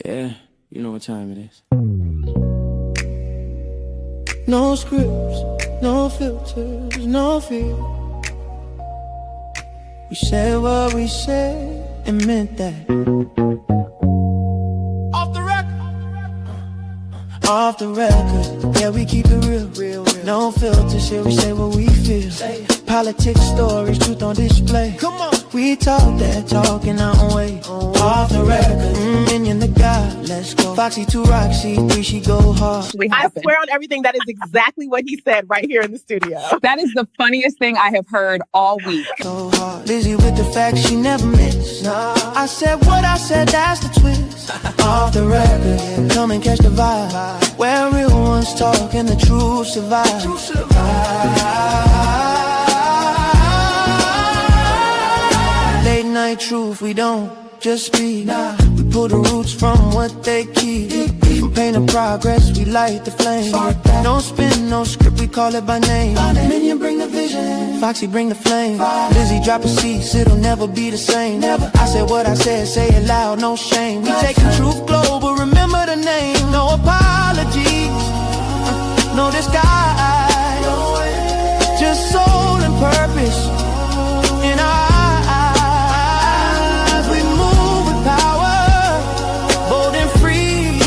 Yeah, you know what time it is. No scripts, no filters, no fear. We said what we said and meant that. Off the record. Off the record. Yeah, we keep it real. No filters, here we say what we feel. Politics, stories, truth on display. Come on. We talk that talk in our own way. Off the record, minion the God, let's go. Foxy to Roxy, 3 she go hard. I swear on everything, that is exactly what he said right here in the studio. That is the funniest thing I have heard all week. So hard. Lizzie with the facts she never missed. I said what I said, that's the twist. Off the record, come and catch the vibe. Where real ones talk and the truth survive. Late night truth, we don't just speak. We pull the roots from what they keep. From pain to progress, we light the flame. No spin, no script, we call it by name. Minion bring the vision, Foxy bring the flame. Lizzie drop a cease, it'll never be the same. I said what I said, say it loud, no shame. We taking truth global, remember the name. No apologies, no disguise. Just soul and purpose in our eyes. We move with power, bold and free.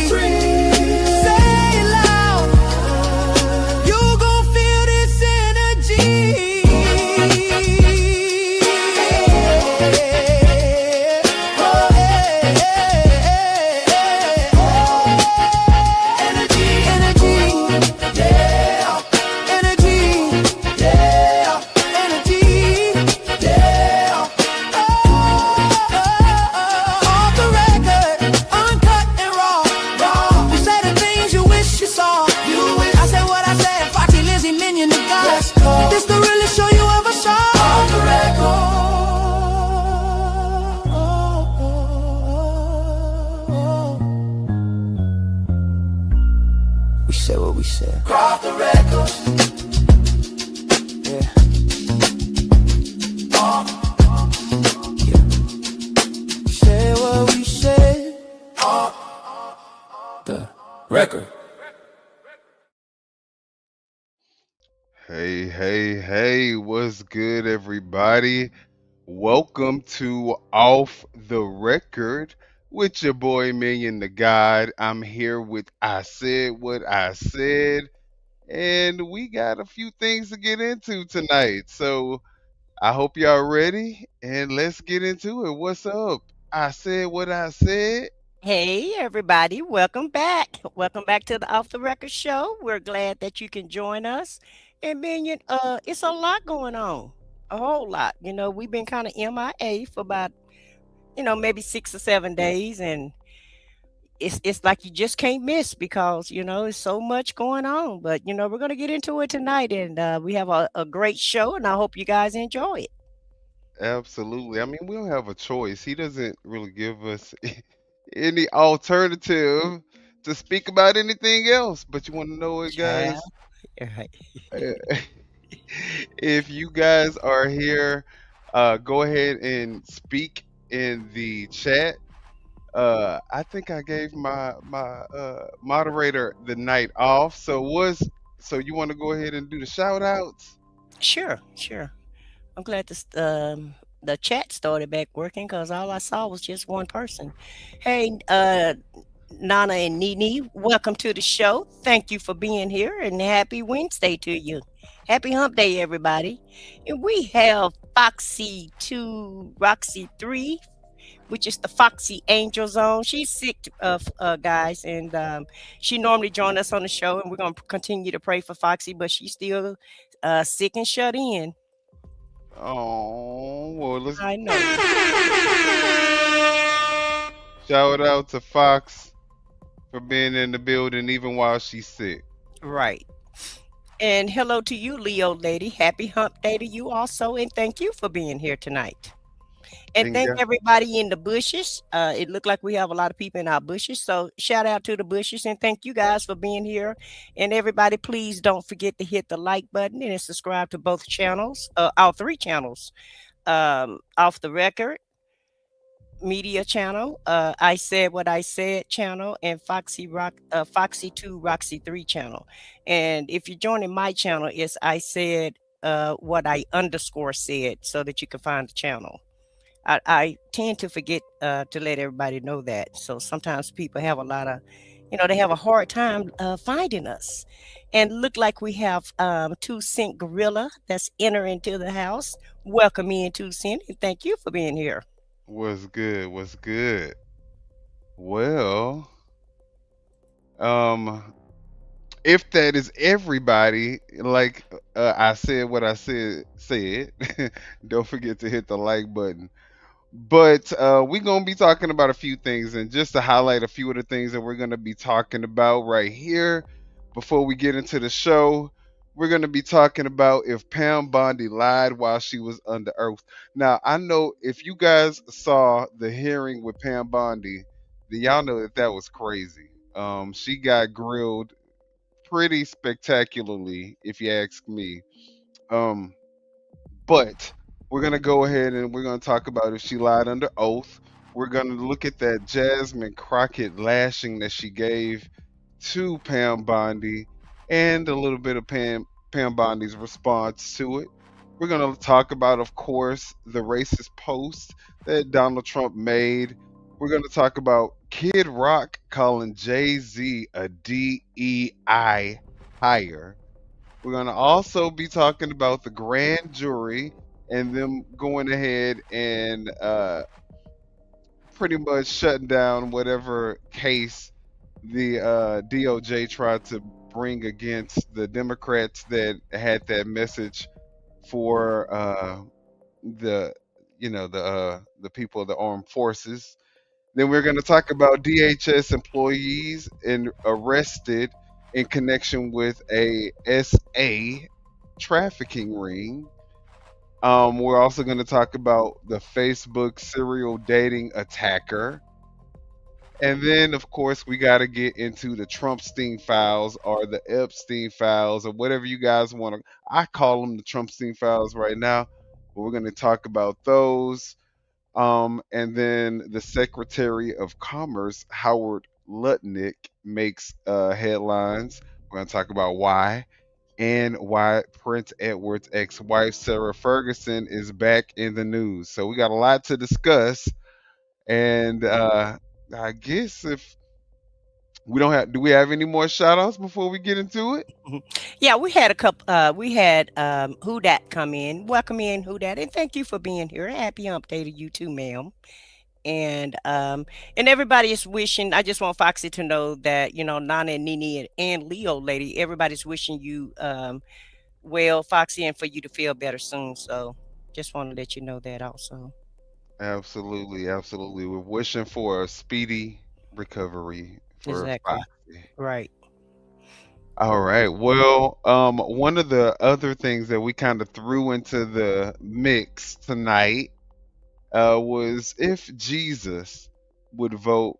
Say it loud, you gon' feel this energy. This the realest show you ever saw. Off the record. We said what we said. Off the record. Yeah. Yeah. We said what we said. Off the record. Hey, what's good, everybody? Welcome to Off the Record with your boy Million the God. I'm here with I Said What I Said, and we got a few things to get into tonight. So I hope y'all ready, and let's get into it. What's up? I Said What I Said. Hey, everybody, welcome back. Welcome back to the Off the Record show. We're glad that you can join us. And Minion, it's a lot going on, a whole lot. You know, we've been kind of MIA for about, maybe 6 or 7 days, and it's like you just can't miss because there's so much going on. But we're gonna get into it tonight, and we have a great show, and I hope you guys enjoy it. Absolutely. I mean, we don't have a choice. He doesn't really give us any alternative to speak about anything else. But you want to know it, Child. guys? Right. Uh, If you guys are here, go ahead and speak in the chat. I think I gave my moderator the night off. So you want to go ahead and do the shout outs? Sure. I'm glad the chat started back working because all I saw was just one person. Hey, Nana and Nene, welcome to the show. Thank you for being here, and happy Wednesday to you. Happy Hump Day, everybody. And we have Foxy 2, Roxy 3, which is the Foxy Angel Zone. She's sick, guys, and she normally joins us on the show, and we're going to continue to pray for Foxy, but she's still sick and shut in. Oh, well, let's I know. shout out to Fox for being in the building even while she's sick. Right. And hello to you, Leo lady. Happy Hump Day to you also, and thank you for being here tonight. And thank everybody in the bushes. It looked like we have a lot of people in our bushes. So shout out to the bushes and thank you guys for being here. And everybody, please don't forget to hit the like button and subscribe to both channels, all three channels. Off the Record, Media channel, I Said What I Said channel, and Foxy 2, Roxy 3 channel. And if you're joining my channel, it's I Said What I underscore said, so that you can find the channel. I tend to forget to let everybody know that. So sometimes people have a lot of, they have a hard time finding us. And look like we have 2 Cent Gorilla that's entering into the house. Welcome in, 2 Cent, and thank you for being here. What's good? What's good? Well, um, if that is everybody, like I said what I said, don't forget to hit the like button. But we're going to be talking about a few things, and just to highlight a few of the things that we're going to be talking about right here before we get into the show, we're going to be talking about if Pam Bondi lied while she was under oath. Now, I know if you guys saw the hearing with Pam Bondi, then y'all know that that was crazy. She got grilled pretty spectacularly, if you ask me. Um, but we're gonna go ahead and we're gonna talk about if she lied under oath. We're gonna look at that Jasmine Crockett lashing that she gave to Pam Bondi, and a little bit of Pam Bondi's response to it. We're gonna talk about, of course, the racist post that Donald Trump made. We're gonna talk about Kid Rock calling Jay-Z a DEI hire. We're going to also be talking about the grand jury and them going ahead and pretty much shutting down whatever case the DOJ tried to bring against the Democrats that had that message for the the people of the armed forces. Then we're going to talk about DHS employees arrested in connection with a SA trafficking ring. We're also going to talk about the Facebook serial dating attacker. And then, of course, we got to get into the Trumpstein files or the Epstein files or whatever you guys want to. I call them the Trumpstein files right now, but we're going to talk about those. And then the Secretary of Commerce, Howard Lutnick, makes headlines. We're going to talk about why, and why Prince Edward's ex-wife, Sarah Ferguson, is back in the news. So we got a lot to discuss. And I guess if we don't have, do we have any more shout outs before we get into it? Yeah, we had a couple. We had Who Dat come in. Welcome in, Who Dat, and thank you for being here. Happy hump day to you too, ma'am. And everybody is wishing. I just want Foxy to know that Nana and Nene and Leo lady. Everybody's wishing you well, Foxy, and for you to feel better soon. So just want to let you know that also. Absolutely, absolutely. We're wishing for a speedy recovery for Exactly. Foxy. Right. All right. Well, one of the other things that we kind of threw into the mix tonight was if Jesus would vote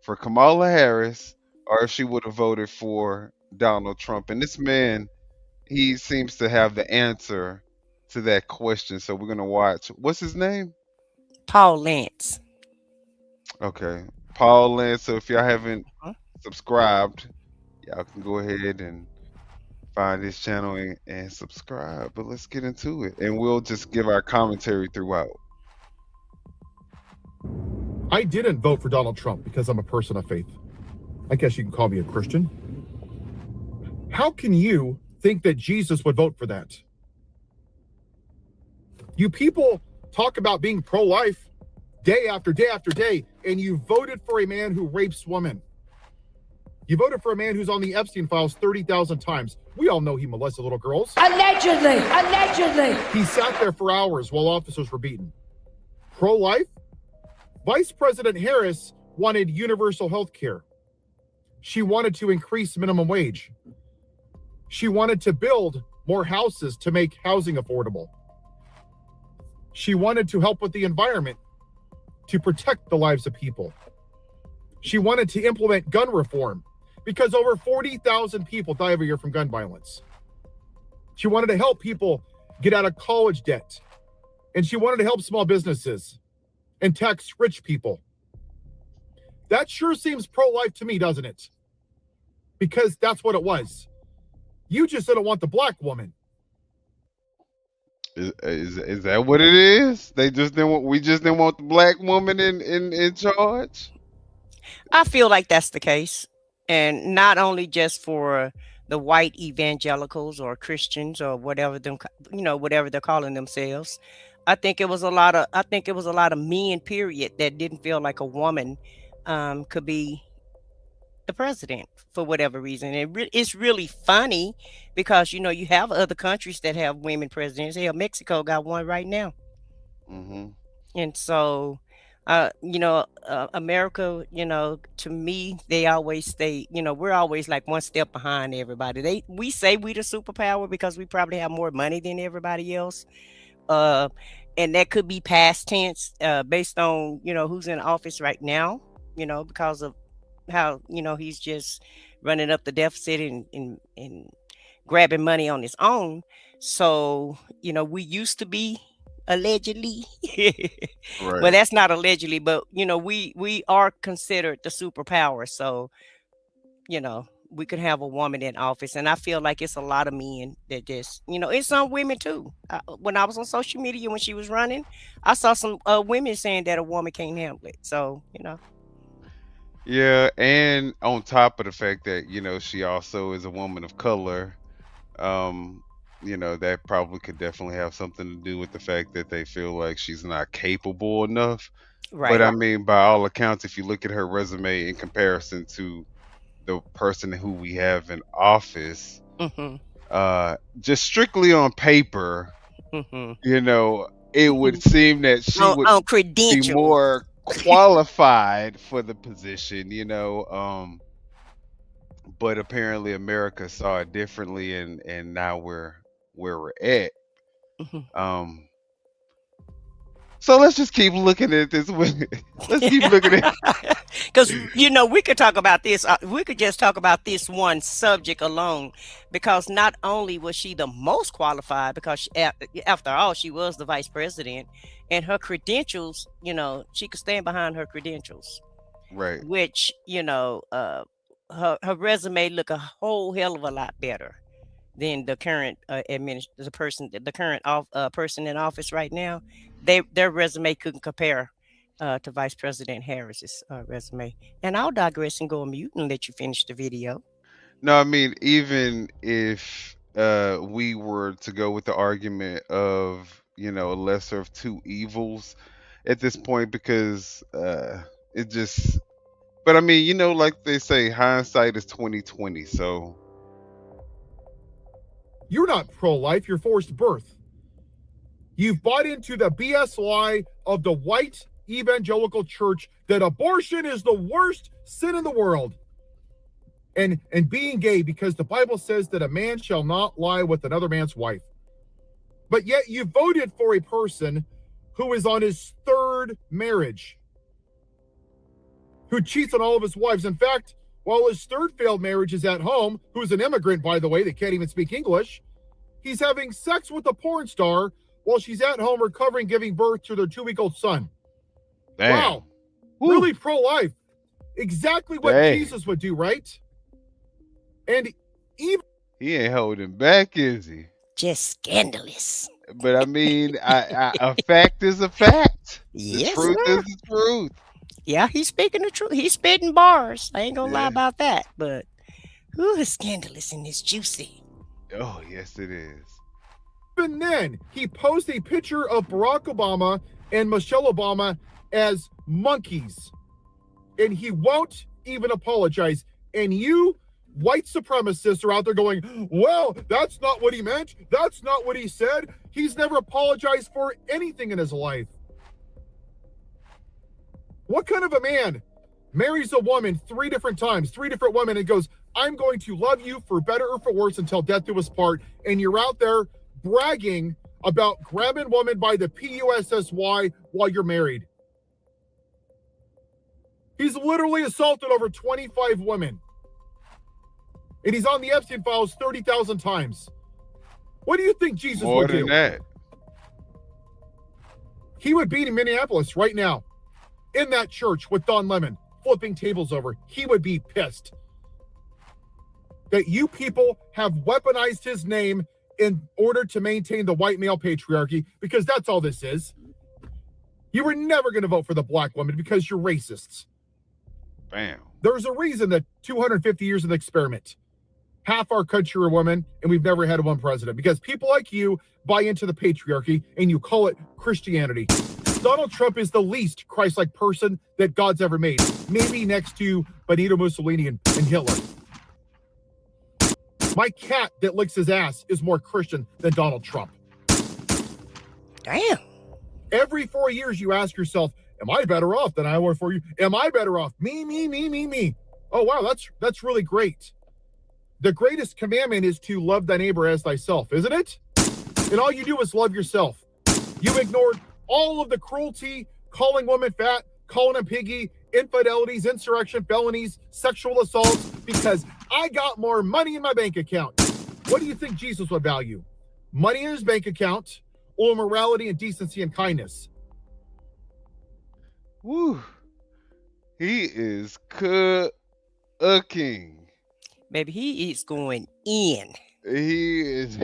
for Kamala Harris or if she would have voted for Donald Trump. And this man, he seems to have the answer to that question. So we're going to watch. What's his name? Paul Lance. Okay. Paul Lance. So if y'all haven't Huh? subscribed, y'all can go ahead and find this channel and subscribe. But let's get into it. And we'll just give our commentary throughout. I didn't vote for Donald Trump because I'm a person of faith. I guess you can call me a Christian. How can you think that Jesus would vote for that? You people talk about being pro-life day after day after day, and you voted for a man who rapes women. You voted for a man who's on the Epstein files 30,000 times. We all know he molested little girls. Allegedly, allegedly. He sat there for hours while officers were beaten. Pro-life? Vice President Harris wanted universal health care. She wanted to increase minimum wage. She wanted to build more houses to make housing affordable. She wanted to help with the environment, to protect the lives of people. She wanted to implement gun reform because over 40,000 people die every year from gun violence. She wanted to help people get out of college debt. And she wanted to help small businesses. and tax rich people. That sure seems pro-life to me, doesn't it? Because that's what it was. You just didn't want the black woman. Is that what it is? They just didn't want. We just didn't want the black woman in charge. I feel like that's the case. And not only just for the white evangelicals or Christians or whatever whatever they're calling themselves. I think it was a lot of men, period, that didn't feel like a woman could be the president for whatever reason. It's really funny because you have other countries that have women presidents. Hell, Mexico got one right now. Hmm. And so America, to me, they always stay, we're always like one step behind everybody. We say we the superpower because we probably have more money than everybody else. And that could be past tense, based on, who's in office right now, because of how, he's just running up the deficit and grabbing money on his own. So, we used to be allegedly well, Right. that's not allegedly, but we are considered the superpower. So we could have a woman in office, and I feel like it's a lot of men that just it's some women too. When I was on social media when she was running, I saw some women saying that a woman can't handle it. So Yeah, and on top of the fact that she also is a woman of color, um, that probably could definitely have something to do with the fact that they feel like she's not capable enough. But right. I mean, by all accounts, if you look at her resume in comparison to the person who we have in office, Hmm. just strictly on paper, Hmm. it would seem that she would On be credentials. more qualified for the position, but apparently America saw it differently, and now we're where we're at. Mhm. Um, so let's just keep looking at this. Let's keep looking at. Because we could talk about this. We could just talk about this one subject alone, because not only was she the most qualified, because after all, she was the vice president, and her credentials. She could stand behind her credentials, Right. which her resume look a whole hell of a lot better than the current person in office right now. Their resume couldn't compare to Vice President Harris's resume. And I'll digress and go on mute and let you finish the video. No, I mean, even if we were to go with the argument of a lesser of two evils at this point, because it just. But I mean, like they say, hindsight is 20/20. So You're not pro-life, you're forced birth. You've bought into the BS lie of the white evangelical church that abortion is the worst sin in the world. And being gay, because the Bible says that a man shall not lie with another man's wife. But yet you voted for a person who is on his third marriage, who cheats on all of his wives. In fact, while his third failed marriage is at home, who's an immigrant, by the way, that can't even speak English, he's having sex with a porn star while she's at home recovering, giving birth to their 2-week-old son. damn. Wow. Woo. Really pro-life. Exactly what Dang. Jesus would do, right? And even He ain't holding back, is he? Just scandalous. But I mean, a fact is a fact. The Yes, truth sir. is the truth. Yeah, he's speaking the truth. He's spitting bars. I ain't gonna lie Yeah. about that. But who is scandalous and it's juicy? Oh, yes, it is. then, he posted a picture of Barack Obama and Michelle Obama as monkeys. And he won't even apologize. And you white supremacists are out there going, well, that's not what he meant. That's not what he said. He's never apologized for anything in his life. What kind of a man marries a woman 3 different times, 3 different women, and goes, I'm going to love you for better or for worse until death do us part, and you're out there bragging about grabbing women by the PUSSY while you're married? He's literally assaulted over 25 women. And he's on the Epstein files 30,000 times. What do you think Jesus More would than do? that. He would be in Minneapolis right now, in that church with Don Lemon flipping tables over, he would be pissed that you people have weaponized his name in order to maintain the white male patriarchy, because that's all this is. You were never going to vote for the black woman because you're racists. Bam. There's a reason that 250 years of the experiment, half our country are women, and we've never had one president, because people like you buy into the patriarchy and you call it Christianity. Donald Trump is the least Christ-like person that God's ever made, maybe next to Benito Mussolini and Hitler. My cat that licks his ass is more Christian than Donald Trump. Damn. Every 4 years you ask yourself, am I better off than I was 4 years? Am I better off? Me. Oh, wow, that's really great. The greatest commandment is to love thy neighbor as thyself, isn't it? And all you do is love yourself. You ignored all of the cruelty, calling women fat, calling them piggy, infidelities, insurrection, felonies, sexual assaults, because I got more money in my bank account. What do you think Jesus would value? Money in his bank account, or morality and decency and kindness? Woo. He is cooking. Baby, he is going in. He is.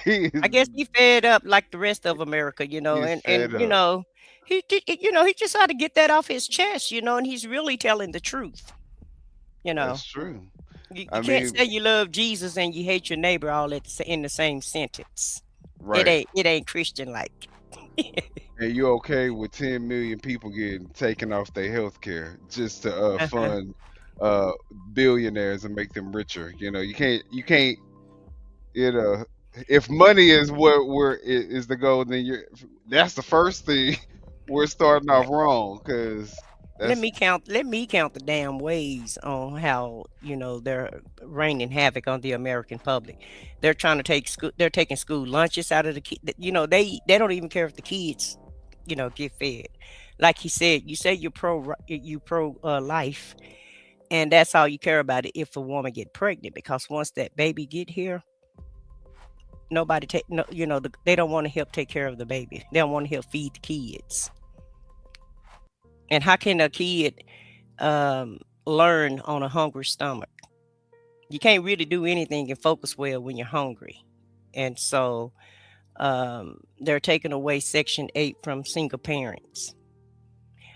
He is. I guess he fed up like the rest of America, He's and fed you up. know, he just had to get that off his chest, and he's really telling the truth. That's true. You I can't mean, say you love Jesus and you hate your neighbor all in the same sentence. right. It ain't Christian like. And you okay with 10 million people getting taken off their health care just to fund billionaires and make them richer? You can't if money is is the goal, then that's the first thing. We're starting off wrong, because Let that's me count the damn ways on how, they're raining havoc on the American public. They're trying to they're taking school lunches out of the kids. They don't even care if the kids, get fed. Like he said, you say you're pro life, and that's all you care about it if a woman get pregnant, because once that baby get here, nobody they don't want to help take care of the baby. They don't want to help feed the kids. And how can a kid learn on a hungry stomach? You can't really do anything and focus well when you're hungry. And so they're taking away Section 8 from single parents.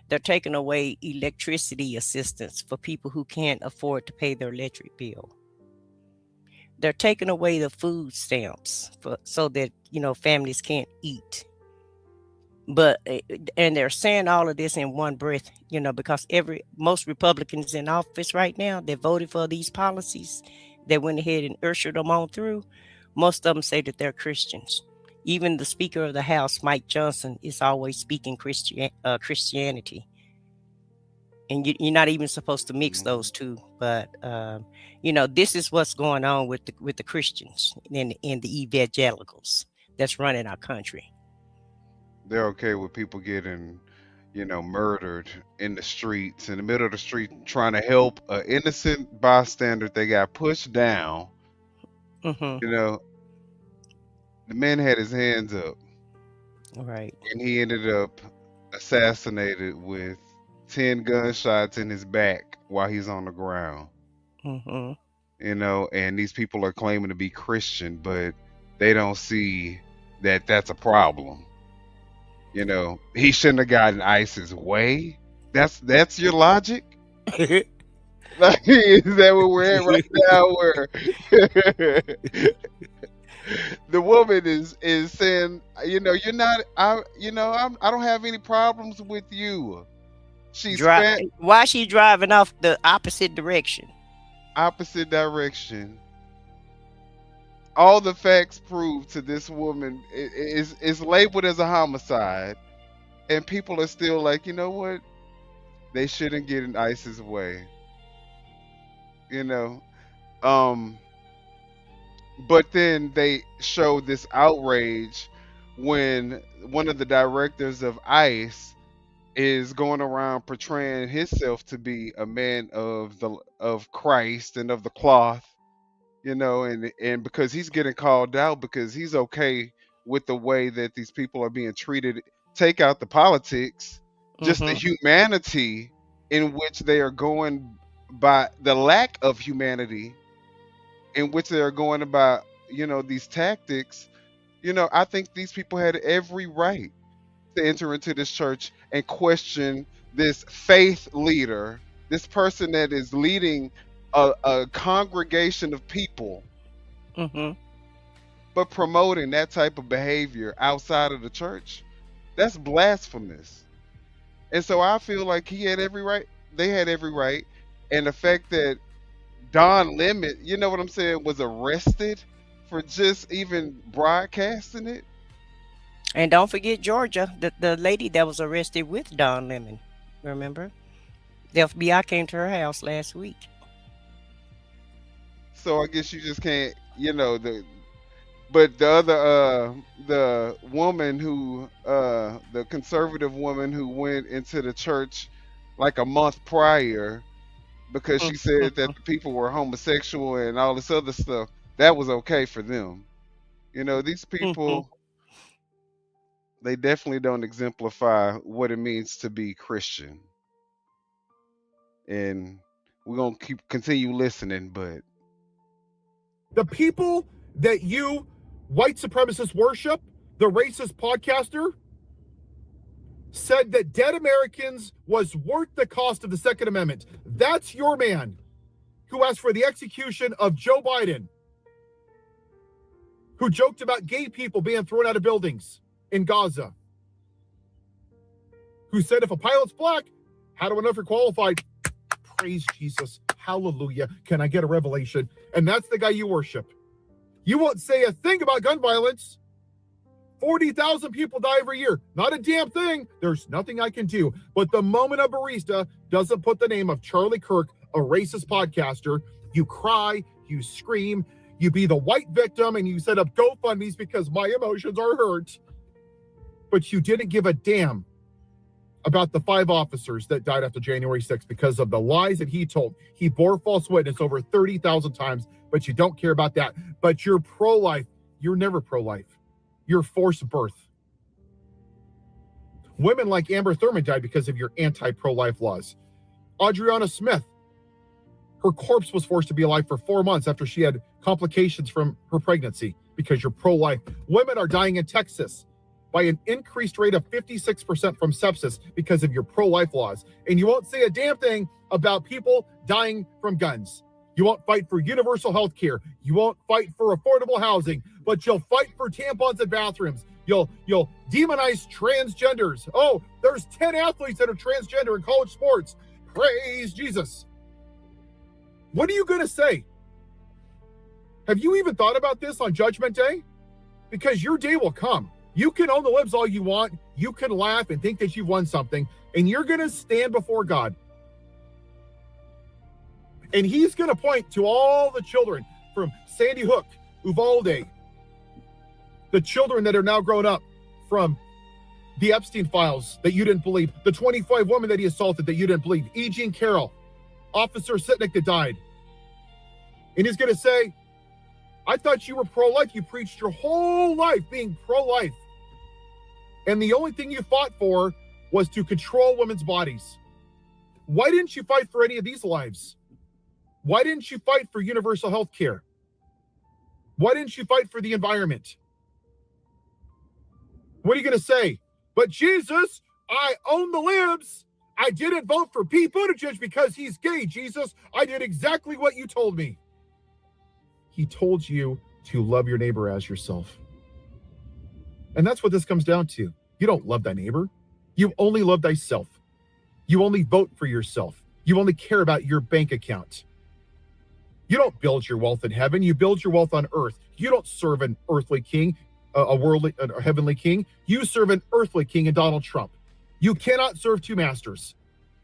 They're taking away electricity assistance for people who can't afford to pay their electric bill. They're taking away the food stamps so that, families can't eat. But and they're saying all of this in one breath, because most Republicans in office right now that voted for these policies, that went ahead and ushered them on through, most of them say that they're Christians. Even the Speaker of the House, Mike Johnson, is always speaking Christianity. And you're not even supposed to mix those two. But, this is what's going on with the Christians and the evangelicals that's running our country. they're okay with people getting, murdered in the streets, in the middle of the street, trying to help an innocent bystander. They got pushed down. Mm-hmm. The man had his hands up, All right. and he ended up assassinated with 10 gunshots in his back while he's on the ground. Mm-hmm. And these people are claiming to be Christian, but they don't see that that's a problem. He shouldn't have gotten ISIS way. That's your logic? Like, is that where we're at right now? Where the woman is saying, you're not. I don't have any problems with you. She's Why she driving off the opposite direction? Opposite direction. All the facts prove to this woman is labeled as a homicide, and people are still like, you know what? They shouldn't get in ISIS way. But then they show this outrage when one of the directors of ICE is going around portraying himself to be a man of Christ and of the cloth, and because he's getting called out because he's okay with the way that these people are being treated. Take out the politics. just the humanity in which they are going by, the lack of humanity in which they are going about, these tactics. I think these people had every right to enter into this church and question this faith leader, this person that is leading a congregation of people, but promoting that type of behavior outside of the church. That's blasphemous. And so I feel like he had every right. They had every right. And the fact that Don Lemon, you know what I'm saying, was arrested for just even broadcasting it. And don't forget Georgia, the lady that was arrested with Don Lemon. Remember? The FBI came to her house last week. So I guess you just can't, but the other, the woman who, the conservative woman who went into the church like a month prior because she said that the people were homosexual and all this other stuff, that was okay for them. These people, they definitely don't exemplify what it means to be Christian. And we're going to continue listening, but The people that you white supremacists worship, the racist podcaster, said that dead Americans was worth the cost of the Second Amendment. That's your man who asked for the execution of Joe Biden, who joked about gay people being thrown out of buildings in Gaza, who said if a pilot's black, how do I know if you're qualified? Praise Jesus. Hallelujah. Can I get a revelation? And that's the guy you worship. You won't say a thing about gun violence. 40,000 people die every year. Not a damn thing. There's nothing I can do. But the moment a barista doesn't put the name of Charlie Kirk, a racist podcaster, you cry, you scream, you be the white victim, and you set up GoFundMe's because my emotions are hurt. But you didn't give a damn about the 5 officers that died after January 6th because of the lies that he told. He bore false witness over 30,000 times, but you don't care about that. But you're pro-life. You're never pro-life. You're forced birth. Women like Amber Thurman died because of your anti-pro-life laws. Adriana Smith, her corpse was forced to be alive for 4 months after she had complications from her pregnancy because you're pro-life. Women are dying in Texas by an increased rate of 56% from sepsis because of your pro-life laws. And you won't say a damn thing about people dying from guns. You won't fight for universal health care. You won't fight for affordable housing, but you'll fight for tampons and bathrooms. You'll demonize transgenders. Oh, there's 10 athletes that are transgender in college sports. Praise Jesus. What are you going to say? Have you even thought about this on Judgment Day? Because your day will come. You can own the libs all you want. You can laugh and think that you've won something, and you're going to stand before God. And he's going to point to all the children from Sandy Hook, Uvalde, the children that are now grown up from the Epstein files that you didn't believe, the 25 women that he assaulted that you didn't believe, E. Jean Carroll, Officer Sitnick that died. And he's going to say, I thought you were pro-life. You preached your whole life being pro-life. And the only thing you fought for was to control women's bodies. Why didn't you fight for any of these lives? Why didn't you fight for universal health care? Why didn't you fight for the environment? What are you going to say? But Jesus, I own the libs. I didn't vote for Pete Buttigieg because he's gay, Jesus. I did exactly what you told me. He told you to love your neighbor as yourself. And that's what this comes down to. You don't love thy neighbor. You only love thyself. You only vote for yourself. You only care about your bank account. You don't build your wealth in heaven. You build your wealth on earth. You don't serve an earthly king, a heavenly king. You serve an earthly king in Donald Trump. You cannot serve two masters.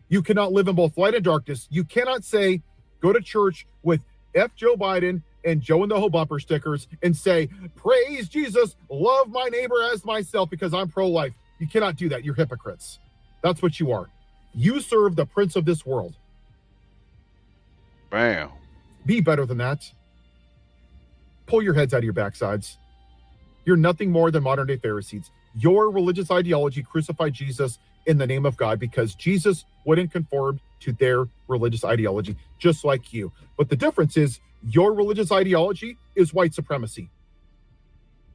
You cannot live in both light and darkness. You cannot say, go to church with F. Joe Biden and Joe and the Ho bumper stickers and say, praise Jesus, love my neighbor as myself because I'm pro-life. You cannot do that. You're hypocrites. That's what you are. You serve the prince of this world. Bam. Be better than that. Pull your heads out of your backsides. You're nothing more than modern day Pharisees. Your religious ideology crucified Jesus in the name of God because Jesus wouldn't conform to their religious ideology, just like you. But the difference is your religious ideology is white supremacy.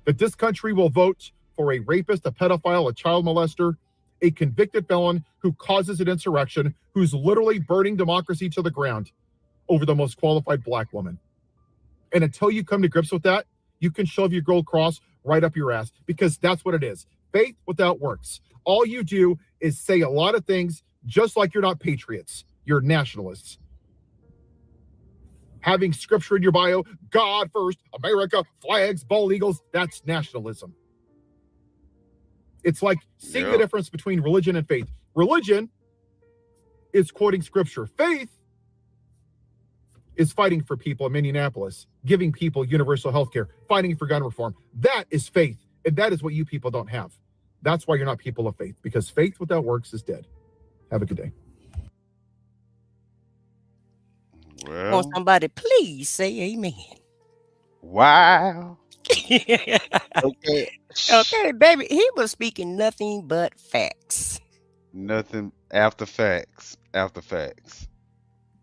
That this country will vote for a rapist, a pedophile, a child molester, a convicted felon who causes an insurrection, who's literally burning democracy to the ground over the most qualified black woman. And until you come to grips with that, you can shove your gold cross right up your ass, because that's what it is. Faith without works. All you do is say a lot of things just like you're not patriots. You're nationalists. Having scripture in your bio, God first, America, flags, bald eagles, that's nationalism. It's like seeing the difference between religion and faith. Religion is quoting scripture. Faith is fighting for people in Minneapolis, giving people universal health care, fighting for gun reform. That is faith, and that is what you people don't have. That's why you're not people of faith, because faith without works is dead. Have a good day. Will Well, somebody please say amen? wow. Okay, Okay. baby, he was speaking nothing but facts. Nothing after facts. After facts.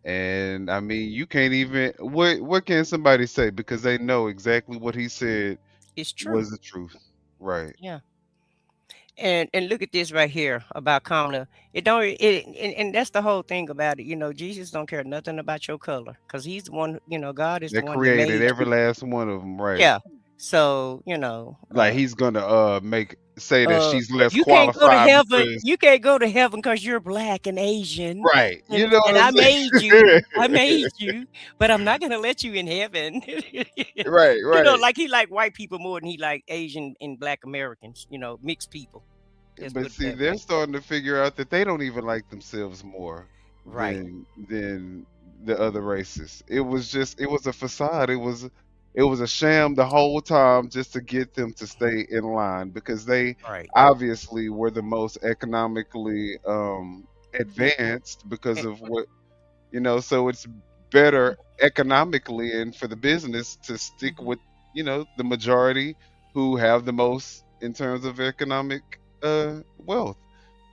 And I mean, you can't even what can somebody say, because they know exactly what he said It's true. was the truth. Right. Yeah. And look at this right here about Kamala. It don't and that's the whole thing about it. You know, Jesus don't care nothing about your color, because he's the one, you know, God is They the one that created made every you. last one of them, right? Yeah. So, you know, Like he's gonna say that she's less you can't go to qualified heaven. because You can't go to heaven because you're black and Asian. right. You know And what I I'm made you. saying? I made you, but I'm not gonna let you in heaven. Right, You know, right. like he like white people more than he like Asian and black Americans, you know, mixed people. Let's But put it see, that they're way. starting to figure out that they don't even like themselves more Right. than the other races. It was a facade. It was a sham the whole time just to get them to stay in line, because they Right. obviously were the most economically advanced because And, of what, you know, so it's better economically and for the business to stick mhm, with, you know, the majority who have the most in terms of economic wealth.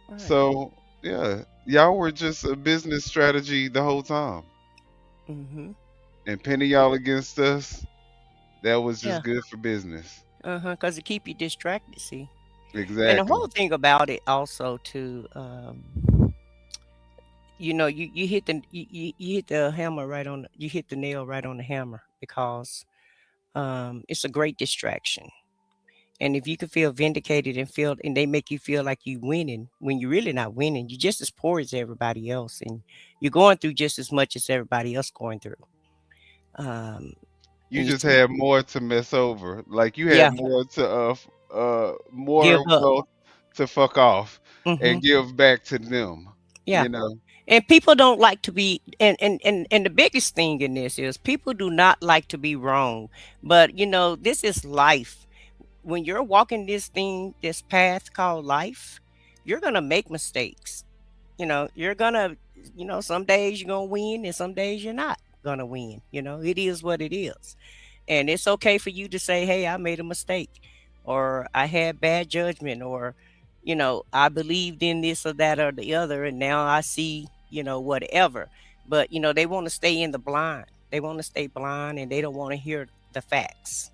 right. So yeah, y'all were just a business strategy the whole time. Mm-hmm. And pinning y'all against us, that was just Yeah. good for business. Because it keep you distracted, see. And the Exactly. whole thing about it also too, you know, you hit you hit the hammer right on you hit the nail right on the hammer, because it's a great distraction. And if you can feel vindicated and feel, and they make you feel like you winning when you're really not winning, you're just as poor as everybody else, and you're going through just as much as everybody else going through. Um, You and you just see, had more to mess over. Like you had yeah, more to give more up. wealth to fuck off Hmm. and give back to them. Yeah. You know. And people don't like to be, and the biggest thing in this is people do not like to be wrong. But you know, this is life. When you're walking this thing, this path called life, you're gonna make mistakes. You know, you're gonna, you know, some days you're gonna win and some days you're not gonna win. You know, it is what it is. And it's okay for you to say, hey, I made a mistake, or I had bad judgment, or, you know, I believed in this or that or the other, and now I see, you know, whatever. But, you know, they want to stay in the blind. They want to stay blind and they don't want to hear the facts.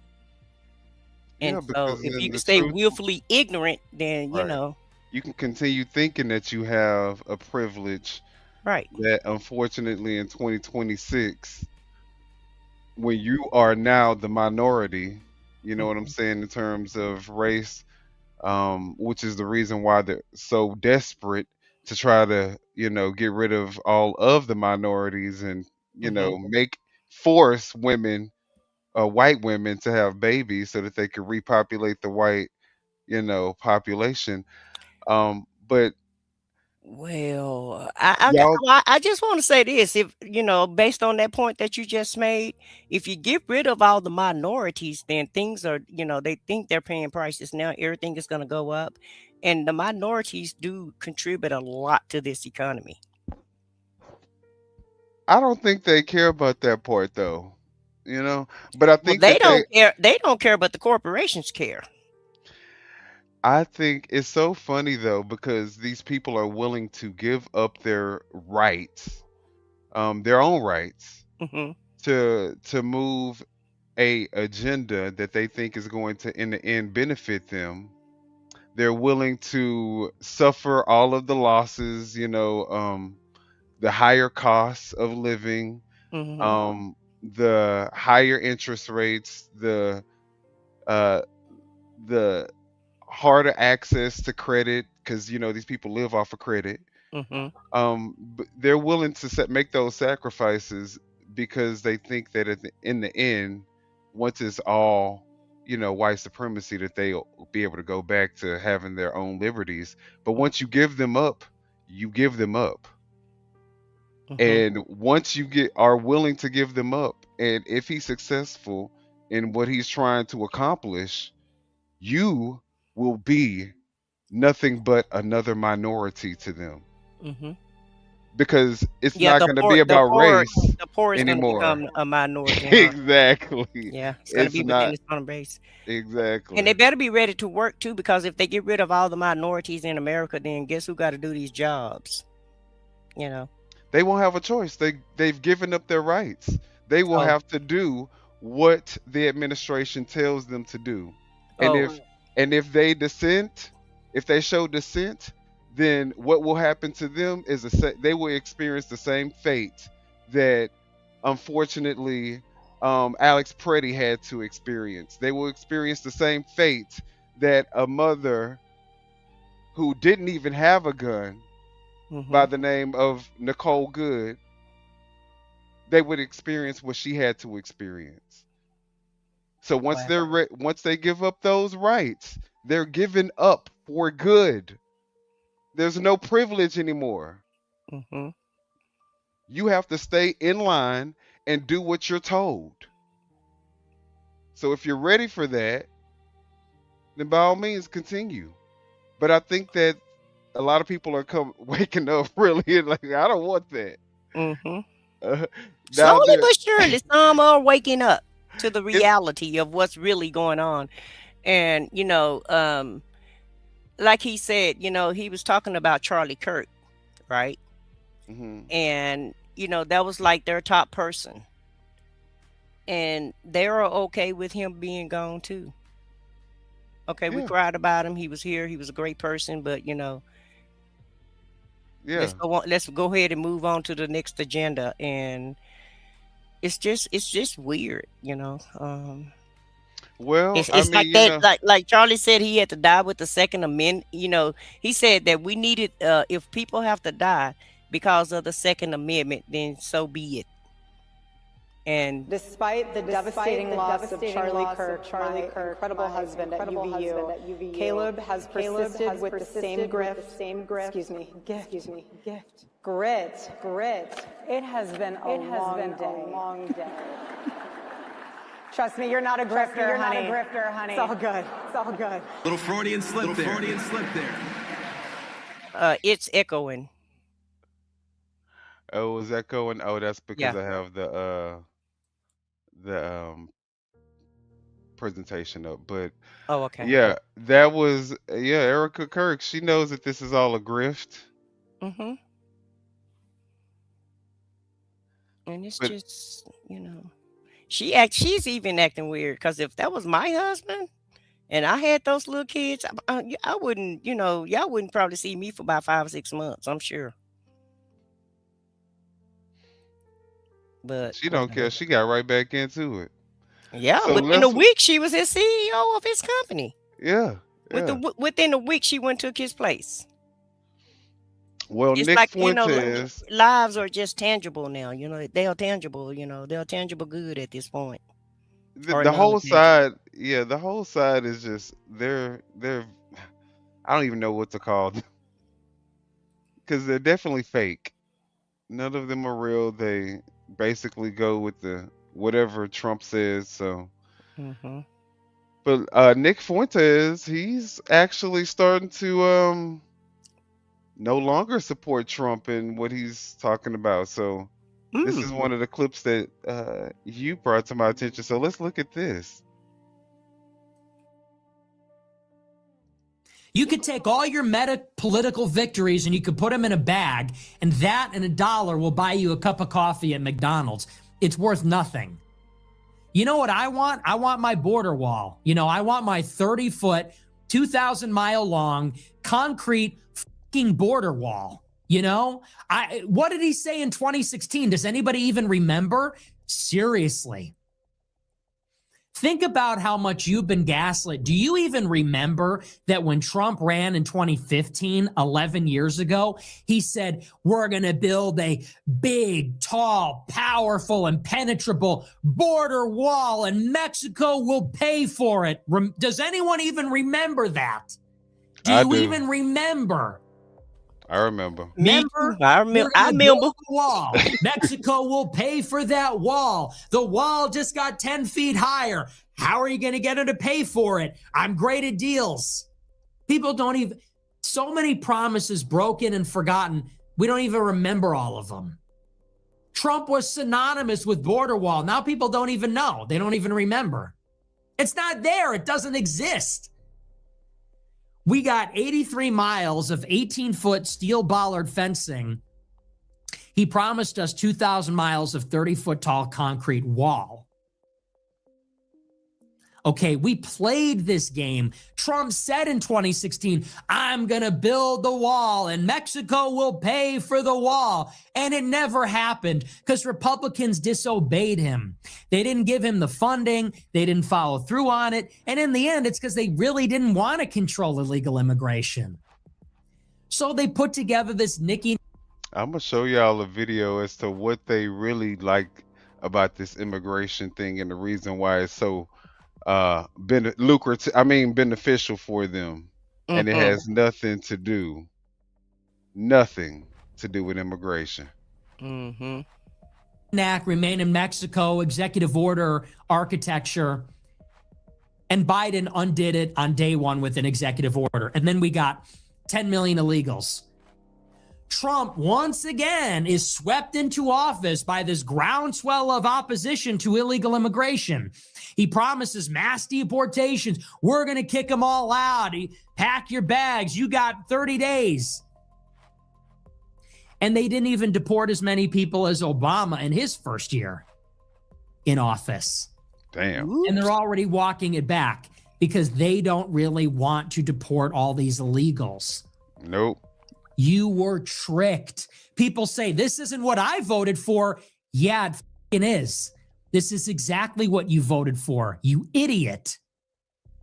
Yeah, And so because if you then can the stay truth, willfully ignorant, then, you right. know, You can continue thinking that you have a privilege right. that unfortunately in 2026, when you are now the minority, you know what I'm Mhm. saying, in terms of race, which is the reason why they're so desperate to try to, you know, get rid of all of the minorities and, you Mhm. know, force women, white women to have babies so that they could repopulate the white, you know, population. But Well, y'all, I just want to say this. If, you know, based on that point that you just made, if you get rid of all the minorities, then things are, you know, they think they're paying prices now. Everything is going to go up. And the minorities do contribute a lot to this economy. I don't think they care about that part though, you know. But I Well, think that they don't care, but the corporations care. I think it's so funny though because these people are willing to give up their own rights, Hmm. to move a agenda that they think is going to in the end benefit them. They're willing to suffer all of the losses, the higher costs of living, Hmm. the higher interest rates, uh the harder access to credit because these people live off of credit. Hmm. But they're willing to make those sacrifices because they think that in the end, once it's all white supremacy, that they'll be able to go back to having their own liberties. But once you give them up, you give them up. Hmm. And once you are willing to give them up, and if he's successful in what he's trying to accomplish, you will be nothing but another minority to them, Hmm. because it's Yeah, not going to be about race the poor is going to anymore. become a minority, huh? Exactly. Yeah, it's going to It's be within not its own base. And they exactly. better be ready to work too, because if they get rid of all the minorities in America, then guess who got to do these jobs? You know. They won't have a choice. They've given up their rights. They will Oh, have to do what the administration tells them to do. And oh, if they dissent, if they show dissent, then what will happen to them is they will experience the same fate that unfortunately Alex Preddy had to experience. They will experience the same fate that a mother who didn't even have a gun by mm-hmm. the name of Nicole Good, they would experience what she had to experience. So Wow. once they give up those rights, they're given up for good. There's no privilege anymore. Mm-hmm. You have to stay in line and do what you're told. So if you're ready for that, then by all means continue. But I think that a lot of people are waking up really and like, I don't want that. Mm-hmm. Uh, now Slowly there, but surely, some are waking up to the reality of what's really going on. And, like he said, he was talking about Charlie Kirk, right? mhm, And, that was like their top person. And they're okay with him being gone too. Okay, we yeah, cried about him. He was here. He was a great person, but yeah. let's go ahead and move on to the next agenda. And it's just weird. Well, I It's mean, like that, like Charlie said, he had to die with the Second Amendment. He said that we needed, if people have to die because of the Second Amendment, then so be it. And Despite the devastating loss of Charlie Kirk, my incredible husband at UVU, Caleb has persisted with the same gift. Grit. It has been a long day. Trust me, you're not a grifter, honey. It's all good. Little Freudian slip there. it's echoing. oh, is that going? Oh, that's because Yeah. I have the presentation up. But Oh, okay. yeah, that was Erica Kirk. She knows that this is all a grift. Mm-hmm. And it's But just, she's even acting weird, because if that was my husband and I had those little kids, I wouldn't, y'all wouldn't probably see me for about 5 or 6 months, I'm sure. But she don't care. whatever. She got right back into it. Yeah, So within a let's week she was his CEO of his company. yeah, yeah. Within a week she went and took his place. Well, It's Nick like, Fuentes, lives are just tangible now. They are tangible. They're tangible good at this point, or the whole non-tangible. side, yeah, the whole side is just they're I don't even know what to call them because they're definitely fake. None of them are real. They basically go with the whatever Trump says. So, Hmm. but Nick Fuentes, he's actually starting to no longer support Trump and what he's talking about. So this is Mm. one of the clips that you brought to my attention. So let's look at this. You could take all your meta political victories and you could put them in a bag, and that and $1 will buy you a cup of coffee at McDonald's. It's worth nothing. You know what I want? I want my border wall. I want my 30-foot, 2,000-mile long concrete fucking border wall. What did he say in 2016? Does anybody even remember? Seriously. Think about how much you've been gaslit. Do you even remember that when Trump ran in 2015, 11 years ago, he said, we're going to build a big, tall, powerful, impenetrable border wall and Mexico will pay for it. Does anyone even remember that? Do you even remember? I remember. I remember. Wall. Mexico will pay for that wall. The wall just got 10 feet higher. How are you going to get her to pay for it? I'm great at deals. People don't even, so many promises broken and forgotten. We don't even remember all of them. Trump was synonymous with border wall. Now people don't even know. They don't even remember. It's not there. It doesn't exist. We got 83 miles of 18-foot steel bollard fencing. He promised us 2,000 miles of 30-foot tall concrete wall. Okay, we played this game. Trump said in 2016, I'm going to build the wall and Mexico will pay for the wall. And it never happened because Republicans disobeyed him. They didn't give him the funding. They didn't follow through on it. And in the end, it's because they really didn't want to control illegal immigration. So they put together this Nikki. I'm going to show y'all a video as to what they really like about this immigration thing and the reason why it's so beneficial for them. And it has nothing to do with immigration. NAC, remain in Mexico, executive order architecture. And Biden undid it on day one with an executive order. And then we got 10 million illegals. Trump, once again, is swept into office by this groundswell of opposition to illegal immigration. He promises mass deportations. We're going to kick them all out. Pack your bags. You got 30 days. And they didn't even deport as many people as Obama in his first year in office. Damn. And they're already walking it back because they don't really want to deport all these illegals. Nope. You were tricked. People say, this isn't what I voted for. Yeah, it f***ing is. This is exactly what you voted for, you idiot.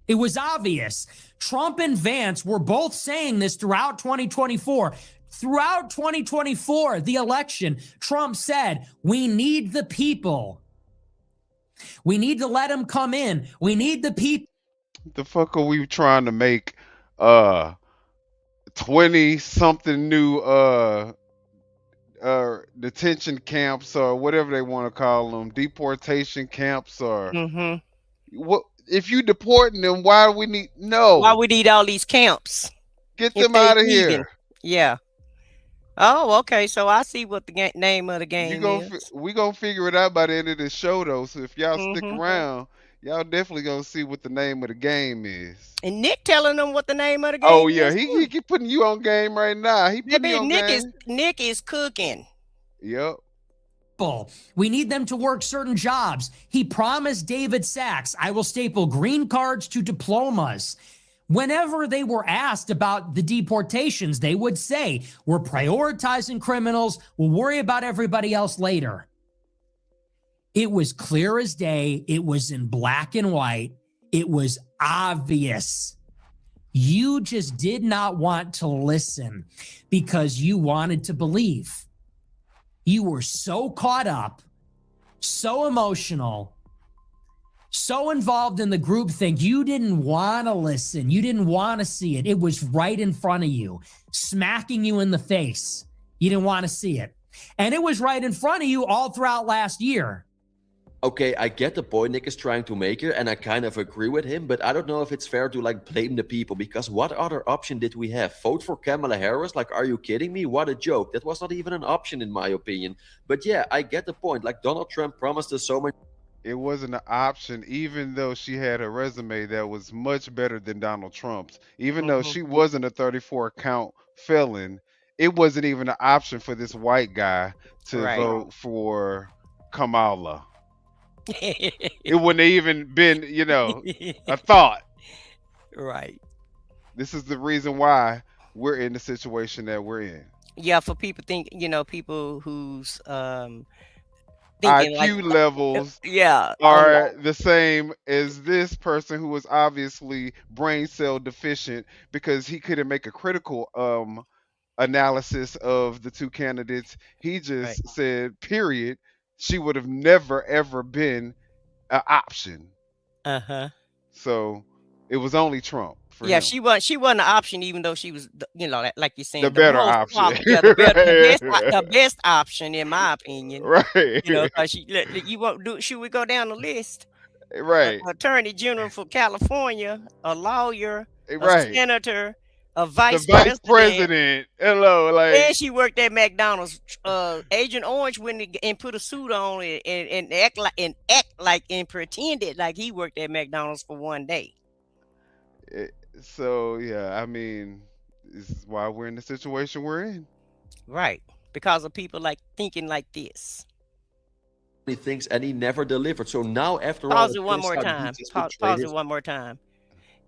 It was obvious. Trump and Vance were both saying this throughout 2024. Throughout 2024, the election, Trump said, we need the people. We need to let them come in. We need the people. The fuck are we trying to make 20-something new detention camps or whatever they want to call them, deportation camps or what? If you deporting them, why do we need why we need all these camps? Get them out of here. Leaving. Yeah. Oh, okay. So I see what the name of the game is. We gonna figure it out by the end of the show though. So if y'all stick around, y'all definitely gonna see what the name of the game is. And Nick telling them what the name of the game is. Oh yeah, he keep putting you on game right now. He putting you on game. Nick is cooking. Yep. We need them to work certain jobs. He promised David Sachs, I will staple green cards to diplomas. Whenever they were asked about the deportations, they would say, we're prioritizing criminals. We'll worry about everybody else later. It was clear as day. It was in black and white. It was obvious. You just did not want to listen because you wanted to believe. You were so caught up, so emotional, so involved in the groupthink, you didn't want to listen. You didn't want to see it. It was right in front of you, smacking you in the face. You didn't want to see it. And it was right in front of you all throughout last year. Okay, I get the point Nick is trying to make here, and I kind of agree with him, but I don't know if it's fair to blame the people, because what other option did we have? Vote for Kamala Harris? Like, are you kidding me? What a joke. That was not even an option in my opinion. But yeah, I get the point. Like, Donald Trump promised us so much. It wasn't an option, even though she had a resume that was much better than Donald Trump's. Even though Hmm. she wasn't a 34 count felon, it wasn't even an option for this white guy to Right. vote for Kamala. It wouldn't have even been, a thought. Right. This is the reason why we're in the situation that we're in. Yeah, for people people who's thinking like IQ levels yeah, are the same as this person who was obviously brain cell deficient because he couldn't make a critical analysis of the two candidates. He right. just said, period, she would have never ever been an option. Uh-huh. So it was only Trump for Yeah, him. she wasn't an option, even though she was, like you're saying, The the better most option. yeah, the best option in my opinion. Right. Because you won't do. Should we go down the list? Right. Attorney General for California, a lawyer, a Right. senator, a The vice vice president. president. Hello, like And she worked at McDonald's. Agent Orange went and put a suit on and pretended like he worked at McDonald's for one day. So yeah, I mean, this is why we're in the situation we're in. Right. Because of people thinking like this. He thinks, and he never delivered. So now, after all, Pause it it one turns more out he time. just Pause betrayed it his- one more time.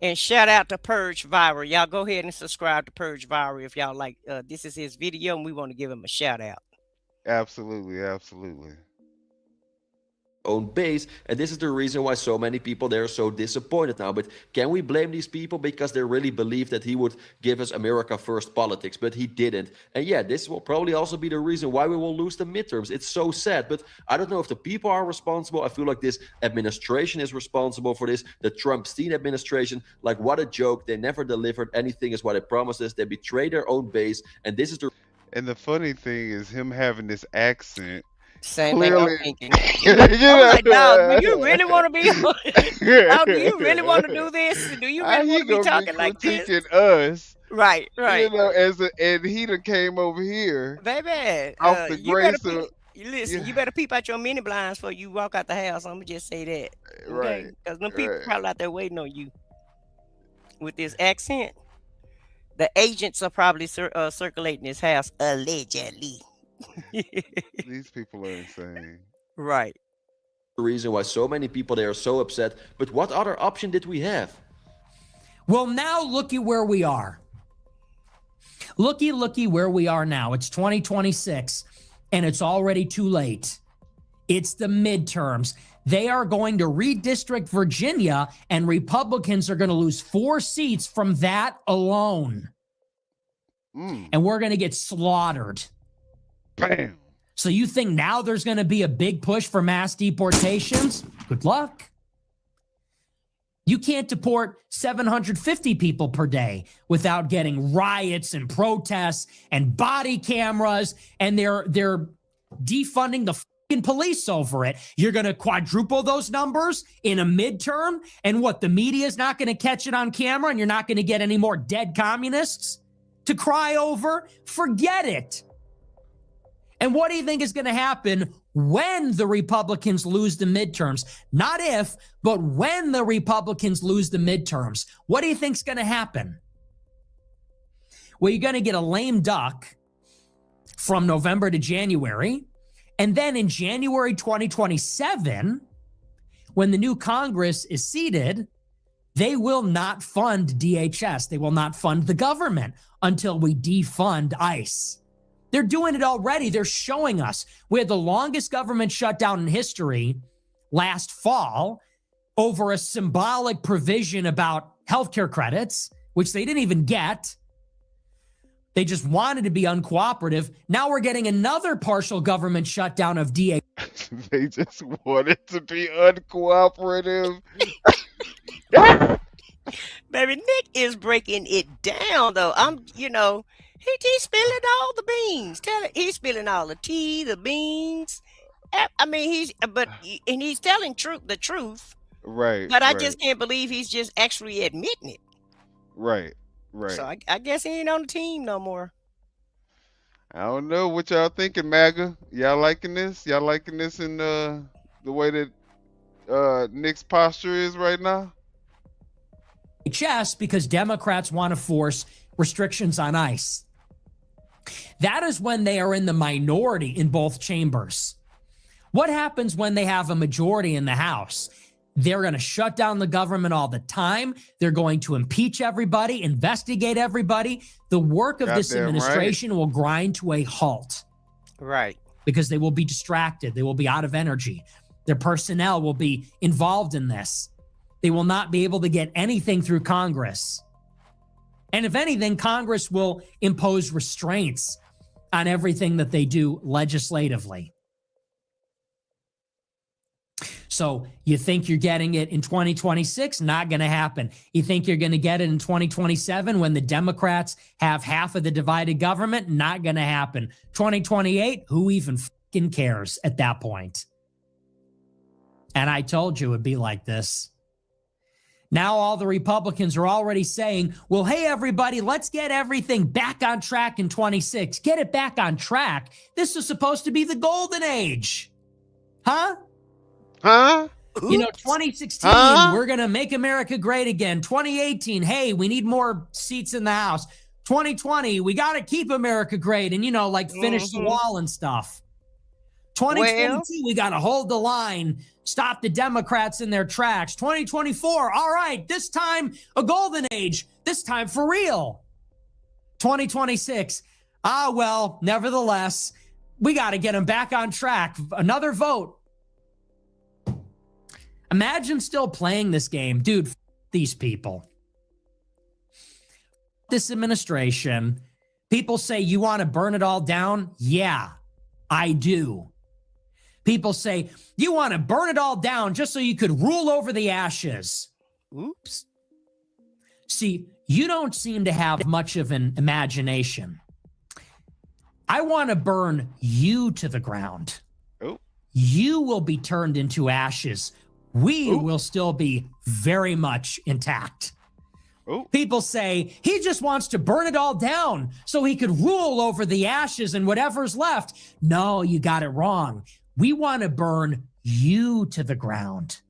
And shout out to Purge Viral. Y'all go ahead and subscribe to Purge Viral if y'all like. This is his video, and we want to give him a shout out. Absolutely, absolutely. own base, and this is the reason why so many people there are so disappointed now. But can we blame these people because they really believe that he would give us America first politics, but he didn't? And yeah, this will probably also be the reason why we will lose the midterms. It's so sad, but I don't know if the people are responsible. I feel like this administration is responsible for this, the Trump-Stein administration. Like, what a joke. They never delivered anything as what it promised us. They betrayed their own base, and this is the And the funny thing is him having this accent. Same thing I'm Clearly, thinking. you I'm like, know, dog, do you really want to be? Dog, do you really want to do this? Do you How really he want to be gonna talking like this? critiquing us? Right, right. You know, and he done came over here Baby, off the you better grace of listen. yeah. You better peep out your mini blinds before you walk out the house. I'm gonna just say that, okay? Right, Because them people right. probably out there waiting on you with this accent. The agents are probably circulating his house allegedly. These people are insane. Right. reason why so many people there are so upset. But what other option did we have? Well, now looky where we are. Looky where we are now. It's 2026, and it's already too late. It's the midterms. They are going to redistrict Virginia, and Republicans are going to lose 4 seats from that alone. And we're going to get slaughtered. Bam. So you think now there's going to be a big push for mass deportations? Good luck. You can't deport 750 people per day without getting riots and protests and body cameras, and they're defunding the fucking police over it. You're going to quadruple those numbers in a midterm, and what, the media is not going to catch it on camera, and you're not going to get any more dead communists to cry over? Forget it. And what do you think is going to happen when the Republicans lose the midterms? Not if, but when the Republicans lose the midterms. What do you think's going to happen? Well, you're going to get a lame duck from November to January. And then in January 2027, when the new Congress is seated, they will not fund DHS. They will not fund the government until we defund ICE. They're doing it already. They're showing us. We had the longest government shutdown in history last fall over a symbolic provision about healthcare credits, which they didn't even get. They just wanted to be uncooperative. Now we're getting another partial government shutdown of DHS. They just wanted to be uncooperative. Baby, Nick is breaking it down, though. He's spilling all the beans. He's spilling all the tea, the beans. I mean, he's telling the truth. Right. But I right, just can't believe he's just actually admitting it. Right. So I guess he ain't on the team no more. I don't know what y'all thinking, MAGA. Y'all liking this? Y'all liking this in the way that Nick's posture is right now? HS because Democrats want to force restrictions on ICE. That is when they are in the minority in both chambers. What happens when they have a majority in the House? They're going to shut down the government all the time. They're going to impeach everybody, investigate everybody. The work of this administration will grind to a halt. Right. Because they will be distracted. They will be out of energy. Their personnel will be involved in this. They will not be able to get anything through Congress. And if anything, Congress will impose restraints on everything that they do legislatively. So you think you're getting it in 2026? Not going to happen. You think you're going to get it in 2027 when the Democrats have half of the divided government? Not going to happen. 2028? Who even fucking cares at that point? And I told you it would be like this. Now all the Republicans are already saying, well, hey, everybody, let's get everything back on track in 26. Get it back on track. This is supposed to be the golden age. Huh? Huh? You know, 2016, we're going to make America great again. 2018, hey, we need more seats in the House. 2020, we got to keep America great and, you know, like finish the wall and stuff. 2022, we got to hold the line, stop the Democrats in their tracks. 2024, all right, this time a golden age, this time for real. 2026, well, nevertheless, we got to get them back on track. Another vote. Imagine still playing this game. Dude, these people. This administration, people say, you want to burn it all down? Yeah, I do. People say, you want to burn it all down just so you could rule over the ashes. Oops. See, you don't seem to have much of an imagination. I want to burn you to the ground. Oh. You will be turned into ashes. We will still be very much intact. People say he just wants to burn it all down so he could rule over the ashes and whatever's left. No, you got it wrong. We want to burn you to the ground.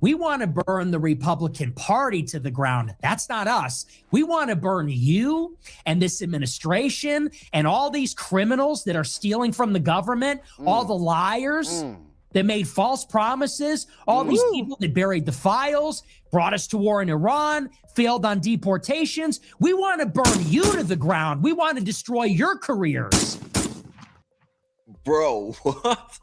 We want to burn the Republican Party to the ground. That's not us. We want to burn you and this administration and all these criminals that are stealing from the government, all the liars that made false promises, all these people that buried the files, brought us to war in Iran, failed on deportations. We want to burn you to the ground. We want to destroy your careers. Bro, what?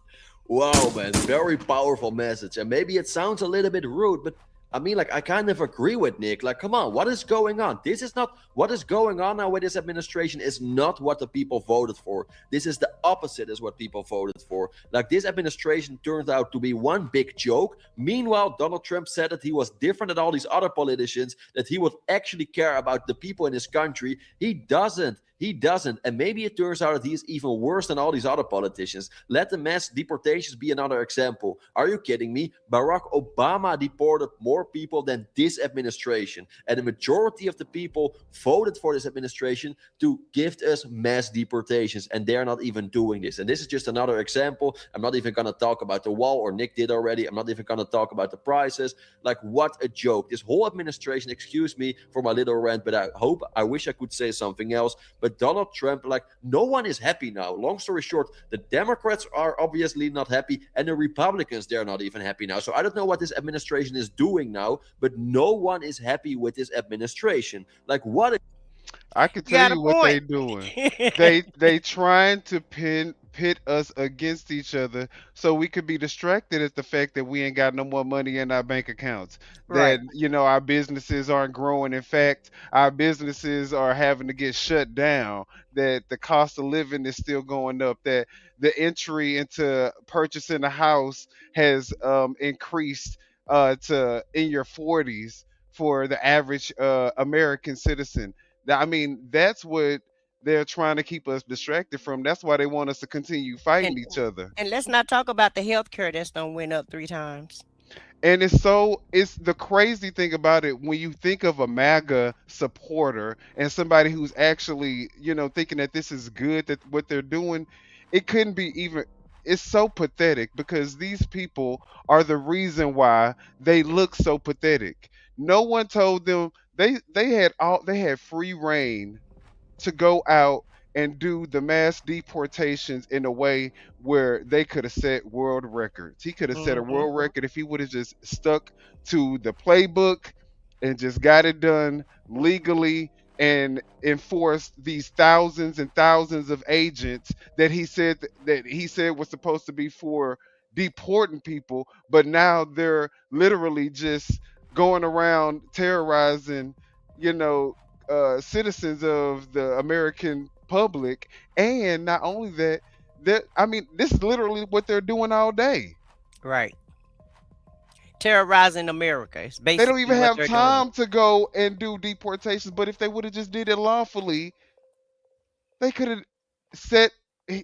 Wow, man, very powerful message. And maybe it sounds a little bit rude, but I mean, like, I kind of agree with Nick. Like, come on, what is going on? This is not what is going on now with this administration is not what the people voted for. This is the opposite is what people voted for. Like, this administration turned out to be one big joke. Meanwhile, Donald Trump said that he was different than all these other politicians, that he would actually care about the people in his country. He doesn't. He doesn't. And maybe it turns out that he's even worse than all these other politicians. Let the mass deportations be another example. Are you kidding me? Barack Obama deported more people than this administration. And the majority of the people voted for this administration to give us mass deportations. And they're not even doing this. And this is just another example. I'm not even going to talk about the wall, or Nick did already. I'm not even going to talk about the prices. Like, what a joke. This whole administration, excuse me for my little rant, but I wish I could say something else. But Donald Trump, like, no one is happy now. Long story short, the Democrats are obviously not happy, and the Republicans, they're not even happy now. So I don't know what this administration is doing now, but no one is happy with this administration. Like, what? I can tell you what they're doing. They trying to pit us against each other so we could be distracted at the fact that we ain't got no more money in our bank accounts. Right. That, you know, our businesses aren't growing. In fact, our businesses are having to get shut down. That the cost of living is still going up. That the entry into purchasing a house has increased to in your 40s for the average American citizen. I mean, that's what they're trying to keep us distracted from. That's why they want us to continue fighting each other. And let's not talk about the health care that's done went up 3 times. And it's the crazy thing about it, when you think of a MAGA supporter and somebody who's actually, you know, thinking that this is good, that what they're doing, it couldn't be even it's so pathetic because these people are the reason why they look so pathetic. No one told them they had free reign to go out and do the mass deportations in a way where they could have set world records. He could have set a Mm-hmm. world record if he would have just stuck to the playbook and just got it done legally and enforced these thousands and thousands of agents that he said was supposed to be for deporting people, but now they're literally just going around terrorizing, you know, citizens of the American public. And not only that, I mean, this is literally what they're doing all day. Right. Terrorizing America. It's They don't basically even what have they're doing. time to go and do deportations. But if they would have just did it lawfully, they could have set.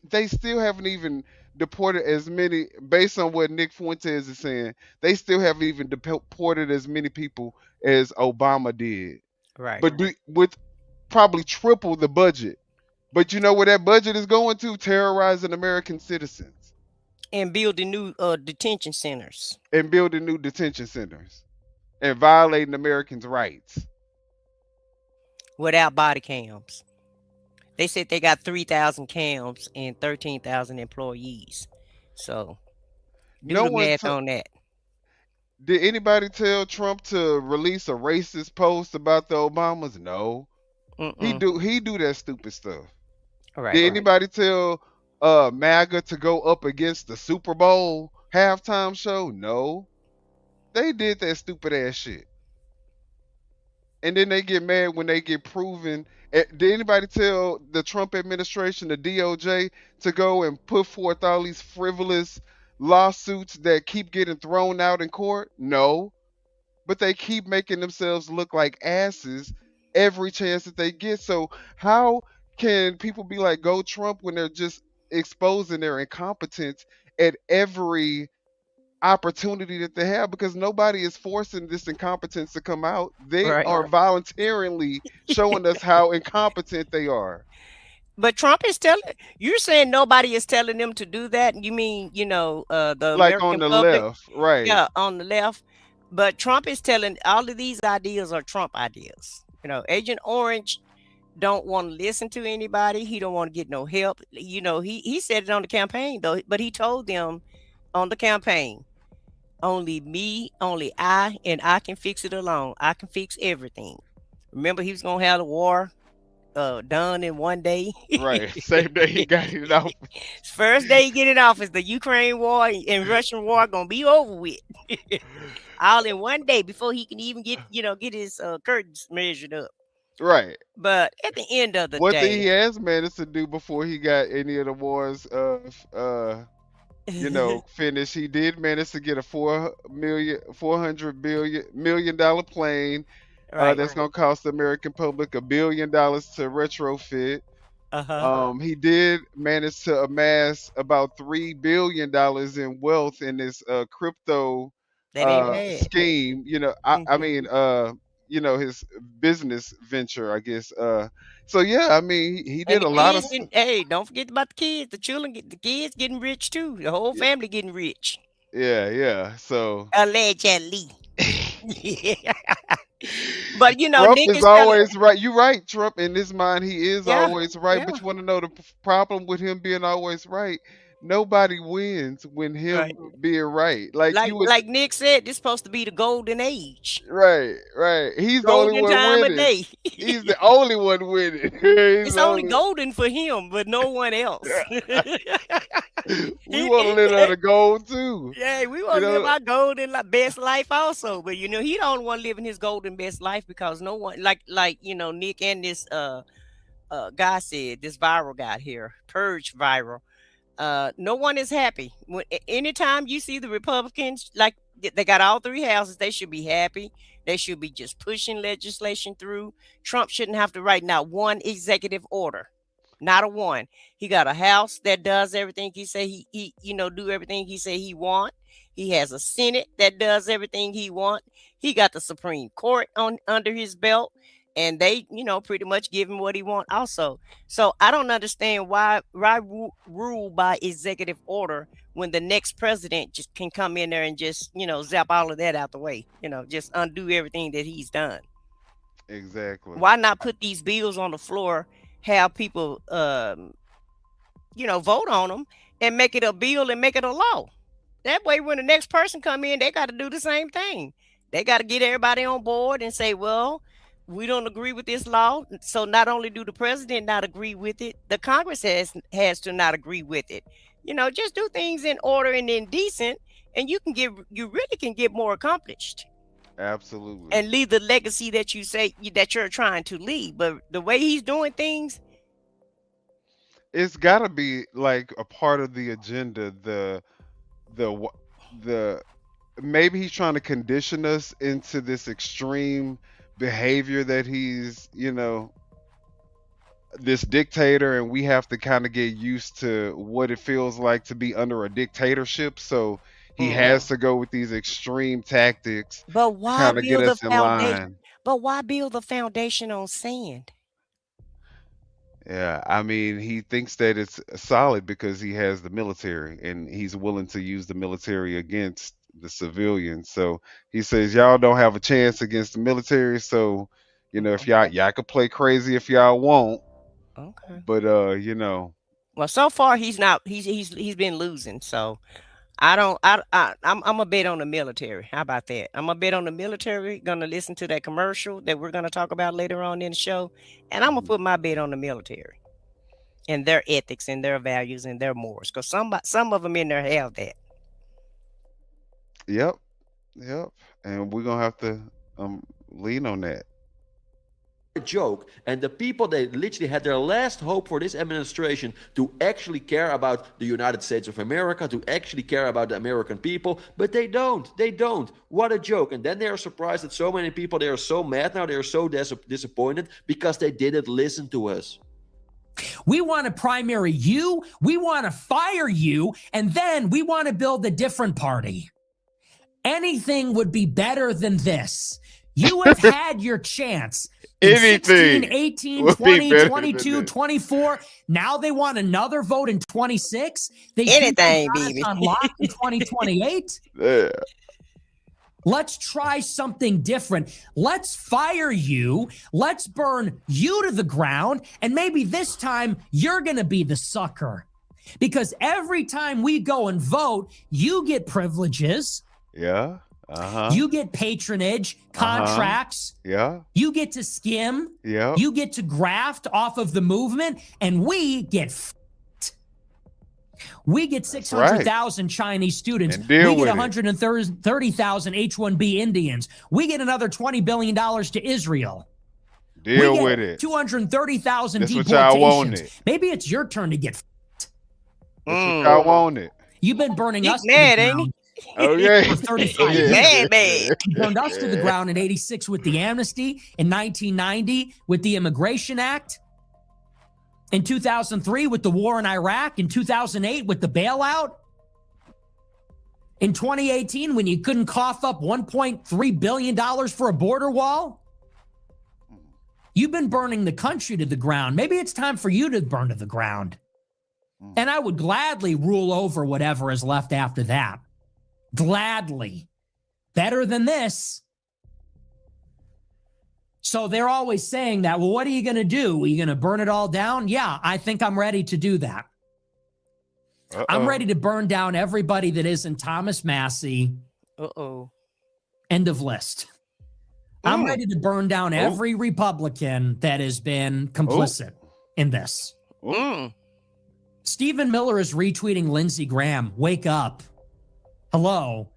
They still haven't even deported as many, based on what Nick Fuentes is saying. They still haven't even deported as many people as Obama did. Right. But with probably triple the budget. But you know where that budget is going to? Terrorizing American citizens And building new detention centers. and building new detention centers and violating Americans' rights. Without body cams. They said they got 3,000 cams and 13,000 employees. So do No the one math t- on that. Did anybody tell Trump to release a racist post about the Obamas? No. Mm-mm. He do that stupid stuff. Right. Did anybody tell MAGA to go up against the Super Bowl halftime show? No. They did that stupid ass shit. And then they get mad when they get proven. Did anybody tell the Trump administration, the DOJ, to go and put forth all these frivolous lawsuits that keep getting thrown out in court? No. But they keep making themselves look like asses every chance that they get. So how can people be like, go Trump, when they're just exposing their incompetence at every opportunity that they have? Because nobody is forcing this incompetence to come out. They Right. are voluntarily showing us how incompetent they are. But Trump is you're saying nobody is telling them to do that. You mean, the Like American on the public? left, right? Yeah, on the left. But Trump is telling all of these ideas are Trump ideas. Agent Orange don't want to listen to anybody. He don't want to get no help. He said it on the campaign though, but he told them on the campaign, only me, only I, and I can fix it alone. I can fix everything. Remember, he was gonna have the war done in one day. Right. Same day he got it off. First day he get in office, the Ukraine war and Russian war gonna be over with. All in one day before he can even get his curtains measured up. Right. But at the end of the One thing day, he has managed to do before he got any of the wars finished, he did manage to get a $400 million plane right. that's gonna cost the American public $1 billion to retrofit. Uh-huh. He did manage to amass about $3 billion in wealth in this crypto That ain't bad. scheme. I mean, his business venture, I guess. So yeah, I mean, he And did the a lot of kids hey, don't forget about the kids. The kids getting rich too. The whole family getting rich. yeah. So Allegedly. But Trump Nick is is always right. You're right, Trump. In his mind, he is Yeah, always right. But yeah. you want to know the problem with him being always right? Nobody wins when him Right. being right. Like you would, Like Nick said, this supposed to be the golden age. right. He's the only Golden one time of winning. day. He's the only one winning. It's only golden for him, but no one else. We want to live under gold too. Yeah, we want to You live know? our golden best life also. But he the only one living his golden best life because no one like Nick and this guy said, this viral guy here, Purge viral. No one is happy. Anytime you see the Republicans, like they got all three houses, they should be happy. They should be just pushing legislation through. Trump shouldn't have to write not one executive order, not a one. He got a house that does everything he say he do everything he say he want. He has a Senate that does everything he want. He got the Supreme Court under his belt. and they, pretty much give him what he want also. So I don't understand why rule by executive order when the next president just can come in there and just, zap all of that out the way, just undo everything that he's done. Exactly. Why not put these bills on the floor, have people, vote on them and make it a bill and make it a law? That way, when the next person come in, they got to do the same thing. They got to get everybody on board and say, well, we don't agree with this law. So not only do the president not agree with it, the Congress has to not agree with it. Just do things in order and in decent, and you really can get more accomplished. Absolutely. And leave the legacy that you say that you're trying to leave. But the way he's doing things, it's got to be like a part of the agenda. The maybe he's trying to condition us into this extreme behavior that he's, this dictator, and we have to kind of get used to what it feels like to be under a dictatorship. So he has to go with these extreme tactics. But why kind of get build us the in foundation? line. But why build the foundation on sand? Yeah, I mean, he thinks that it's solid because he has the military and he's willing to use the military against the civilians. So he says, y'all don't have a chance against the military. So, if y'all could play crazy if y'all want. Okay. But Well, so far he's been losing. So I'm a bet on the military. How about that? I'm a bet on the military. Gonna listen to that commercial that we're gonna talk about later on in the show, and I'm gonna put my bet on the military and their ethics and their values and their morals, because some of them in there have that. Yep. And we're gonna have to lean on that. Joke, and the people that literally had their last hope for this administration to actually care about the United States of America, to actually care about the American people, but they don't. What a joke. And then they are surprised that so many people, they are so mad now, they are so disappointed because they didn't listen to us. We want to primary you, we want to fire you, and then we want to build a different party. Anything would be better than this. You have had your chance. In 16, 18, 20, 22, 24. Now they want another vote in 26. Anything, baby. On lock in 2028. Yeah. Let's try something different. Let's fire you. Let's burn you to the ground. And maybe this time you're going to be the sucker. Because every time we go and vote, you get privileges. Yeah. You get patronage, contracts. Yeah. You get to skim. Yeah. You get to graft off of the movement, and we get f***ed. We get 600,000 Chinese students. We get 130,000 H-1B Indians. We get another $20 billion to Israel. Deal with it. 230,000 That's what y'all deportations. wanted. Maybe it's your turn to get f***ed. That's what y'all wanted. You've been burning us mad, to the ain't ground. Okay. For 35 years. Man. You burned us to the ground in 86 with the amnesty, in 1990 with the Immigration Act, in 2003 with the war in Iraq, in 2008 with the bailout, in 2018 when you couldn't cough up $1.3 billion for a border wall. You've been burning the country to the ground. Maybe it's time for you to burn to the ground. And I would gladly rule over whatever is left after that. Gladly. Better than this. So they're always saying that, well, what are you going to do? Are you going to burn it all down? Yeah, I think I'm ready to do that. I'm ready to burn down everybody that isn't Thomas Massey. End of list. I'm ready to burn down every Republican that has been complicit in this. Stephen Miller is retweeting Lindsey Graham. Wake up. Hello.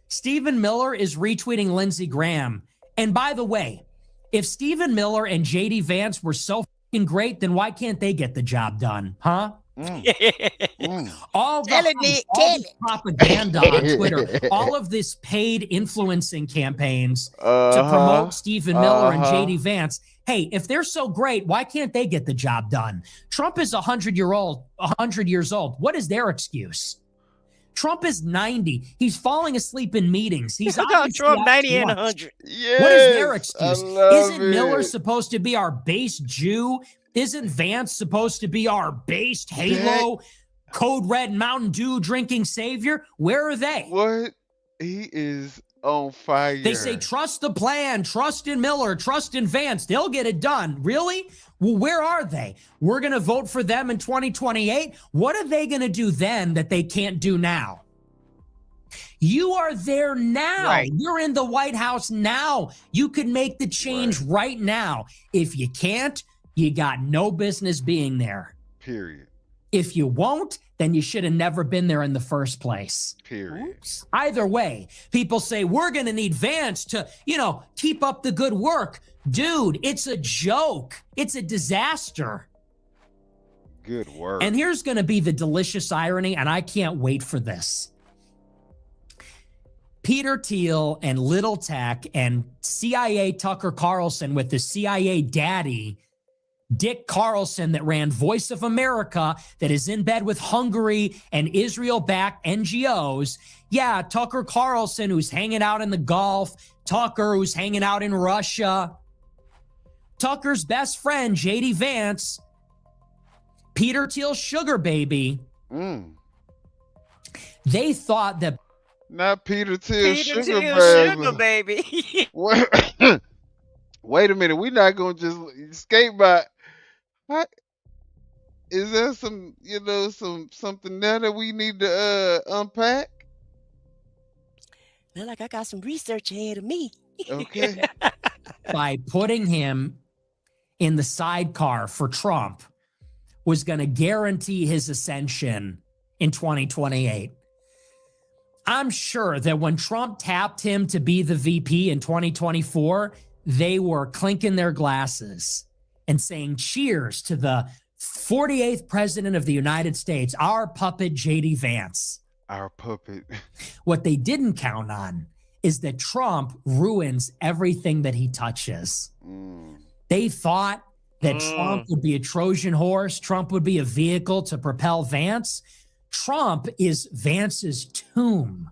Stephen Miller is retweeting Lindsey Graham. And by the way, if Stephen Miller and JD Vance were so fucking great, then why can't they get the job done? Huh? All this propaganda on Twitter, all of this paid influencing campaigns to promote Stephen Miller and JD Vance. Hey, if they're so great, why can't they get the job done? Trump is 100 years old. What is their excuse? Trump is 90. He's falling asleep in meetings. He's Look obviously Trump out 90 to and lunch. 100. Yes, What is their I excuse? love Isn't Miller it. supposed to be our base Jew? Isn't Vance supposed to be our based Halo, Code Red Mountain Dew drinking savior? Where are they? What? He is on fire. They say, trust the plan, trust in Miller, trust in Vance. They'll get it done. Really? Well, where are they? We're going to vote for them in 2028. What are they going to do then that they can't do now? You are there now. Right. You're in the White House now. You can make the change right now. If you can't, you got no business being there. Period. If you won't, then you should have never been there in the first place. Period. Either way, people say we're going to need Vance to, keep up the good work. Dude, it's a joke. It's a disaster. Good work. And here's going to be the delicious irony, and I can't wait for this. Peter Thiel and Little Tech and CIA Tucker Carlson with the CIA daddy, Dick Carlson, that ran Voice of America, that is in bed with Hungary and Israel-backed NGOs. Yeah, Tucker Carlson, who's hanging out in the Gulf. Tucker, who's hanging out in Russia. Tucker's best friend, J.D. Vance. Peter Thiel's sugar baby. They thought that... Not Peter Thiel, Peter sugar Thiel, baby. sugar baby. Wait a minute. We're not going to just escape by... What? Is there some, something there that we need to unpack? Feel like I got some research ahead of me. Okay. by putting him in the sidecar for Trump was going to guarantee his ascension in 2028. I'm sure that when Trump tapped him to be the VP in 2024, they were clinking their glasses and saying cheers to the 48th president of the United States, our puppet, J.D. Vance. Our puppet. What they didn't count on is that Trump ruins everything that he touches. They thought that Trump would be a Trojan horse. Trump would be a vehicle to propel Vance. Trump is Vance's tomb.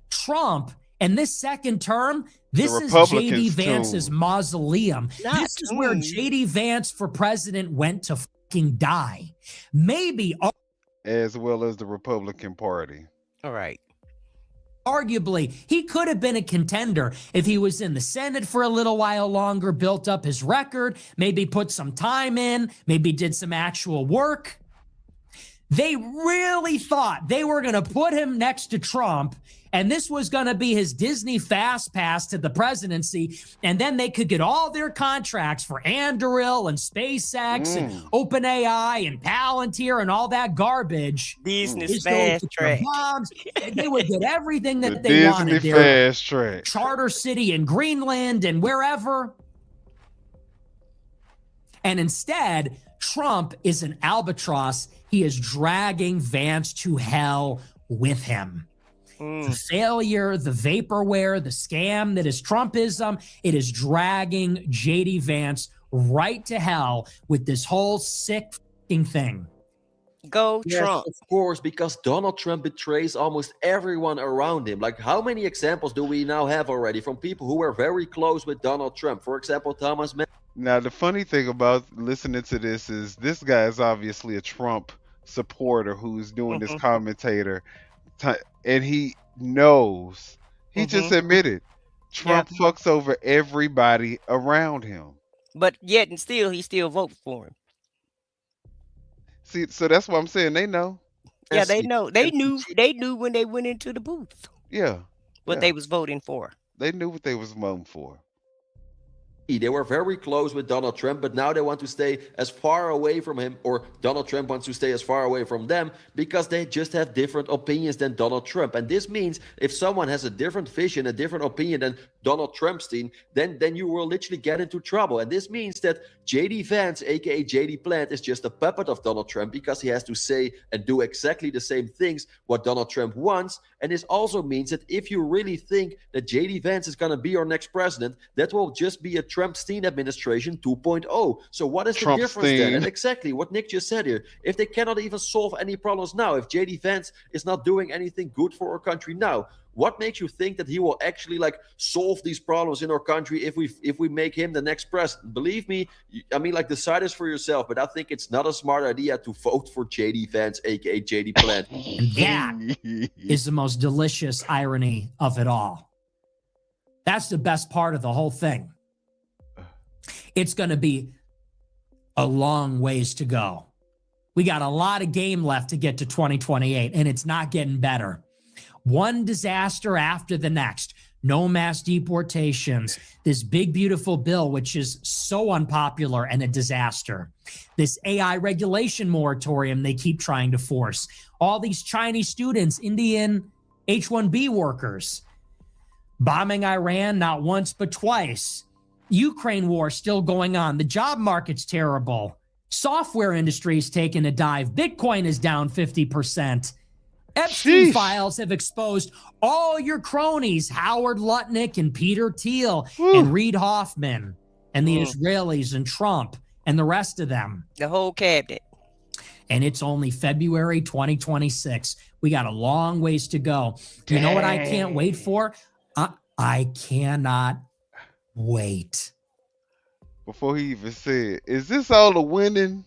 Trump, and this second term, this is J.D. Vance's mausoleum. This is where J.D. Vance for president went to fucking die. Maybe... As well as the Republican Party. All right. Arguably, he could have been a contender if he was in the Senate for a little while longer, built up his record, maybe put some time in, maybe did some actual work. They really thought they were going to put him next to Trump, and this was going to be his Disney fast pass to the presidency, and then they could get all their contracts for Anduril and SpaceX and OpenAI and Palantir and all that garbage. Disney's fast track. Bombs. They would get everything that they Disney wanted. Fast Track. Charter City in Greenland and wherever. And instead, Trump is an albatross. He is dragging Vance to hell with him. The failure, the vaporware, the scam that is Trumpism, it is dragging J.D. Vance right to hell with this whole sick f***ing thing. Go Yes, Trump. of course, because Donald Trump betrays almost everyone around him. Like, how many examples do we now have already from people who were very close with Donald Trump? For example, Thomas Mann. Now, the funny thing about listening to this is this guy is obviously a Trump supporter who's doing this commentator, and he knows. He just admitted Trump fucks over everybody around him. But yet and still, he still votes for him. See, so that's what I'm saying. They know. Yeah, they know. They knew when they went into the booth Yeah. what they was voting for. They knew what they was voting for. They were very close with Donald Trump, but now they want to stay as far away from him, or Donald Trump wants to stay as far away from them because they just have different opinions than Donald Trump. And this means if someone has a different vision, a different opinion than Donald Trumpstein, then you will literally get into trouble. And this means that J.D. Vance, aka J.D. Plant, is just a puppet of Donald Trump because he has to say and do exactly the same things what Donald Trump wants. And this also means that if you really think that J.D. Vance is going to be our next president, that will just be a Trumpstein administration 2.0. So what is the difference then? Trumpstein. And exactly what Nick just said here. If they cannot even solve any problems now, if JD Vance is not doing anything good for our country now, what makes you think that he will actually like solve these problems in our country if we make him the next president? Believe me, I mean, like, decide this for yourself, but I think it's not a smart idea to vote for JD Vance, aka JD Plant. And that is the most delicious irony of it all. That's the best part of the whole thing. It's going to be a long ways to go. We got a lot of game left to get to 2028, and it's not getting better. One disaster after the next. No mass deportations. This big, beautiful bill, which is so unpopular and a disaster. This AI regulation moratorium they keep trying to force. All these Chinese students, Indian H-1B workers. Bombing Iran not once but twice. Ukraine war still going on. The job market's terrible. Software industry is taking a dive. Bitcoin is down 50%. Epstein files have exposed all your cronies, Howard Lutnick and Peter Thiel and Reid Hoffman and the Israelis and Trump and the rest of them. The whole cabinet. And it's only February 2026. We got a long ways to go. You know what I can't wait for? I cannot wait. Before he even said, is this all the winning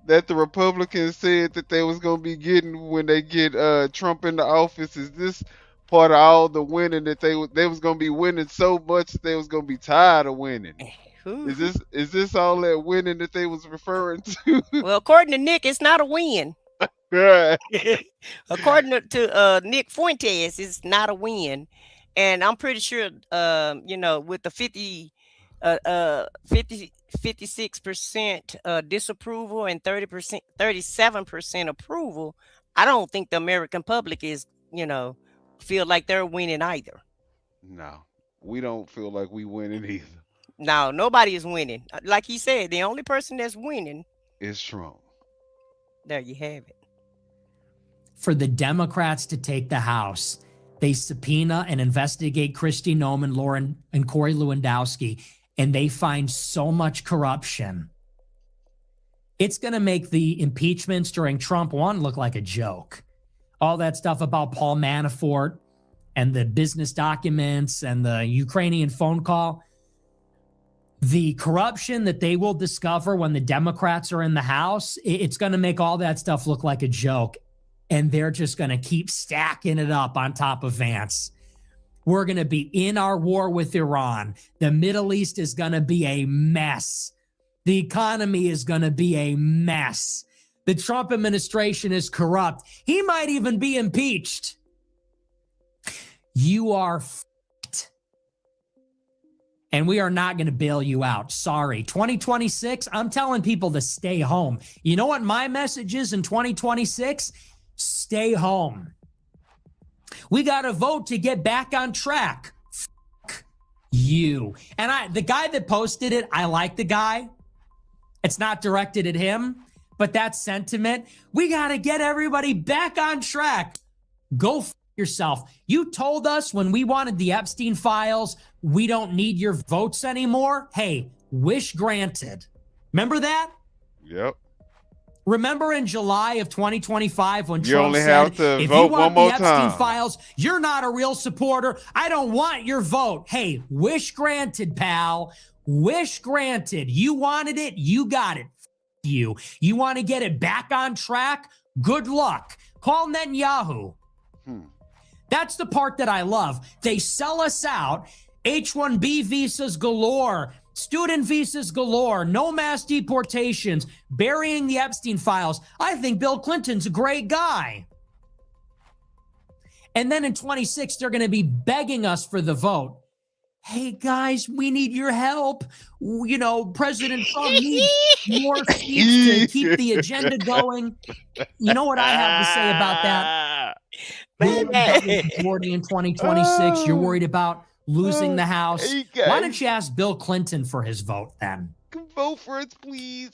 that the Republicans said that they was going to be getting when they get Trump in the office? Is this part of all the winning that they was going to be winning so much that they was going to be tired of winning? Is this all that winning that they was referring to? Well, according to Nick, it's not a win. According to Nick Fuentes, it's not a win. And I'm pretty sure, with the 56% disapproval and 37% approval, I don't think the American public is, feel like they're winning either. No, we don't feel like we winning either. No, nobody is winning. Like he said, the only person that's winning is Trump. There you have it. For the Democrats to take the House, they subpoena and investigate Kristi Noem, Lauren, and Corey Lewandowski, and they find so much corruption. It's going to make the impeachments during Trump 1 look like a joke. All that stuff about Paul Manafort and the business documents and the Ukrainian phone call. The corruption that they will discover when the Democrats are in the House, it's going to make all that stuff look like a joke. And they're just going to keep stacking it up on top of Vance. We're going to be in our war with Iran. The Middle East is going to be a mess. The economy is going to be a mess. The Trump administration is corrupt. He might even be impeached. You are f***ed. And we are not going to bail you out. Sorry. 2026, I'm telling people to stay home. You know what my message is in 2026? Stay home. We got to vote to get back on track. Fuck you. And the guy that posted it, I like the guy. It's not directed at him, but that sentiment, we got to get everybody back on track. Go f yourself. You told us when we wanted the Epstein files, we don't need your votes anymore. Hey, wish granted. Remember that? Yep. Remember in July of 2025 when you Trump only said, have to if vote you want one more the Epstein time. files, you're not a real supporter. I don't want your vote. Hey, wish granted, pal. Wish granted. You wanted it. You got it. You want to get it back on track? Good luck. Call Netanyahu. That's the part that I love. They sell us out. H-1B visas galore. Student visas galore, no mass deportations, burying the Epstein files. I think Bill Clinton's a great guy. And then in 26, they're going to be begging us for the vote. Hey, guys, we need your help. You know, President Trump needs more seats to keep the agenda going. You know what I have to say about that? Majority in 2026, you're worried about losing the House. Hey, why don't you ask Bill Clinton for his vote then? Vote for us, please.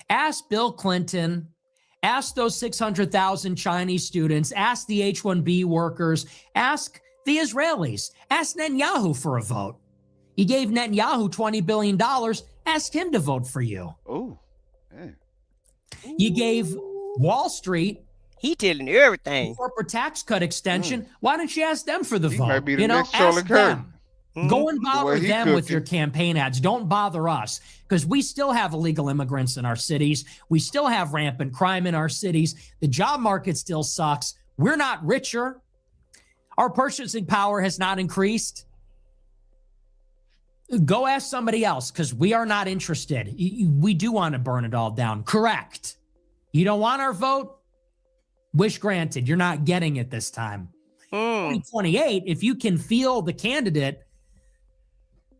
Ask Bill Clinton. Ask those 600,000 Chinese students. Ask the H-1B workers. Ask the Israelis. Ask Netanyahu for a vote. You gave Netanyahu $20 billion. Ask him to vote for you. Oh, hey. You gave Wall Street He telling you everything. corporate tax cut extension. Why don't you ask them for the He vote? might be the You know, next Charlie ask Kirk. them. Go and The bother way he them with your cooking. campaign ads. Don't bother us, because we still have illegal immigrants in our cities. We still have rampant crime in our cities. The job market still sucks. We're not richer. Our purchasing power has not increased. Go ask somebody else, because we are not interested. We do want to burn it all down. Correct. You don't want our vote? Wish granted. You're not getting it this time. 2028, if you can feel the candidate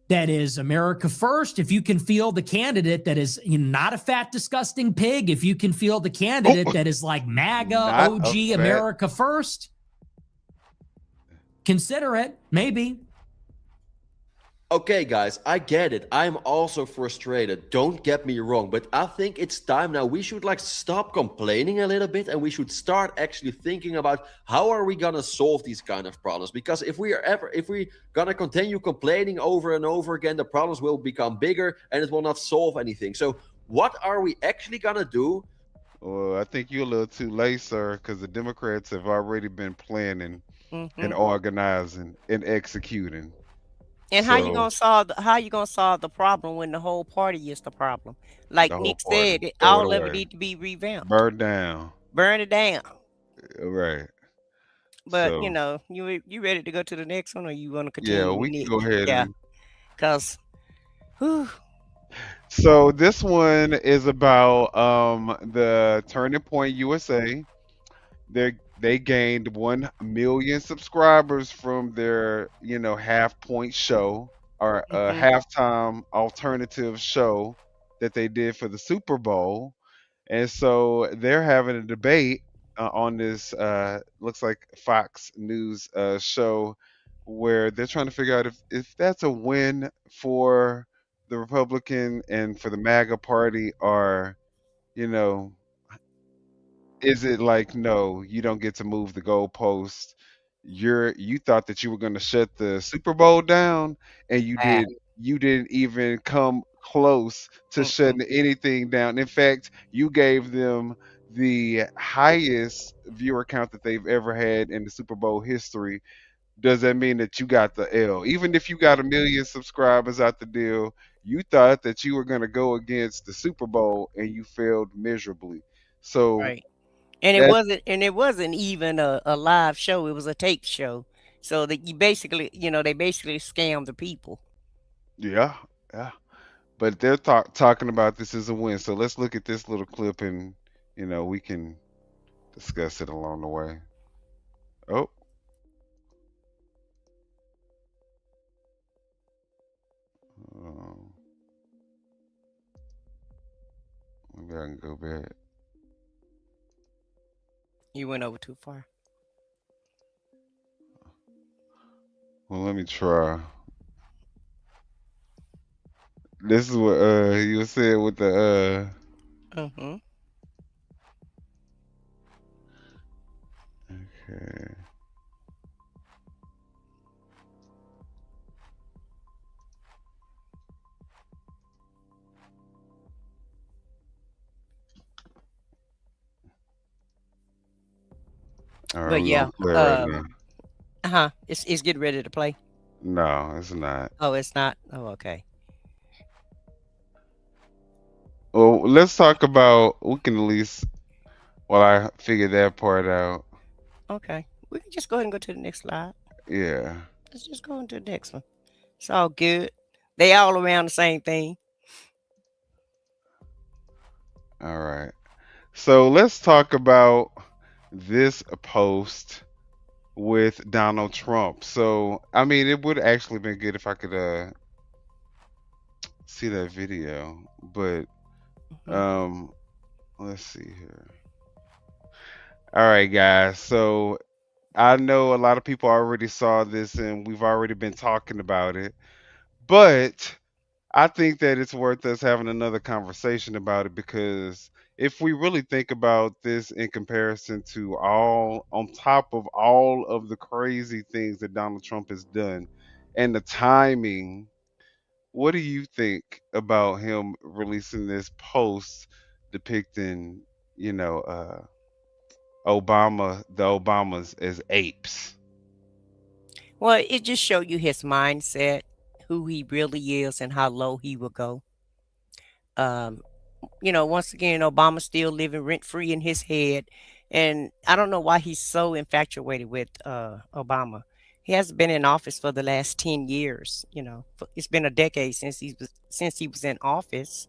that is America first, if you can feel the candidate that is not a fat, disgusting pig, if you can feel the candidate that is like MAGA, Not a OG, fat- America first, consider it, maybe. Okay, guys, I get it. I'm also frustrated. Don't get me wrong, but I think it's time now. We should stop complaining a little bit, and we should start actually thinking about how are we gonna solve these kind of problems. Because if we gonna continue complaining over and over again, the problems will become bigger and it will not solve anything. So what are we actually gonna do? Well, I think you're a little too late, sir, because the Democrats have already been planning and organizing and executing. And how you gonna solve the problem when the whole party is the problem? Like The whole Nick party. said, Throw all it of it away. need to be revamped. Burn down. Burn it down. Right. But So, you ready to go to the next one, or you want to yeah, continue we with can Nick? go ahead Yeah, and because so this one is about the Turning Point USA. They gained 1 million subscribers from their half point show or halftime alternative show that they did for the Super Bowl. And so they're having a debate on this looks like Fox News show where they're trying to figure out if that's a win for the Republican and for the MAGA party, or you know is it like, no, you don't get to move the goalpost. You thought that you were going to shut the Super Bowl down, and wow. you didn't even come close to Mm-mm. shutting anything down. In fact, you gave them the highest viewer count that they've ever had in the Super Bowl history. Does that mean that you got the L? Even if you got 1 million subscribers out the deal, you thought that you were going to go against the Super Bowl and you failed miserably. So Right. And that it wasn't even a live show. It was a tape show. So that they basically scammed the people. yeah, yeah. But they're talking about this as a win. So let's look at this little clip and we can discuss it along the way. Oh, um, maybe I can go back. You went over too far. Well, let me try. This is what you were saying with the Mm-hmm. okay. All right, But we're yeah, gonna play right now. It's getting ready to play. No, it's not. Oh, it's not. Oh, okay. Well, let's talk about. We can at least while I figure that part out. Okay. We can just go ahead and go to the next slide. Yeah. Let's just go into the next one. It's all good. They all around the same thing. All right. So let's talk about this post with Donald Trump. So I mean, it would actually been good if I could see that video, but let's see here. All right, guys. So I know a lot of people already saw this and we've already been talking about it, but I think that it's worth us having another conversation about it because if we really think about this in comparison to all, on top of all of the crazy things that Donald Trump has done and the timing, what do you think about him releasing this post depicting, you know, the Obamas as apes? Well, it just show you his mindset, who he really is, and how low he will go. Um, once again, Obama's still living rent free in his head, and I don't know why he's so infatuated with Obama. He hasn't been in office for the last 10 years. It's been a decade since he was in office,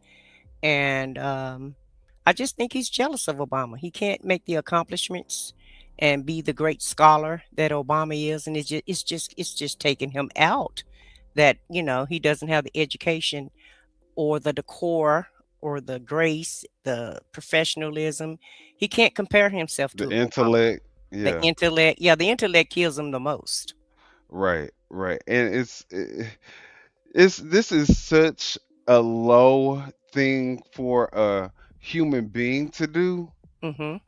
and I just think he's jealous of Obama. He can't make the accomplishments and be the great scholar that Obama is, and it's just taking him out. That he doesn't have the education or the decor or the grace, the professionalism. He can't compare himself The to Obama. intellect, The yeah, intellect, yeah, the intellect kills him the most. right, right. And it's this is such a low thing for a human being to do, Mhm.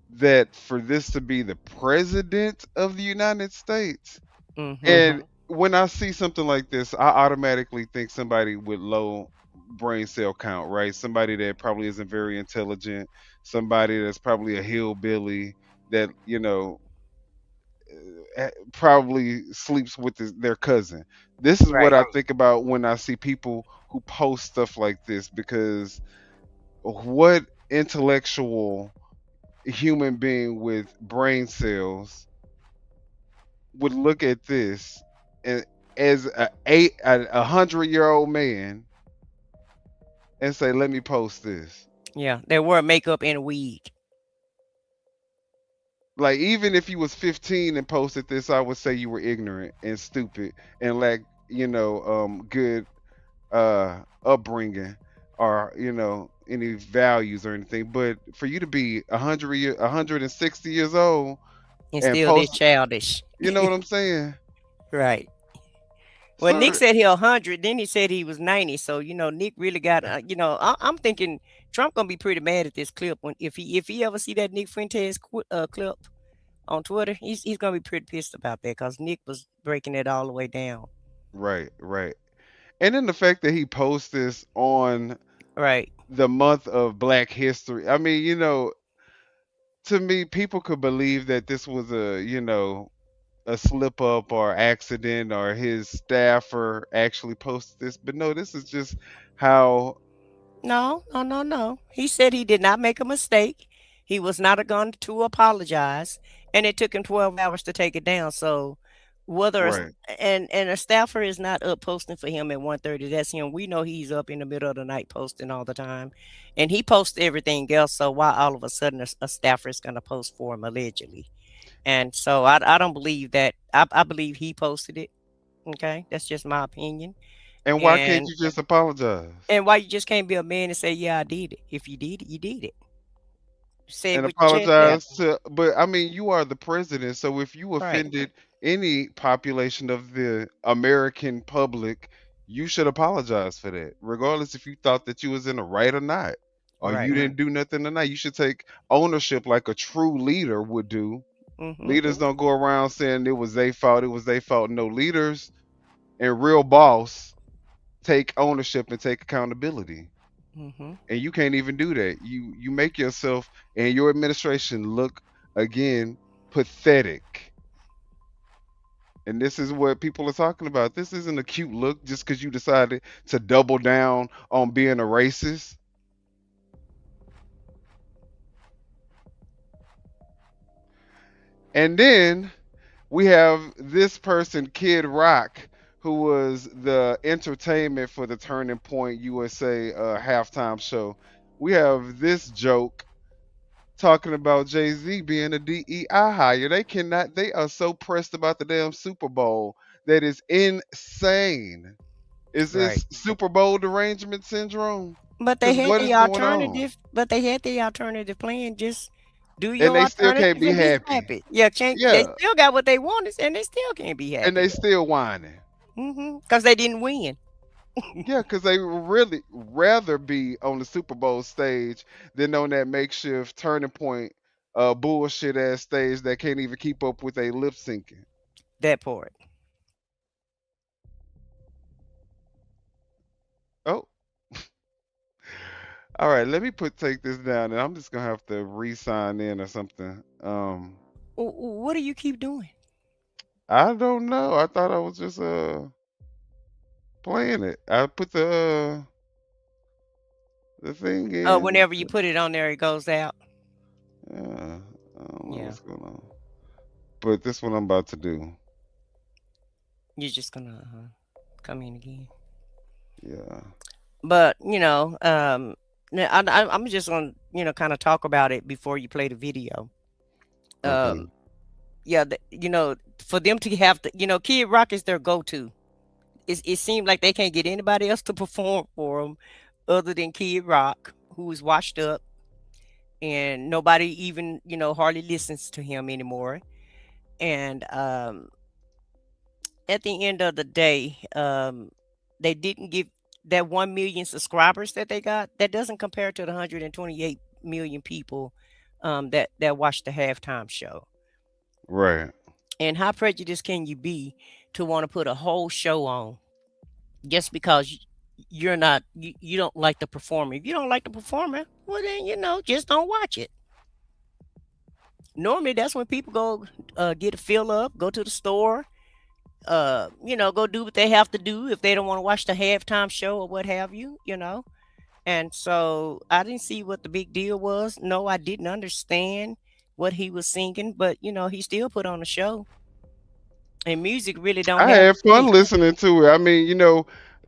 that for this to be the president of the United States. Mhm. And when I see something like this, I automatically think somebody with low brain cell count, right? Somebody that probably isn't very intelligent, somebody that's probably a hillbilly that, probably sleeps with their cousin. This is what Right. I think about when I see people who post stuff like this, because what intellectual human being with brain cells would look at this and as a 100-year-old man and say, "Let me post this." Yeah, they wear makeup and a wig. Like, even if you was 15 and posted this, I would say you were ignorant and stupid and lack, good upbringing, or any values or anything. But for you to be 160 years old And and still this post, childish. you know what I'm saying? Right. Well, Nick So said he 100, then he said he was 90. So, Nick really got, I'm thinking Trump gonna be pretty mad at this clip when if he ever see that Nick Fuentes clip on Twitter, he's gonna be pretty pissed about that because Nick was breaking it all the way down. right, right. And then the fact that he posts this on Right. the month of Black History. I mean, to me, people could believe that this was a slip up or accident, or his staffer actually posted this. But no, this is just how. No, no, no, no. He said he did not make a mistake. He was not going to apologize, and it took him 12 hours to take it down. So, whether a, Right, and a staffer is not up posting for him at 1:30, that's him. We know he's up in the middle of the night posting all the time, and he posts everything else. So why all of a sudden a staffer is going to post for him allegedly? And so I don't believe that. I believe he posted it. Okay, that's just my opinion. and why can't And you just apologize and why you just can't be a man and say, "Yeah, I did it." If you did it, you did it. Say it and with your chest out. apologize to? But I mean, you are the president, so if you Right, offended any population of the American public, you should apologize for that, regardless if you thought that you was in the right or not, or you right. didn't do nothing or not. You should take ownership like a true leader would do. Mhm. Leaders don't go around saying it was their fault, it was their fault. No, leaders and real boss take ownership and take accountability. Mhm. And you can't even do that. You make yourself and your administration look, again, pathetic. And this is what people are talking about. This isn't a cute look just because you decided to double down on being a racist. And then we have this person, Kid Rock, who was the entertainment for the Turning Point USA halftime show. We have this joke talking about Jay-Z being a DEI hire. They are so pressed about the damn Super Bowl that is insane. Is Right. this Super Bowl derangement syndrome? But they Because had what the is going on? alternative. But they had the alternative plan. Just do And your they still can't alternative be and be happy. happy. Yeah, change. They Yeah. still got what they wanted, and they still can't be And happy. they still whining. Because they didn't win. Yeah, because they really rather be on the Super Bowl stage than on that makeshift Turning Point bullshit ass stage that can't even keep up with a lip syncing. That part. Oh, all right. Let me take this down, and I'm just gonna have to re-sign in or something. What do you keep doing? I don't know. I thought I was just playing it. I put the thing in. Whenever you put it on there, it goes out. I don't know Yeah, what's going on. But this what I'm about to do. you're just gonna come in again. Yeah. But now I'm just gonna kind of talk about it before you play the video. Okay. Yeah, for them to have to, Kid Rock is their go-to. It seems like they can't get anybody else to perform for them other than Kid Rock, who is washed up, and nobody even hardly listens to him anymore. And at the end of the day, they didn't give that 1 million subscribers that they got. That doesn't compare to the 128 million people that watched the halftime show. Right. And how prejudiced can you be to want to put a whole show on just because you're not you don't like the performer? If you don't like the performer, well then just don't watch it. Normally that's when people go get a fill up, go to the store, go do what they have to do if they don't want to watch the halftime show or what have you. And so I didn't see what the big deal was. No, I didn't understand what he was singing, but he still put on a show. And music really don't I have had fun limits. listening to it. I mean,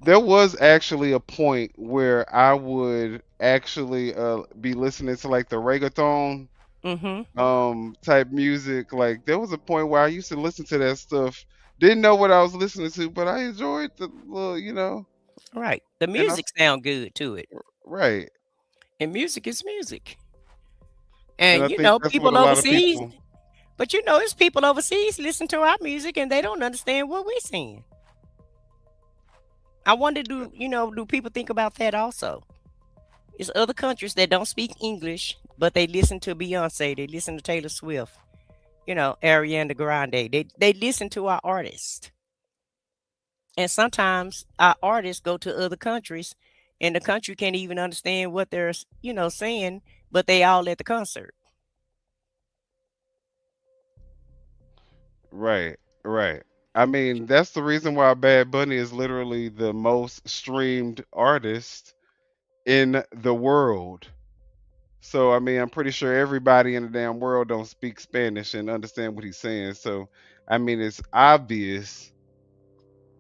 there was actually a point where I would actually be listening to like the reggaeton Mm-hmm. type music. Like there was a point where I used to listen to that stuff. Didn't know what I was listening to, but I enjoyed the little. Right. The And I music sound good to it. right. And music is music. And And I think that's what people a lot of overseas, people. but it's people overseas listen to our music and they don't understand what we're saying. I wonder, do people think about that also? It's other countries that don't speak English, but they listen to Beyonce, they listen to Taylor Swift, Ariana Grande. They listen to our artists. And sometimes our artists go to other countries and the country can't even understand what they're, saying, but they all at the concert. Right. Right. I mean, that's the reason why Bad Bunny is literally the most streamed artist in the world. So I mean, I'm pretty sure everybody in the damn world don't speak Spanish and understand what he's saying. So I mean, it's obvious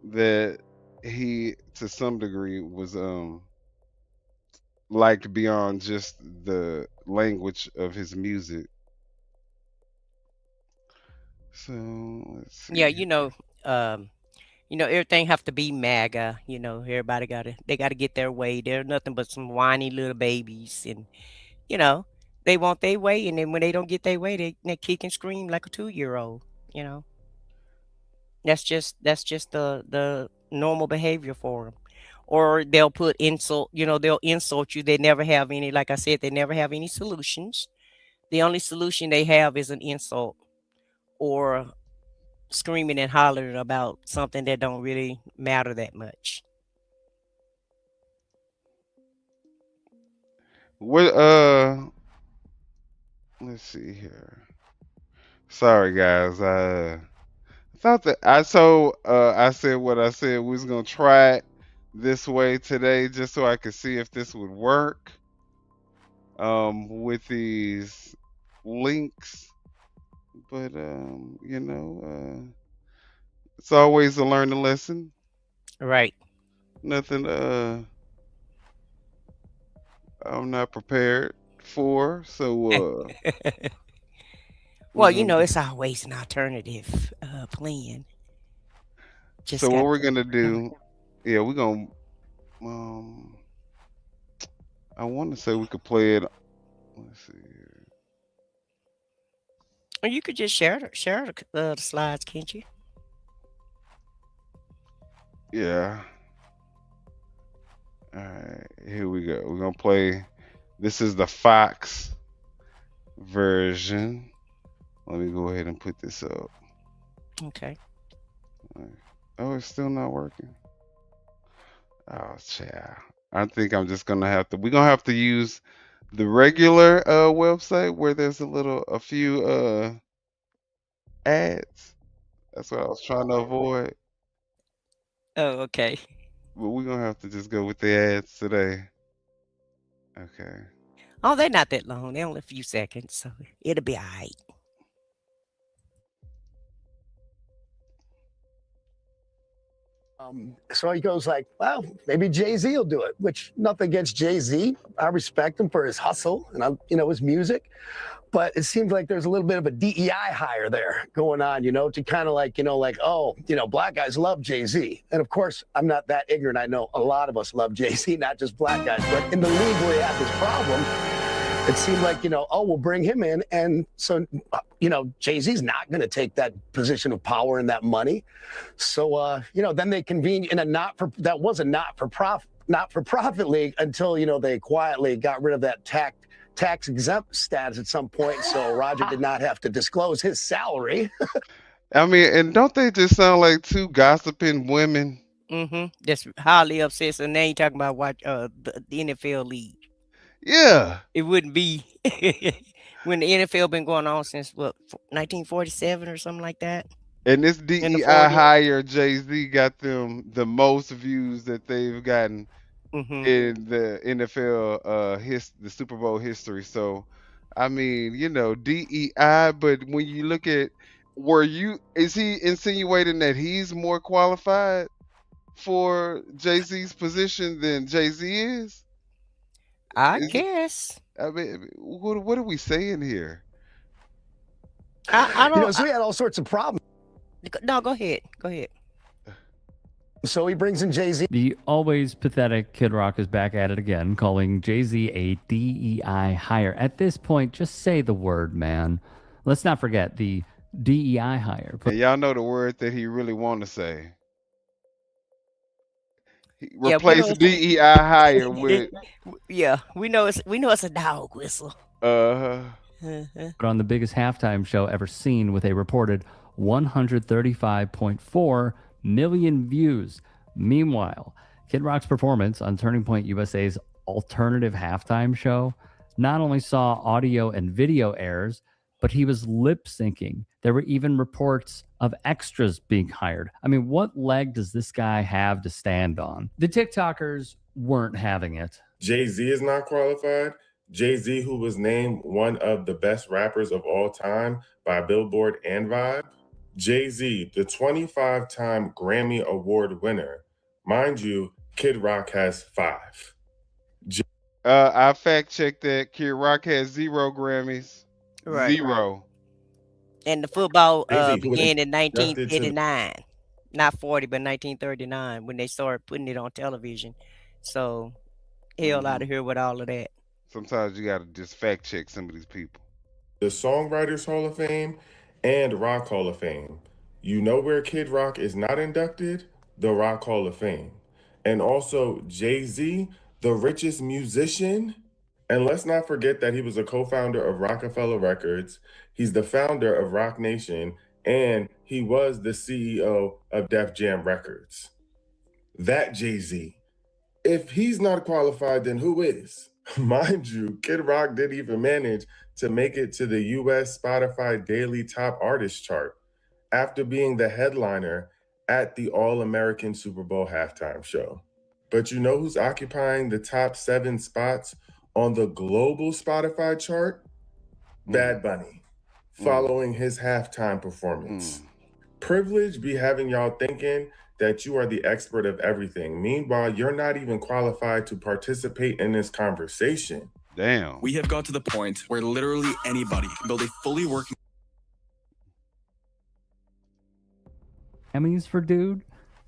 that he, to some degree, was liked beyond just the language of his music. So let's Yeah, see. everything have to be MAGA. Everybody they gotta get their way. They're nothing but some whiny little babies, and you know, they want their way, and then when they don't get their way, they kick and scream like a 2-year-old. You know, that's just the normal behavior for them. Or they'll put insult. They'll insult you. They never have any. Like I said, they never have any solutions. The only solution they have is an insult or screaming and hollering about something that don't really matter that much. What let's see here. Sorry guys. Thought that I said what I said. We was gonna try it this way today just so I could see if this would work. With these links. But it's always a learning lesson. Right. Nothing I'm not prepared for. So we're Well, gonna it's always an alternative plan. so Just what got we're to, gonna you know. do, yeah, we're gonna um I wanna say we could play it. Let's see here. Or you could just share the slides, can't you? Yeah. Alright, here we go. We're gonna play, this is the Fox version. Let me go ahead and put this up. Okay. Alright. Oh, it's still not working. Oh, child. I think I'm just gonna have to. We're gonna have to use the regular website where there's a few ads. That's what I was trying to avoid. Oh, okay. But we're gonna have to just go with the ads today. Okay. Oh, they're not that long. They're only a few seconds, so it'll be all right. So he goes like, well, maybe Jay-Z will do it, which nothing against Jay-Z. I respect him for his hustle and, his music. But it seems like there's a little bit of a DEI hire there going on, to kind of like, oh, black guys love Jay-Z. And of course, I'm not that ignorant. I know a lot of us love Jay-Z, not just black guys. But in the league where you have this problem, it seemed like, oh, we'll bring him in. And so, Jay-Z's not going to take that position of power and that money. So, then they convened in a not-for-profit league until, they quietly got rid of that tax exempt status at some point. So Roger did not have to disclose his salary. I mean, and don't they just sound like two gossiping women? Mm-hmm. That's highly obsessed. And they ain't talking about the NFL league. Yeah. It wouldn't be when the NFL been going on since 1947 or something like that. And this DEI hire Jay-Z got them the most views that they've gotten in the NFL the Super Bowl history. So I mean, DEI, but when you look at is he insinuating that he's more qualified for Jay-Z's position than Jay-Z is? I guess. I mean, what are we saying here? I don't. So he had all sorts of problems. No, go ahead. Go ahead. So he brings in Jay-Z. The always pathetic Kid Rock is back at it again, calling Jay-Z a DEI hire. At this point, just say the word, man. Let's not forget the DEI hire. And y'all know the word that he really want to say. Replace DEI hire with. Yeah, we know it's a dog whistle. But on the biggest halftime show ever seen, with a reported 135.4 million views. Meanwhile, Kid Rock's performance on Turning Point USA's alternative halftime show not only saw audio and video errors, but he was lip syncing. There were even reports of extras being hired. I mean, what leg does this guy have to stand on? The TikTokers weren't having it. Jay-Z is not qualified. Jay-Z, who was named one of the best rappers of all time by Billboard and Vibe. Jay-Z, the 25-time Grammy Award winner. Mind you, Kid Rock has 5. I fact-checked that. Kid Rock has 0 Grammys. Right. 0. And the football began in 1939. Not 40, but 1939 when they started putting it on television. So, hell out of here with all of that. Sometimes you got to just fact-check some of these people. The Songwriters Hall of Fame and Rock Hall of Fame. You know where Kid Rock is not inducted? The Rock Hall of Fame. And also Jay-Z, the richest musician. And let's not forget that he was a co-founder of Rockefeller Records. He's the founder of Rock Nation, and he was the CEO of Def Jam Records. That Jay-Z. If he's not qualified, then who is? Mind you, Kid Rock didn't even manage to make it to the US Spotify Daily Top Artist chart after being the headliner at the All-American Super Bowl halftime show. But you know who's occupying the top 7 spots on the global Spotify chart? Bad Bunny, following his halftime performance. Privilege be having y'all thinking that you are the expert of everything. Meanwhile, you're not even qualified to participate in this conversation. Damn. We have got to the point where literally anybody can build a fully working Emmys for dude?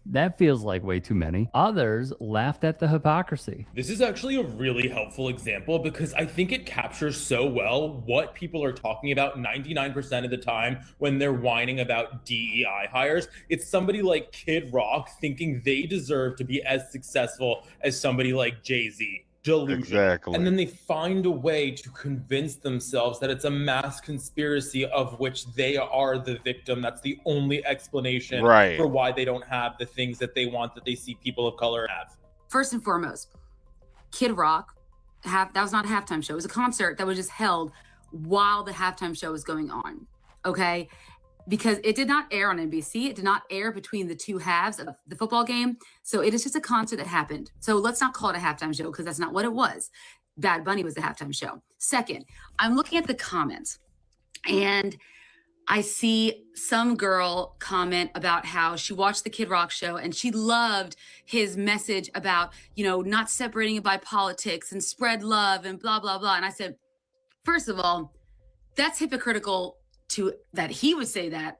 That feels like way too many. Others laughed at the hypocrisy. This is actually a really helpful example because I think it captures so well what people are talking about 99% of the time when they're whining about DEI hires. It's somebody like Kid Rock thinking they deserve to be as successful as somebody like Jay-Z. Delusion. Exactly. And then they find a way to convince themselves that it's a mass conspiracy of which they are the victim. That's the only explanation for why they don't have the things that they want that they see people of color have. first and foremost, Kid Rock, that was not a halftime show. It was a concert that was just held while the halftime show was going on, okay? Because it did not air on NBC. It did not air between the two halves of the football game. So it is just a concert that happened. So let's not call it a halftime show because that's not what it was. Bad Bunny was the halftime show. Second, I'm looking at the comments and I see some girl comment about how she watched the Kid Rock show and she loved his message about, not separating it by politics and spread love and blah, blah, blah. And I said, first of all, that's hypocritical that he would say that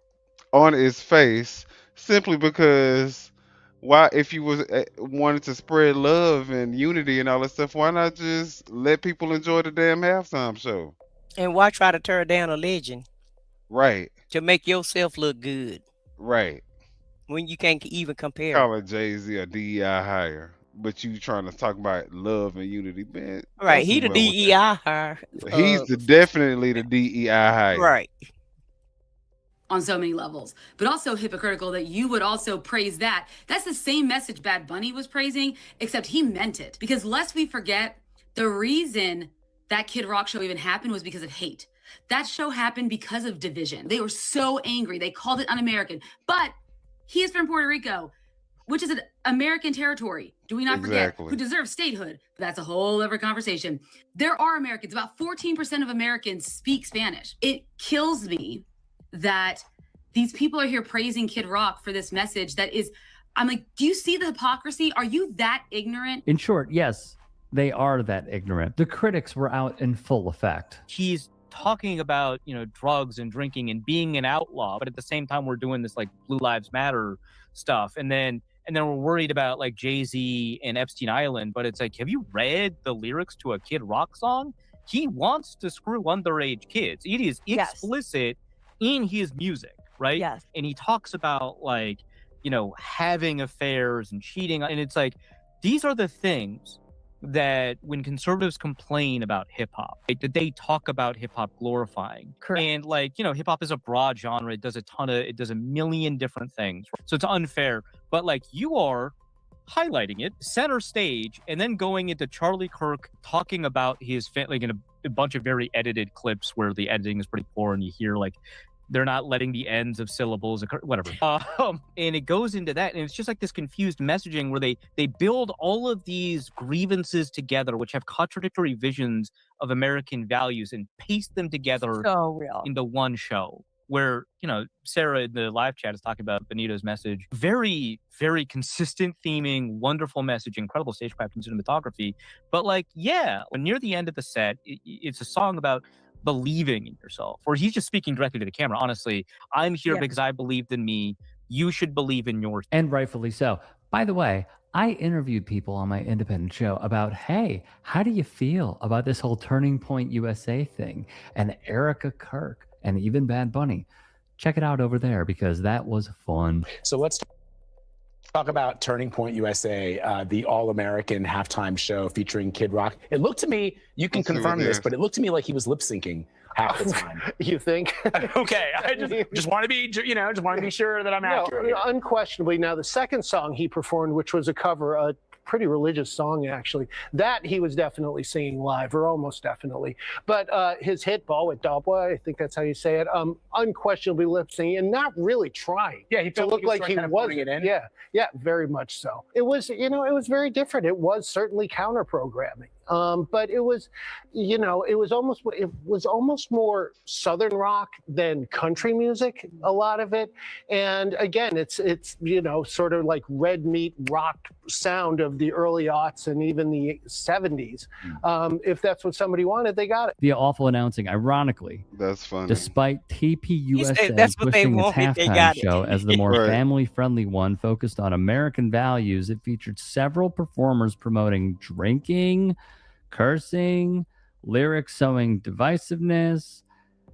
on his face, simply because why, if you was wanted to spread love and unity and all that stuff, why not just let people enjoy the damn halftime show? And why try to tear down a legend? Right. To make yourself look good. Right. When you can't even compare. Call it Jay-Z a DEI hire, but you trying to talk about love and unity, man. Right. He the DEI hire. He's definitely the DEI hire. Right. On so many levels, but also hypocritical that you would also praise that. That's the same message Bad Bunny was praising, except he meant it. Because lest we forget, the reason that Kid Rock show even happened was because of hate. That show happened because of division. They were so angry. They called it un-American. But he is from Puerto Rico, which is an American territory. Do we not forget? Who deserves statehood? But that's a whole other conversation. There are Americans. About 14% of Americans speak Spanish. It kills me that these people are here praising Kid Rock for this message that is, I'm like, do you see the hypocrisy? Are you that ignorant? In short, yes, they are that ignorant. The critics were out in full effect. He's talking about, drugs and drinking and being an outlaw, but at the same time, we're doing this like Blue Lives Matter stuff. And then we're worried about like Jay-Z and Epstein Island, but it's like, have you read the lyrics to a Kid Rock song? He wants to screw underage kids. It is explicit in his music, right? Yes. And he talks about like, having affairs and cheating. And it's like, these are the things that when conservatives complain about hip hop, that they talk about hip hop glorifying. Correct. And like, hip hop is a broad genre. It does a million different things. So it's unfair. But like, you are highlighting it center stage and then going into Charlie Kirk talking about his like in a bunch of very edited clips where the editing is pretty poor and you hear like they're not letting the ends of syllables occur, whatever. And it goes into that and it's just like this confused messaging where they build all of these grievances together which have contradictory visions of American values and paste them together So real. into one show. Where, Sarah in the live chat is talking about Benito's message. Very, very consistent theming, wonderful message, incredible stagecraft and cinematography. But like, when near the end of the set, it's a song about believing in yourself. Or he's just speaking directly to the camera. Honestly, I'm here because I believed in me. You should believe in yours. And rightfully so. By the way, I interviewed people on my independent show about, hey, how do you feel about this whole Turning Point USA thing? And Erica Kirk and even Bad Bunny. Check it out over there because that was fun. So let's talk about Turning Point USA, the all-American halftime show featuring Kid Rock. It looked to me, you can confirm this, but it looked to me like he was lip-syncing half the time. You think? Okay, I just want to be, just want to be sure that I'm accurate. No, unquestionably. Now, the second song he performed, which was a cover, a pretty religious song, actually, that he was definitely singing live, or almost definitely. But his hit, Ball with Dobwa, I think that's how you say it, unquestionably lip singing and not really trying. Yeah, he felt looked like he was. it in. Yeah, very much so. It was, it was very different. It was certainly counter programming. But it was, it was almost more Southern rock than country music, a lot of it. And again, it's sort of like red meat rock sound of the early aughts and even the 70s. If that's what somebody wanted, they got it. The awful announcing, ironically, that's funny. Despite TPUSA that's what they pushing its wanted, they halftime got it. show as the more family-friendly one focused on American values, it featured several performers promoting drinking, cursing, lyrics showing divisiveness,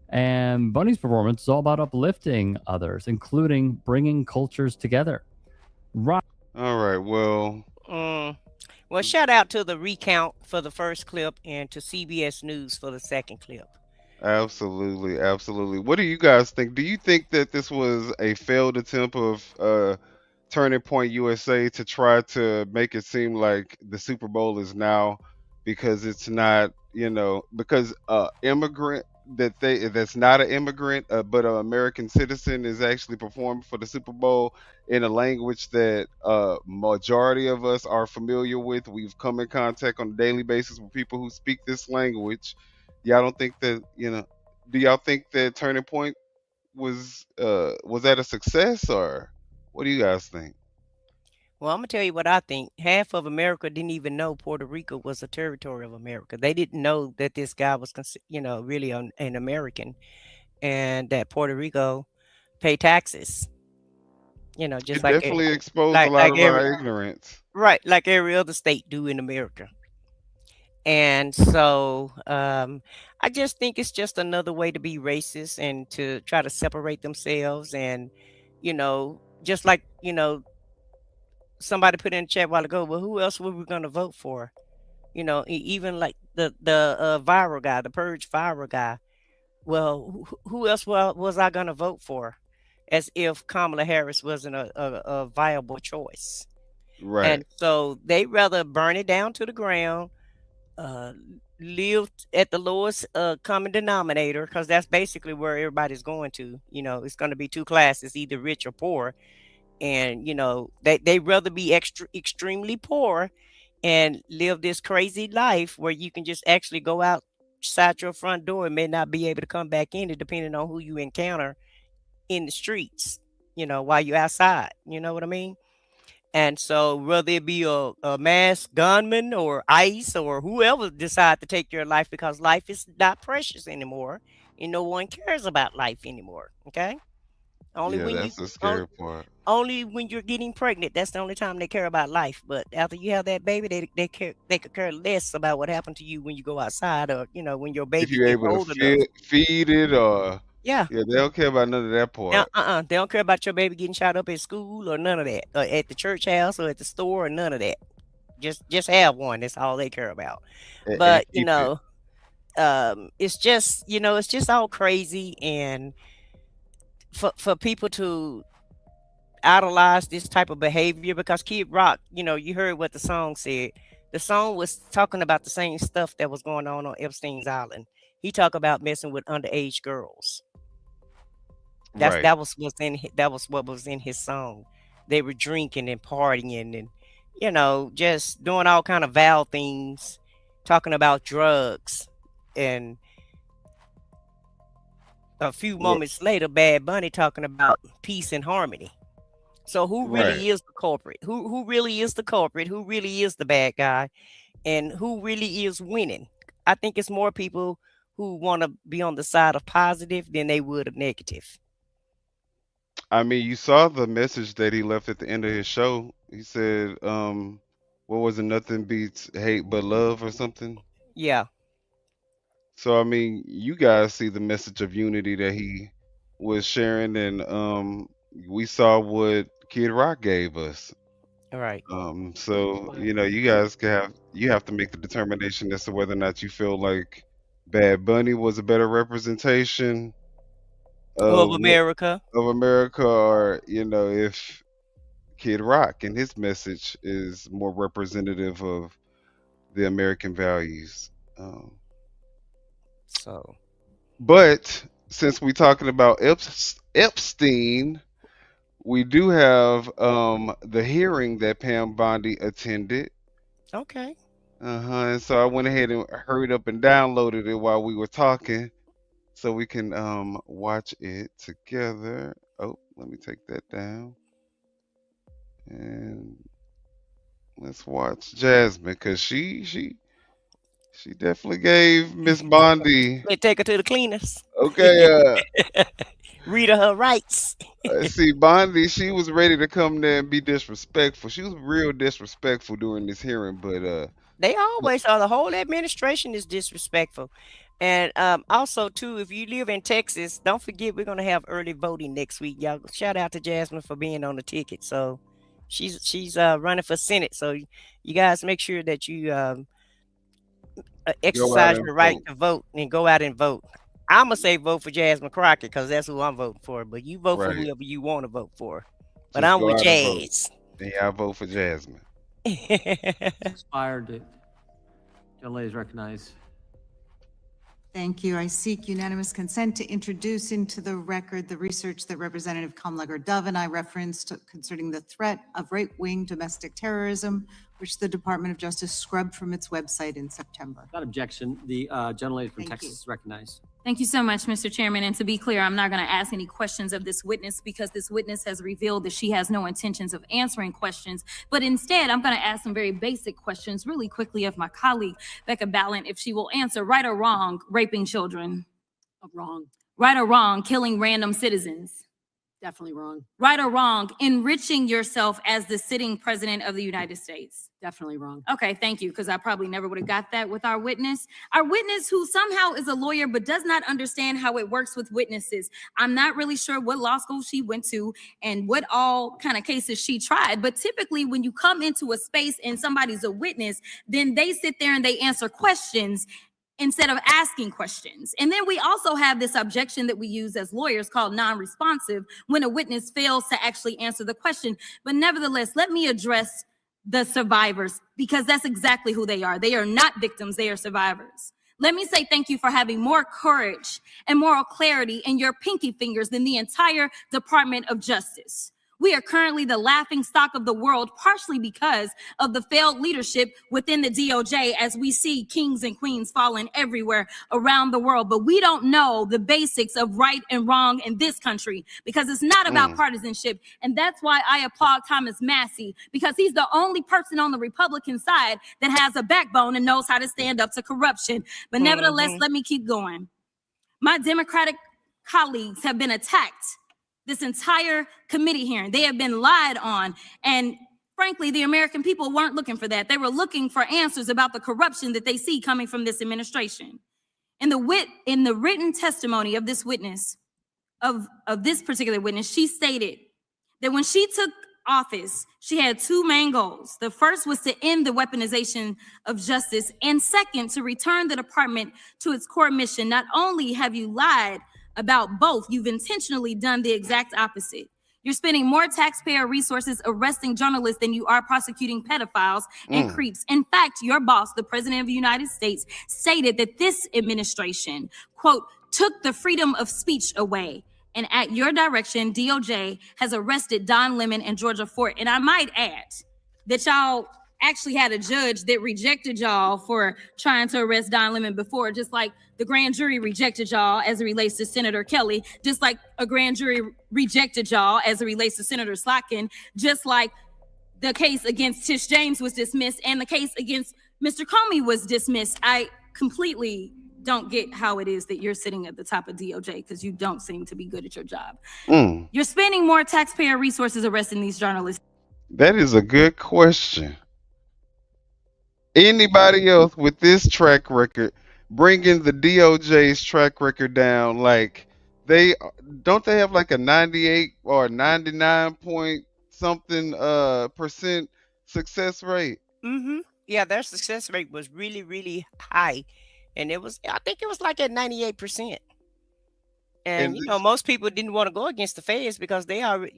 and Bunny's performance is all about uplifting others, including bringing cultures together. All right, well, shout out to the recount for the first clip and to CBS News for the second clip. Absolutely. What do you guys think? Do you think that this was a failed attempt of Turning Point USA to try to make it seem like the Super Bowl is now because it's not, because immigrant that's not an immigrant but an American citizen is actually performing for the Super Bowl in a language that majority of us are familiar with. We've come in contact on a daily basis with people who speak this language. Y'all don't think that, do y'all think that Turning Point was that a success, or what do you guys think? Well, I'm gonna tell you what I think. Half of America didn't even know Puerto Rico was a territory of America. They didn't know that this guy was, really an American, and that Puerto Rico pay taxes. Just It like definitely exposed a lot of our ignorance. right, like every other state do in America. And so I just think it's just another way to be racist and to try to separate themselves. And, just like, somebody put in the chat a while ago, well, who else were we going to vote for? Even like the viral guy, the Purge viral guy. Well, who else was I going to vote for? As if Kamala Harris wasn't a viable choice. Right. And so they rather burn it down to the ground, live at the lowest common denominator, because that's basically where everybody's going to. It's going to be two classes, either rich or poor. And they rather be extremely poor and live this crazy life where you can just actually go outside your front door and may not be able to come back in it, depending on who you encounter in the streets, while you're outside. You know what I mean? And so whether it be a mass gunman or ICE or whoever decide to take your life, because life is not precious anymore and no one cares about life anymore. Okay. Yeah, that's the scary part. Only when you're getting pregnant, that's the only time they care about life. But after you have that baby, they could care less about what happened to you when you go outside, or when your If baby you're gets able old to enough. feed it, or Yeah. they don't care about none of that Now, part. they don't care about your baby getting shot up at school or none of that, or at the church house or at the store or none of that. Just have one. That's all they care about. And But keep it. it's just all crazy, and for people to idolize this type of behavior, because Kid Rock, you heard what the song said. The song was talking about the same stuff that was going on Epstein's Island. He talked about messing with underage girls. Right. That was what was in his song. They were drinking and partying and just doing all kind of vile things, talking about drugs. And a few Well, moments later, Bad Bunny talking about peace and harmony. So who right. really is the culprit? Who really is the culprit? Who really is the bad guy? And who really is winning? I think it's more people who want to be on the side of positive than they would of negative. I mean, you saw the message that he left at the end of his show. He said, what was it? Nothing beats hate but love, or something. Yeah. So I mean, you guys see the message of unity that he was sharing, and we saw what Kid Rock gave us. All right. So you guys you have to make the determination as to whether or not you feel like Bad Bunny was a better representation Of of America. America, or if Kid Rock and his message is more representative of the American values. So, But since we're talking about Epstein, we do have the hearing that Pam Bondi attended. okay. And so I went ahead and hurried up and downloaded it while we were talking, so we can watch it together. Oh, let me take that down, and let's watch Jasmine, because she definitely gave Miss Bondi. They take her to the cleaners. Okay, Read her rights. see, Bondi, she was ready to come there and be disrespectful. She was real disrespectful during this hearing, but They always are. The whole administration is disrespectful. And also, too, if you live in Texas, don't forget we're going to have early voting next week. Y'all, shout out to Jasmine for being on the ticket. So she's running for Senate. So you guys make sure that you go out exercise and your right vote. to vote and go out and vote. I'm going to say vote for Jasmine Crockett because that's who I'm voting for. But you vote for Right. whoever you want to vote for. But Just I'm go with out and vote. Jazz. Yeah, I vote for Jasmine. Expired. Delay is recognized. Thank you. I seek unanimous consent to introduce into the record the research that Representative Kamlager-Dove and I referenced concerning the threat of right-wing domestic terrorism, which the Department of Justice scrubbed from its website in September. Without objection, the gentlelady from Thank Texas you. is recognized. Thank you so much, Mr. Chairman. And to be clear, I'm not going to ask any questions of this witness because this witness has revealed that she has no intentions of answering questions. But instead, I'm going to ask some very basic questions really quickly of my colleague, Becca Ballant, if she will answer right or wrong, raping children. Wrong. Right or wrong, killing random citizens. Definitely wrong. Right or wrong, enriching yourself as the sitting president of the United States. Definitely wrong. Okay, thank you, because I probably never would have got that with our witness. Our witness who somehow is a lawyer but does not understand how it works with witnesses. I'm not really sure what law school she went to and what all kind of cases she tried, but typically when you come into a space and somebody's a witness, then they sit there and they answer questions instead of asking questions. And then we also have this objection that we use as lawyers called non-responsive when a witness fails to actually answer the question. But nevertheless, let me address the survivors because that's exactly who they are. They are not victims, they are survivors. Let me say thank you for having more courage and moral clarity in your pinky fingers than the entire Department of Justice. We are currently the laughing stock of the world, partially because of the failed leadership within the DOJ, as we see kings and queens falling everywhere around the world. But we don't know the basics of right and wrong in this country because it's not about partisanship. And that's why I applaud Thomas Massey, because he's the only person on the Republican side that has a backbone and knows how to stand up to corruption. But nevertheless, let me keep going. My Democratic colleagues have been attacked this entire committee hearing. They have been lied on. And frankly, the American people weren't looking for that. They were looking for answers about the corruption that they see coming from this administration. In the written testimony of this witness, of this particular witness, she stated that when she took office, she had two main goals. The first was to end the weaponization of justice, and second, to return the department to its core mission. Not only have you lied about both, you've intentionally done the exact opposite. You're spending more taxpayer resources arresting journalists than you are prosecuting pedophiles and creeps. In fact, your boss, the President of the United States, stated that this administration, quote, took the freedom of speech away. And at your direction, DOJ has arrested Don Lemon and Georgia Fort. And I might add that y'all actually had a judge that rejected y'all for trying to arrest Don Lemon before, just like the grand jury rejected y'all as it relates to Senator Kelly, just like a grand jury rejected y'all as it relates to Senator Slotkin, just like the case against Tish James was dismissed and the case against Mr. Comey was dismissed. I completely don't get how it is that you're sitting at the top of DOJ because you don't seem to be good at your job. You're spending more taxpayer resources arresting these journalists. That is a good question. Anybody else with this track record, bringing the DOJ's track record down, like they have like a 98 or 99 point something percent success rate? Yeah, their success rate was really, really high. And I think it was like at 98%. And most people didn't want to go against the feds because they are, when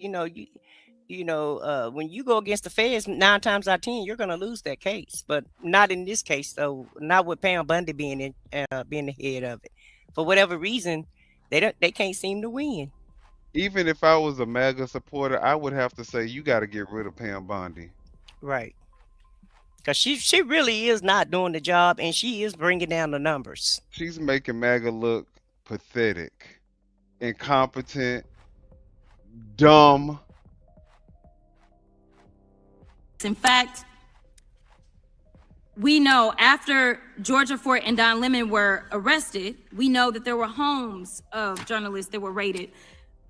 you go against the feds 9 times out of 10, you're going to lose that case. But not in this case, though. Not with Pam Bondi being the head of it. For whatever reason, they can't seem to win. Even if I was a MAGA supporter, I would have to say you got to get rid of Pam Bondi. Right. Because she really is not doing the job, and she is bringing down the numbers. She's making MAGA look pathetic, incompetent, dumb. In fact, we know after Georgia Fort and Don Lemon were arrested, we know that there were homes of journalists that were raided.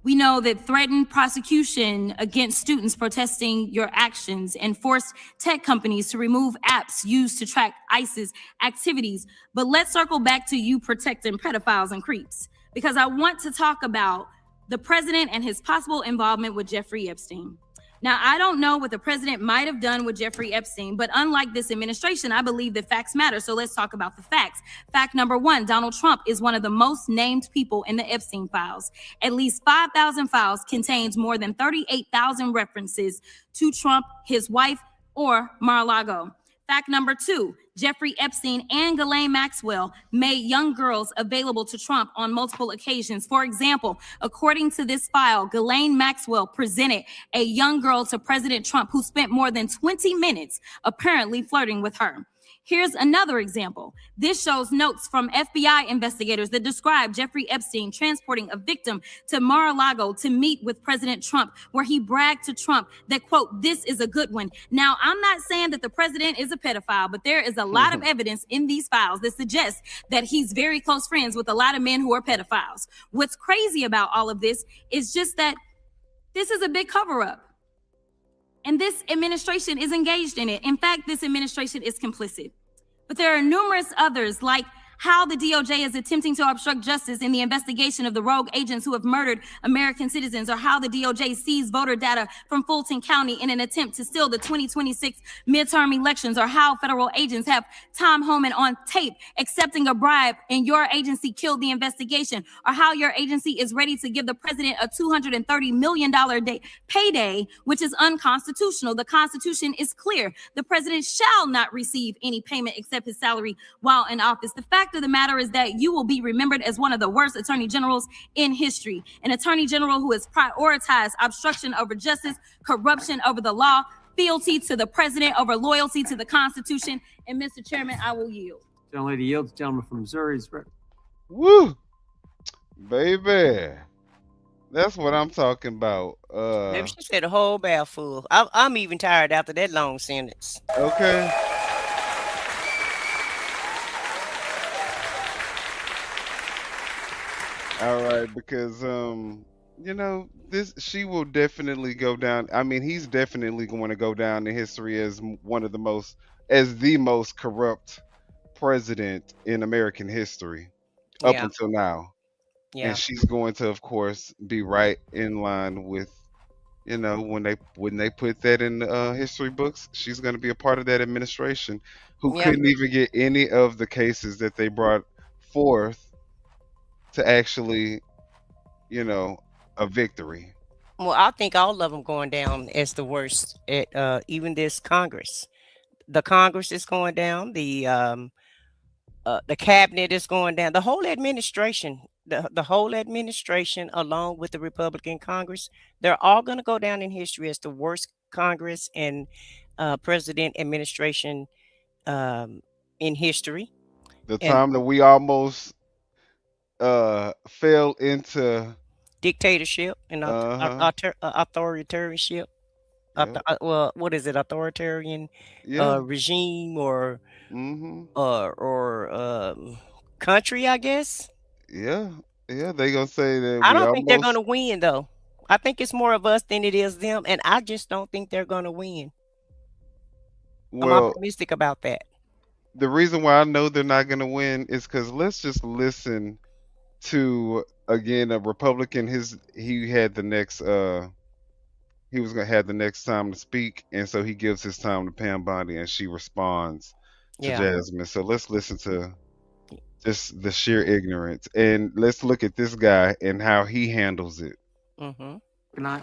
We know that threatened prosecution against students protesting your actions and forced tech companies to remove apps used to track ISIS activities. But let's circle back to you protecting pedophiles and creeps, because I want to talk about the president and his possible involvement with Jeffrey Epstein. Now, I don't know what the president might have done with Jeffrey Epstein, but unlike this administration, I believe that facts matter. So let's talk about the facts. Fact number one, Donald Trump is one of the most named people in the Epstein files. At least 5,000 files contains more than 38,000 references to Trump, his wife, or Mar-a-Lago. Fact number two, Jeffrey Epstein and Ghislaine Maxwell made young girls available to Trump on multiple occasions. For example, according to this file, Ghislaine Maxwell presented a young girl to President Trump who spent more than 20 minutes apparently flirting with her. Here's another example. This shows notes from FBI investigators that describe Jeffrey Epstein transporting a victim to Mar-a-Lago to meet with President Trump, where he bragged to Trump that, quote, "This is a good one." Now, I'm not saying that the president is a pedophile, but there is a lot of evidence in these files that suggests that he's very close friends with a lot of men who are pedophiles. What's crazy about all of this is just that this is a big cover-up. And this administration is engaged in it. In fact, this administration is complicit. But there are numerous others, like how the DOJ is attempting to obstruct justice in the investigation of the rogue agents who have murdered American citizens, or how the DOJ seized voter data from Fulton County in an attempt to steal the 2026 midterm elections, or how federal agents have Tom Homan on tape accepting a bribe and your agency killed the investigation, or how your agency is ready to give the president a $230 million payday, which is unconstitutional. The Constitution is clear. The president shall not receive any payment except his salary while in office. The fact of the matter is that you will be remembered as one of the worst attorney generals in history, an attorney general who has prioritized obstruction over justice, corruption over the law, fealty to the president over loyalty to the Constitution. And Mr. Chairman, I will yield. Gentlelady yields. Gentleman from Missouri is ready. Woo, baby, that's what I'm talking about. Maybe she said a whole barrel full. I'm even tired after that long sentence. Okay. All right, because you know, she will definitely go down. I mean, he's definitely going to go down in history as the most corrupt president in American history up Yeah. until now. Yeah. And she's going to, of course, be right in line with, you know, when they put that in history books, she's going to be a part of that administration who Yeah. couldn't even get any of the cases that they brought forth to actually, you know, a victory. Well, I think all of them going down as the worst at even this Congress. The Congress is going down. The cabinet is going down. The whole administration, the whole administration, along with the Republican Congress, they're all going to go down in history as the worst Congress and president administration in history. The And time that we almost fell into dictatorship and authoritarianship. Yeah. Well, what is it? Authoritarian Yeah. regime or Mm-hmm. country, I guess. Yeah. Yeah. They gonna say that I we don't think they're going almost. to win, though. I think it's more of us than it is them, and I just don't think they're going to win. I'm Well, optimistic about that. the reason why I know they're not gonna win is because let's just listen to again a Republican. He had the next he was gonna have the next time to speak, and so he gives his time to Pam Bondi, and she responds to Yeah. Jasmine. So let's listen to just the sheer ignorance, and let's look at this guy and how he handles it. Mm-hmm.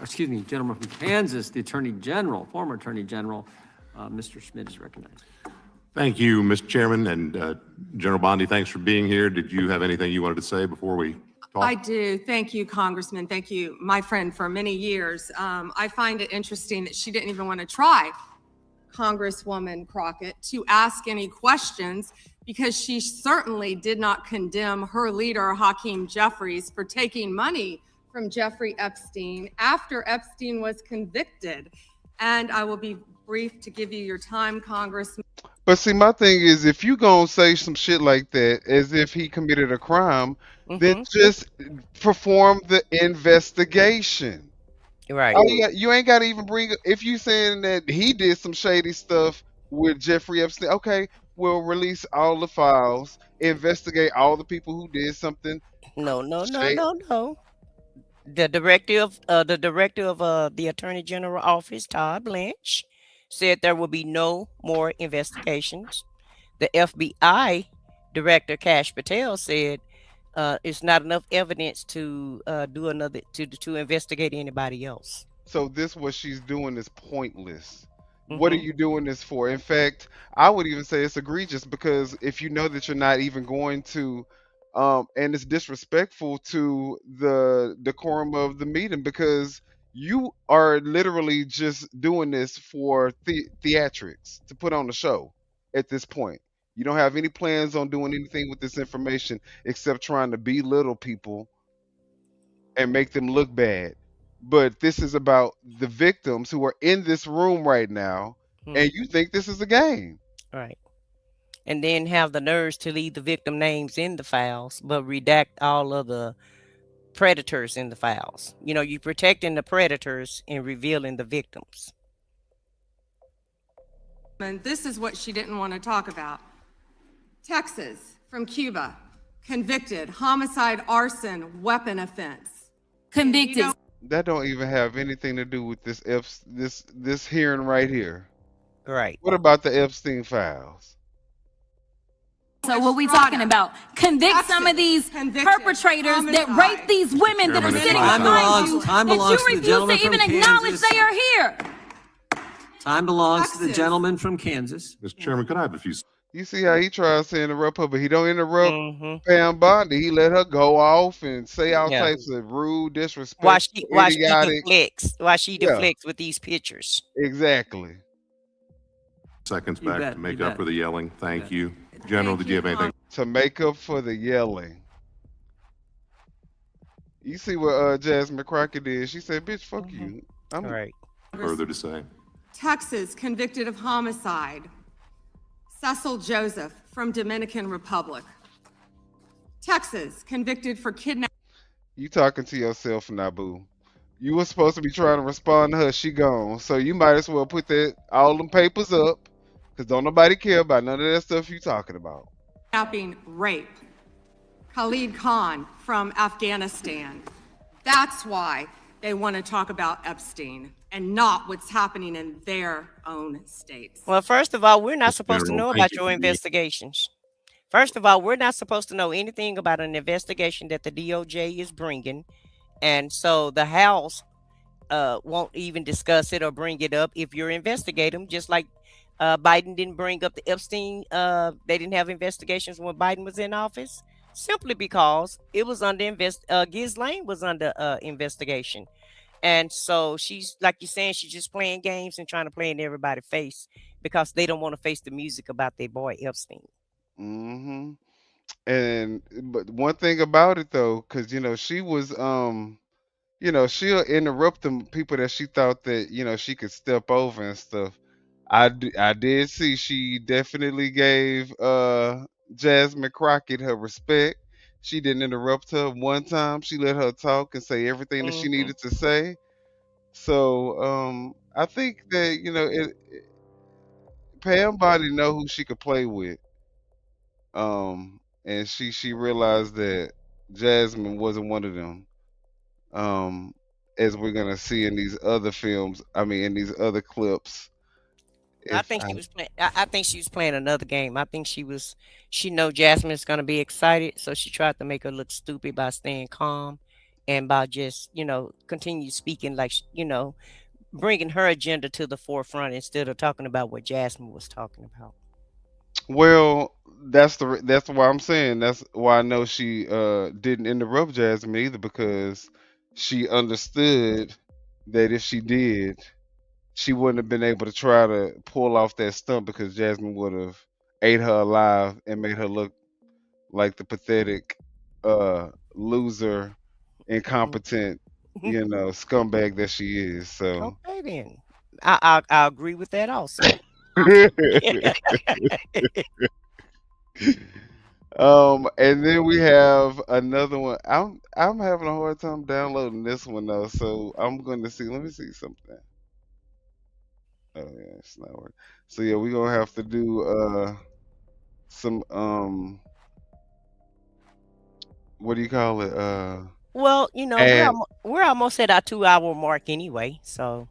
Excuse me, gentleman from Kansas, the Attorney General, former Attorney General, Mr. Schmidt is recognized. Thank you, Mr. Chairman, and General Bondi, thanks for being here. Did you have anything you wanted to say before we talk? I do. Thank you, Congressman. Thank you, my friend, for many years. I find it interesting that she didn't even want to try, Congresswoman Crockett, to ask any questions because she certainly did not condemn her leader, Hakeem Jeffries, for taking money from Jeffrey Epstein after Epstein was convicted. And I will be brief to give you your time, Congressman. But see, my thing is, if you gonna say some shit like that as if he committed a crime, then just perform the investigation. Right. You ain't gotta even bring. If you saying that he did some shady stuff with Jeffrey Epstein, okay, we'll release all the files, investigate all the people who did something. No. The director of the Attorney General office, Todd Blanche, said there will be no more investigations. The FBI director, Kash Patel, said it's not enough evidence to do another to investigate anybody else. So this what she's doing is pointless. What are Hmm you doing this for? In fact, I would even say it's egregious because if you know that you're not even going to, and it's disrespectful to the decorum of the meeting because you are literally just doing this for theatrics to put on the show at this point. You don't have any plans on doing anything with this information except trying to belittle people and make them look bad. But this is about the victims who are in this room right now, and you think this is a game. Right. And then have the nerves to leave the victim names in the files, but redact all of the predators in the files. You protecting the predators and revealing the victims. And this is what she didn't want to talk about. Texas, from Cuba, convicted, homicide, arson, weapon offense. Convicted. That don't even have anything to do with this hearing right here. Right. What about the Epstein files? So what we talking about? Convict some of these perpetrators that rape these women that are Chairman, sitting time behind you, belongs- time that belongs you to the refuse gentleman to even from acknowledge Kansas. they are here. Time belongs to the gentleman from Kansas. Mr. Chairman, could I have a few? You see how he tries to interrupt her, but he don't interrupt Mm-hmm. Pam Bondi. He let her go off and say all Yeah. types of rude, Why disrespectful, she idiotic. deflects? Why she Yeah. deflects with these pictures? Exactly. Seconds You back bet, to make you up bet. for the yelling. Thank you. General, did you have anything? To make up for the yelling. You see what Jasmine Crockett did? She said, "Bitch, fuck you." I'm Right. Further to say? Texas, convicted of homicide. Cecil Joseph, from Dominican Republic. Texas, convicted for kidnapping. You talking to yourself now, boo. You were supposed to be trying to respond to her. She gone. So you might as well put all them papers up, cause don't nobody care about none of that stuff you talking about. Kidnapping, rape. Khalid Khan from Afghanistan. That's why they want to talk about Epstein and not what's happening in their own states. Well, first of all, we're not Mr. supposed to General, know thank about you your for being- investigations. First of all, we're not supposed to know anything about an investigation that the DOJ is bringing. And so the House won't even discuss it or bring it up if you're investigating them, just like Biden didn't bring up the Epstein. They didn't have investigations when Biden was in office, simply because it was under Ghislaine was under investigation. And so she's, like you're saying, she's just playing games and trying to play in everybody's face because they don't want to face the music about their boy Epstein. Mm-hmm. But one thing about it though, cause she was she'll interrupt the people that she thought that she could step over and stuff. I did see she definitely gave Jasmine Crockett her respect. She didn't interrupt her one time. She let her talk and say everything that she needed to say. So I think that Pam Bondi know who she could play with. And she realized that Jasmine wasn't one of them. As we're gonna see in these other films, I mean in these other clips. I think she was playing. I think she was playing another game. I think she know Jasmine's gonna be excited, so she tried to make her look stupid by staying calm, and by just continue speaking like bringing her agenda to the forefront instead of talking about what Jasmine was talking about. Well, that's why I'm saying that's why I know she didn't interrupt Jasmine either, because she understood that if she did, she wouldn't have been able to try to pull off that stunt, because Jasmine would have ate her alive and made her look like the pathetic loser, incompetent, scumbag that she is. So Okay, then I agree with that also. And then we have another one. I'm having a hard time downloading this one though, so I'm going to see. Let me see something. Oh yeah, it's not working. So yeah, we're gonna have to do some what do you call it? Well, And we're almost at our 2 hour mark anyway. So,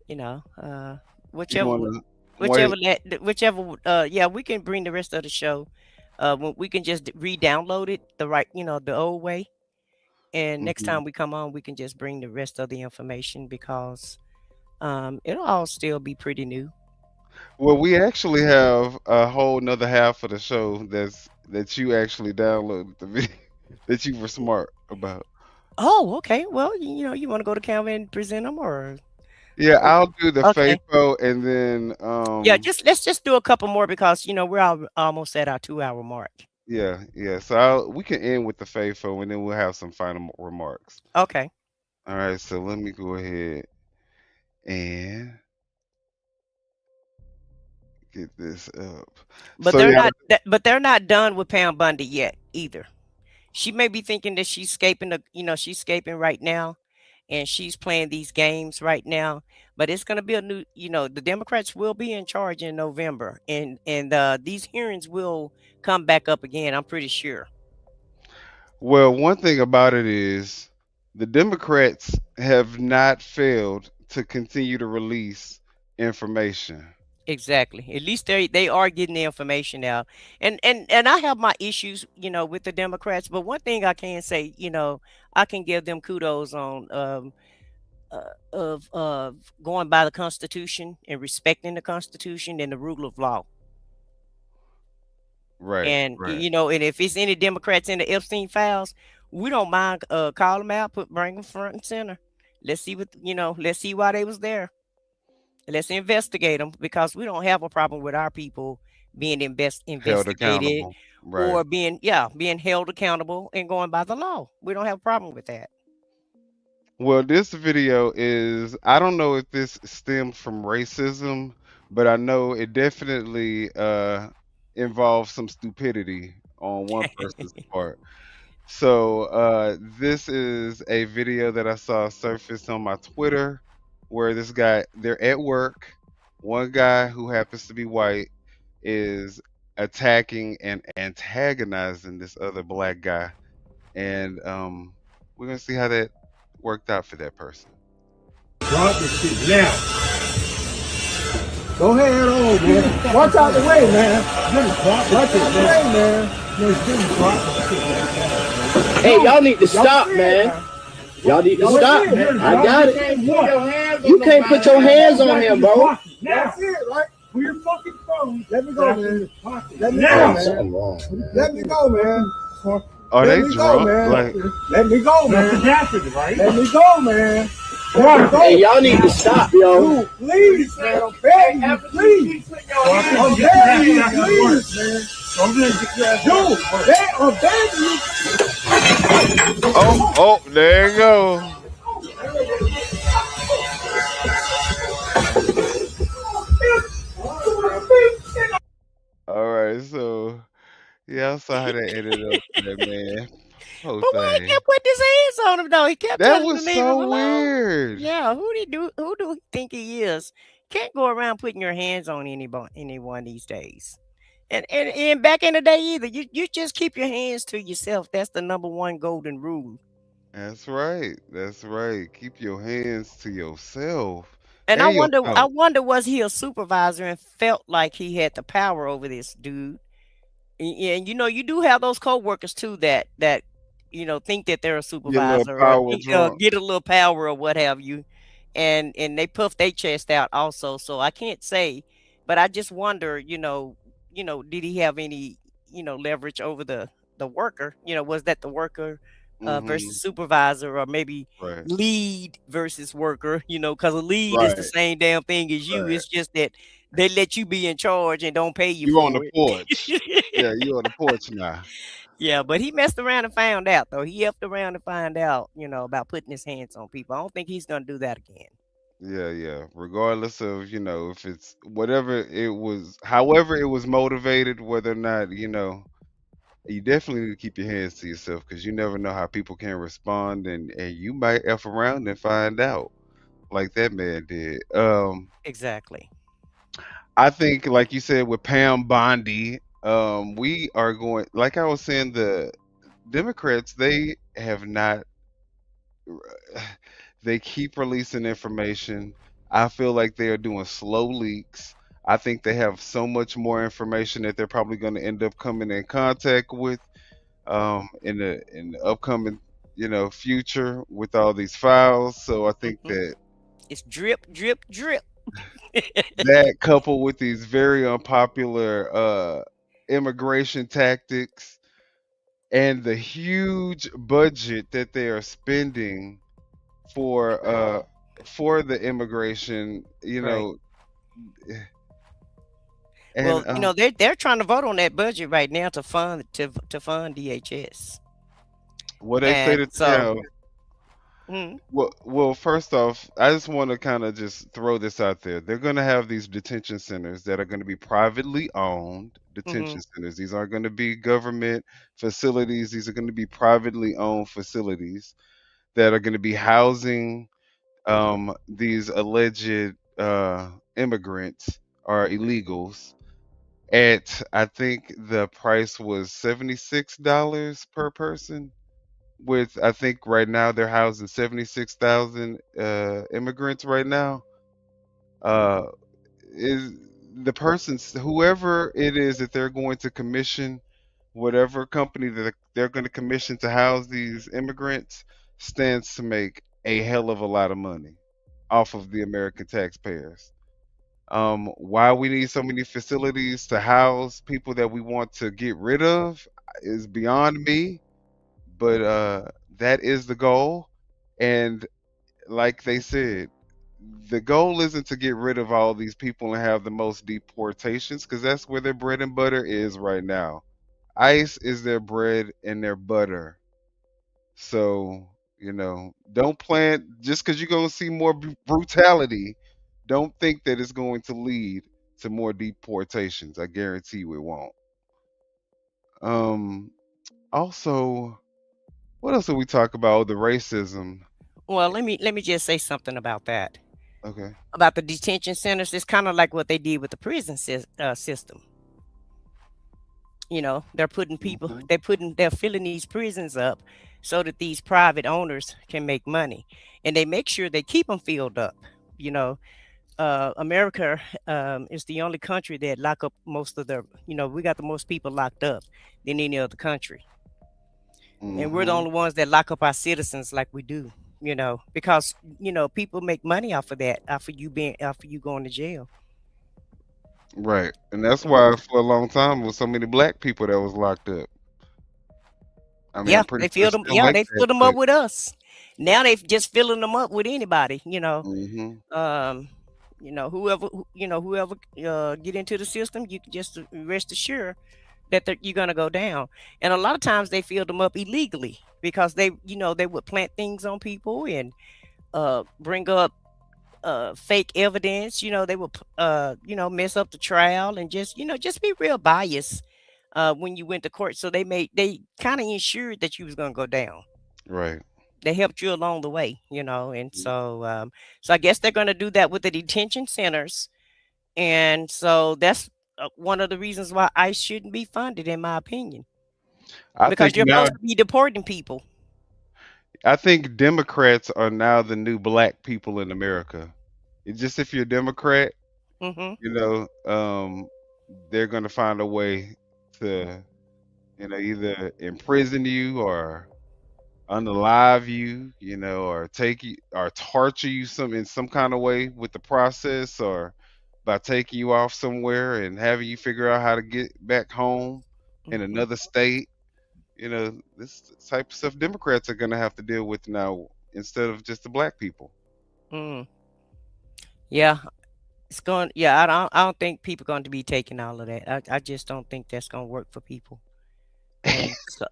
you whichever, want to wait? yeah, we can bring the rest of the show. We can just re-download it the old way. And next Mhm. time we come on, we can just bring the rest of the information because it'll all still be pretty new. Well, we actually have a whole nother half of the show that you actually downloaded the video that you were smart about. Oh, okay. Well, you want to go to Canva and present them, or Yeah, I'll do the okay. FAFO and then Yeah, let's just do a couple more because we're almost at our 2 hour mark. yeah. So we can end with the FAFO and then we'll have some final remarks. Okay. All right, so let me go ahead and get this up. But So they're yeah, they're not done with Pam Bondi yet either. She may be thinking that she's escaping right now, and she's playing these games right now. But it's going to be a new, the Democrats will be in charge in November, and these hearings will come back up again. I'm pretty sure. well, one thing about it is the Democrats have not failed to continue to release information. Exactly. At least they are getting the information out. And I have my issues, with the Democrats, but one thing I can say, I can give them kudos on of going by the Constitution and respecting the Constitution and the rule of law. Right, And right. and if it's any Democrats in the Epstein files, we don't mind call them out, bring them front and center. Let's see let's see why they was there. Let's investigate them because we don't have a problem with our people being Held investigated accountable. Right. or being held accountable and going by the law. We don't have a problem with that. Well, this video is, I don't know if this stems from racism, but I know it definitely involves some stupidity on one person's part. So this is a video that I saw surface on my Twitter where they're at work. One guy who happens to be white is attacking and antagonizing this other black guy. And we're going to see how that worked out for that person. Drop this shit now. Go ahead on, man. Watch out the way, man. Watch out the way, man. Hey, y'all need to stop, man. Y'all need to stop, man. I got it. You can't put your hands on him, bro. That's it, right? Put your fucking phone. Let me go, man. Let me go, man. Something wrong. Let me go, man. Are Let they me drunk? go, man. Like, Let me go, man. Let me go, man. Hey, y'all need to stop, yo. Dude, please, man. I'm begging you, please. I'm begging you, please, man. Dude, I'm begging you. oh, there you go. All right, so yeah, I saw how that ended up for that man. Whole But why he thing. kept putting his hands on him though? He kept That telling him was to leave him so alone. weird. Yeah, who do he think he is? Can't go around putting your hands on anyone these days. And back in the day either. You just keep your hands to yourself. That's the number one golden rule. That's right. That's right. Keep your hands to yourself And and your I thoughts. wonder was he a supervisor and felt like he had the power over this dude? And you do have those co-workers too that think that they're a Get a little supervisor or power drunk. get a little power or what have you, and they puff their chest out also. So I can't say, but I just wonder, did he have any leverage over the worker? Was that the worker versus supervisor, or maybe Right. lead versus worker? Because a lead is the Right. same damn thing as you. Right. It's just that they let you be in charge and don't pay you You on for the it. porch. Yeah, you on the porch now. Yeah, but he messed around and found out, though. He effed around and find out, about putting his hands on people. I don't think he's gonna do that again. Yeah. Regardless of, if it's whatever it was, however it was motivated, whether or not, you definitely need to keep your hands to yourself because you never know how people can respond and you might F around and find out like that man did. Exactly. I think, like you said, with Pam Bondi, we are going, like I was saying, the Democrats, they have not. They keep releasing information. I feel like they are doing slow leaks. I think they have so much more information that they're probably going to end up coming in contact with in the upcoming future with all these files. So I think that It's drip, drip, drip. that coupled with these very unpopular immigration tactics and the huge budget that they are spending for the immigration, Right. and Well, they're trying to vote on that budget right now to fund DHS. what they say And that so, mm, well, first off, I just want to kind of just throw this out there. They're going to have these detention centers that are going to be privately owned detention centers. These aren't going to be government facilities. These are going to be privately owned facilities that are going to be housing these alleged immigrants or illegals at, I think the price was $76 per person. With, I think right now they're housing 76,000 immigrants right now. Uh, is the person's whoever it is that they're going to commission, whatever company that they're going to commission to house these immigrants, stands to make a hell of a lot of money off of the American taxpayers. Why we need so many facilities to house people that we want to get rid of is beyond me, but that is the goal. And like they said, the goal isn't to get rid of all these people and have the most deportations, because that's where their bread and butter is right now. ICE is their bread and their butter. So, don't plan just because you're going to see more brutality. Don't think that it's going to lead to more deportations. I guarantee you it won't. Um, Also, what else did we talk about? Oh, the racism. well, let me just say something about that. Okay. About the detention centers, it's kind of like what they did with the prison system. They're putting people, they're filling these prisons up so that these private owners can make money, and they make sure they keep them filled up. You know, America is the only country that lock up most of their. We got the most people locked up than any other country, and we're the hmm only ones that lock up our citizens like we do. Because people make money off of that, after you going to jail. Right. And that's why for a long time there was so many black people that was locked up. I mean, Yeah, I'm pretty they sure filled it's them. still Yeah, like they that, filled them up but with us. Now they just filling them up with anybody. hmm Um, whoever get into the system, you can just rest assured that you're gonna go down. And a lot of times they fill them up illegally because they would plant things on people and bring up fake evidence. They would mess up the trial and just be real biased when you went to court. So they kind of ensured that you was gonna go down. right. They helped you along the way, and so I guess they're going to do that with the detention centers, and so that's one of the reasons why ICE shouldn't be funded, in my opinion, I because think you're now supposed to be deporting people. I think Democrats are now the new black people in America. It's just if you're a Democrat, Hmm. you know, um, they're gonna find a way to, either imprison you or unalive you, or take you or torture you in some kind of way with the process, or by taking you off somewhere and having you figure out how to get back home in Hmm. another state. This type of stuff Democrats are gonna have to deal with now instead of just the black people. Mm. Yeah, it's going. Yeah, I don't think people going to be taking all of that. I just don't think that's going to work for people. And so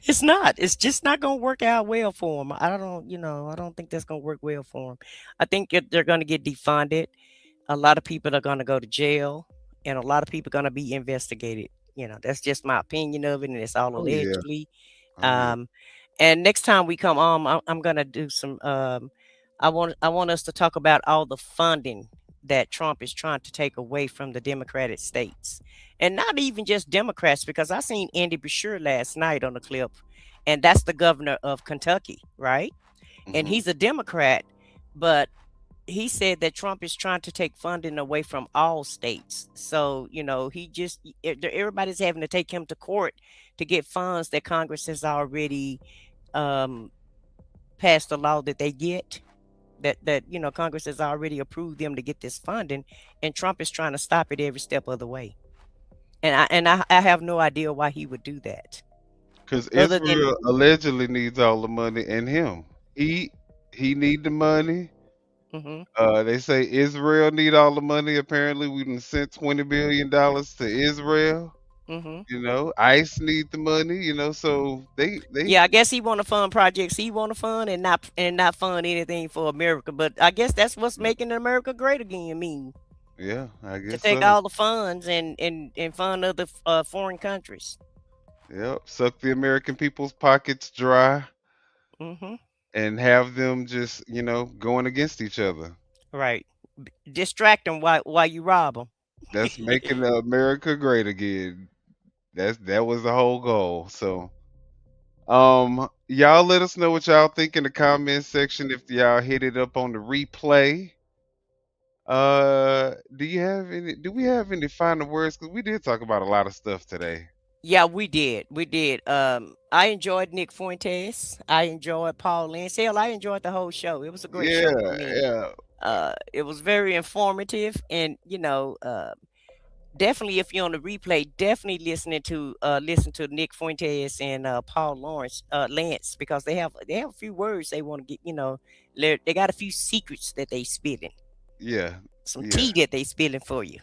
it's not. It's just not going to work out well for them. I don't think that's going to work well for them. I think they're going to get defunded. A lot of people are going to go to jail, and a lot of people are going to be investigated. That's just my opinion of it, and it's all Oh yeah. allegedly. Oh yeah. Um, and next time we come on, I'm going to do some. I want us to talk about all the funding that Trump is trying to take away from the Democratic states. And not even just Democrats, because I seen Andy Beshear last night on the clip, and that's the governor of Kentucky, right? And he's a Democrat, but he said that Trump is trying to take funding away from all states. So, everybody's having to take him to court to get funds that Congress has already passed a law that they get. That Congress has already approved them to get this funding, and Trump is trying to stop it every step of the way. And I have no idea why he would do that. Because Israel allegedly needs all the money, and him. He need the money. They say Israel need all the money. Apparently, we done sent $20 billion to Israel. ICE need the money. So they. Yeah, I guess he want to fund projects he want to fund and not fund anything for America. But I guess that's what's making America great again. Yeah, I guess to take so. all the funds and fund other foreign countries. Yep, suck the American people's pockets dry. And have them just, going against each other. Right. Distract them while you rob them. That's making America great again. That was the whole goal. So, y'all let us know what y'all think in the comment section if y'all hit it up on the replay. Do we have any final words? Because we did talk about a lot of stuff today. Yeah, we did. I enjoyed Nick Fuentes. I enjoyed Paul Lance. Hell, I enjoyed the whole show. It was a great show for me. Yeah. It was very informative, and definitely if you're on the replay, definitely listen to Nick Fuentes and Paul Lance, because they have a few words they want to get. They got a few secrets that they spilling. Yeah. Some tea that they spilling for you.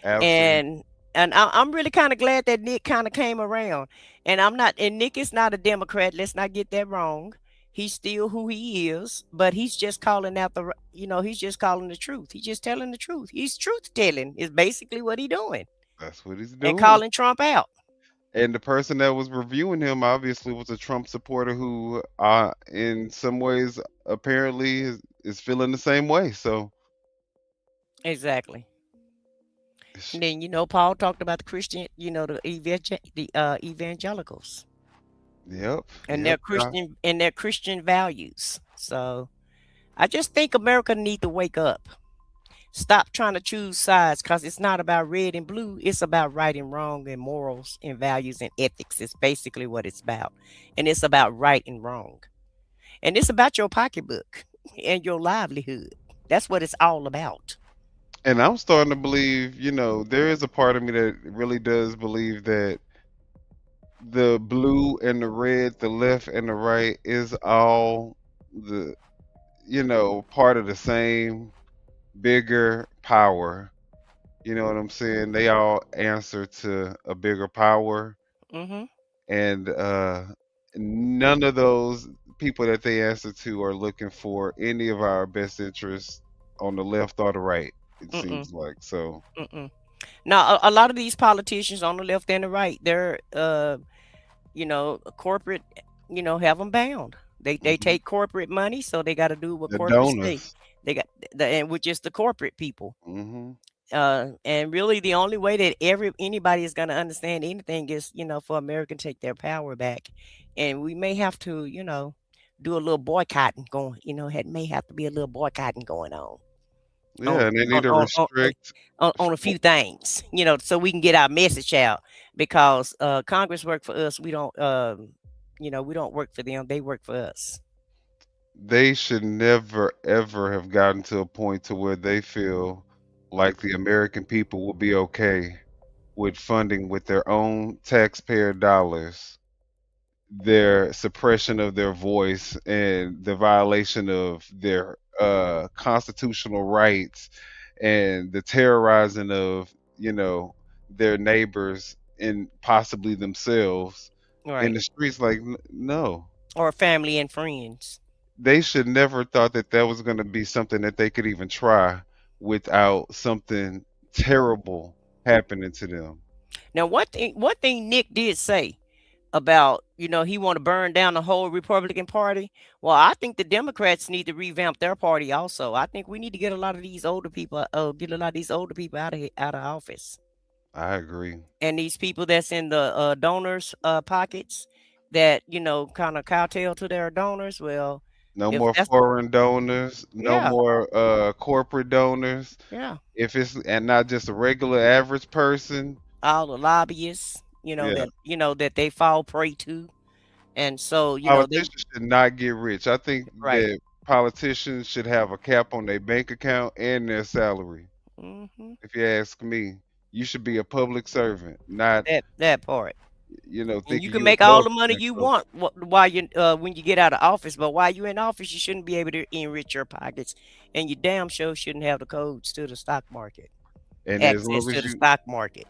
Absolutely. And I'm really kind of glad that Nick kind of came around. And Nick is not a Democrat. Let's not get that wrong. He's still who he is, but he's just calling out he's just calling the truth. He's just telling the truth. He's truth telling is basically what he's doing. That's what he's doing. And calling Trump out. And the person that was reviewing him obviously was a Trump supporter who, in some ways, apparently is feeling the same way. So. Exactly. And then Paul talked about the Christian, the evangelicals. Yep. And their Christian values. So I just think America need to wake up. Stop trying to choose sides, because it's not about red and blue. It's about right and wrong and morals and values and ethics. It's basically what it's about. And it's about right and wrong. And it's about your pocketbook and your livelihood. That's what it's all about. And I'm starting to believe, there is a part of me that really does believe that the blue and the red, the left and the right is all the, part of the same bigger power. You know what I'm saying? They all answer to a bigger power. And none of those people that they answer to are looking for any of our best interests on the left or the right. It seems like so. Now, a lot of these politicians on the left and the right, they're, corporate, have them bound. They take corporate money, so they got to do what The corporate donors. say. They got and which is the corporate people. And really, the only way that anybody is going to understand anything is, for America to take their power back, and we may have to, do a little boycotting going. It may have to be a little boycotting going on. Yeah, and they need to restrict on a few things, so we can get our message out, because Congress work for us. We don't, we don't work for them. They work for us. They should never ever have gotten to a point to where they feel like the American people will be okay with funding with their own taxpayer dollars their suppression of their voice and the violation of their constitutional rights and the terrorizing of their neighbors and possibly themselves in the streets. Like, no. Or family and friends. They should never thought that that was going to be something that they could even try without something terrible happening to them. Now, one thing Nick did say, about, he want to burn down the whole Republican Party. Well, I think the Democrats need to revamp their party also. I think we need to get a lot of these older people, out of office. I agree. And these people that's in the donors' pockets that, kind of kowtow to their donors. Well, no more foreign donors, no more corporate donors. Yeah. And not just a regular average person. All the lobbyists, that they fall prey to. And so, politicians should not get rich. I think that politicians should have a cap on their bank account and their salary. Mm-hmm. If you ask me, you should be a public servant, not that part. And you can make all the money you want while you when you get out of office, but while you're in office, you shouldn't be able to enrich your pockets, and you damn sure shouldn't have the codes to the stock market. And access to the stock market.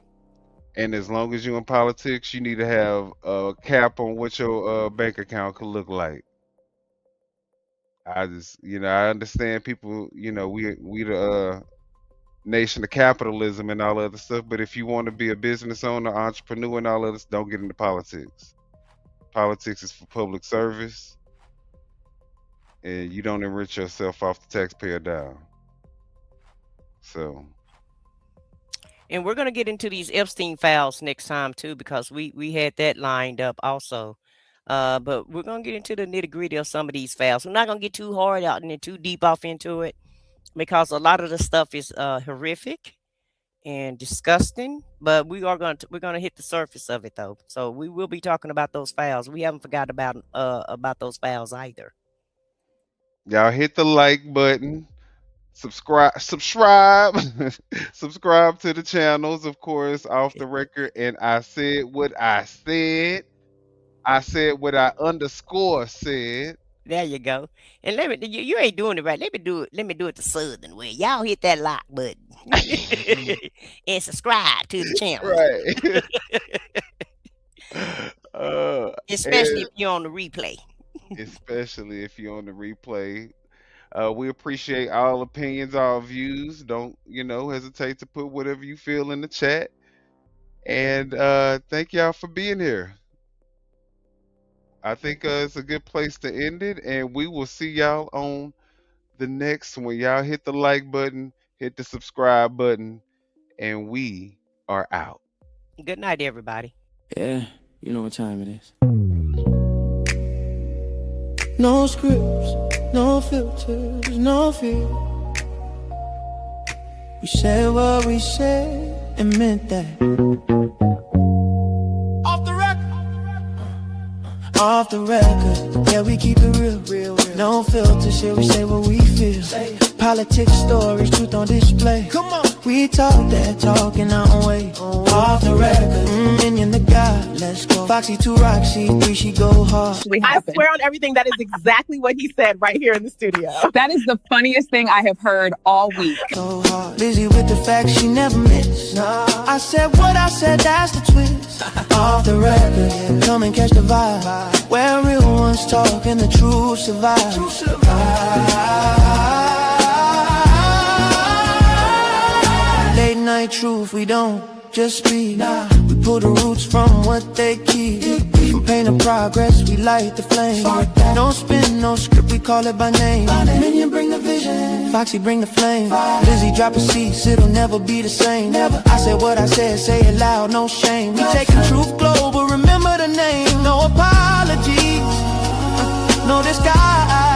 And as long as you're in politics, you need to have a cap on what your bank account could look like. I just, I understand people, we the nation of capitalism and all other stuff, but if you want to be a business owner, entrepreneur, and all of this, don't get into politics. Politics is for public service, and you don't enrich yourself off the taxpayer dime. So. And we're going to get into these Epstein files next time too, because we had that lined up also. But we're going to get into the nitty gritty of some of these files. We're not going to get too hard out and too deep off into it, because a lot of the stuff is horrific and disgusting. But we're going to hit the surface of it though. So we will be talking about those files. We haven't forgotten about those files either. Y'all hit the like button. Subscribe subscribe to the channels, of course, Off the Record. And I said what I said. I said what I underscore said. There you go. And you ain't doing it right. Let me do it the Southern way. Y'all hit that like button and subscribe to the channel. Right. Especially if you're on the replay. Especially if you're on the replay. We appreciate all opinions, all views. Don't, hesitate to put whatever you feel in the chat. And thank y'all for being here. I think it's a good place to end it. And we will see y'all on the next one. Y'all hit the like button, hit the subscribe button, and we are out. Good night, everybody. Yeah, you know what time it is. No scripts, no filters, no fear. We said what we said and meant that. Off the record, yeah, we keep it real. No filter, shit, we say what we feel. Politics, stories, truth on display. Come on, we talk that talk in our own way. Off the record, minion the guy, let's go. Foxy 2 Roxy 3, she go hard. I swear on everything, that is exactly what he said right here in the studio. That is the funniest thing I have heard all week. So hard, busy with the facts she never missed. I said what I said, that's the twist. Off the record, yeah, come and catch the vibe. Where real ones talk and the truth survive. Late night truth, we don't just speak. We pull the roots from what they keep. From pain to progress, we light the flame. No spin, no script, we call it by name. Minion bring the vision, Foxy bring the flame. Lizzie drop a cease, it'll never be the same. I said what I said, say it loud, no shame. We taking truth global, remember the name. No apologies, no disguise.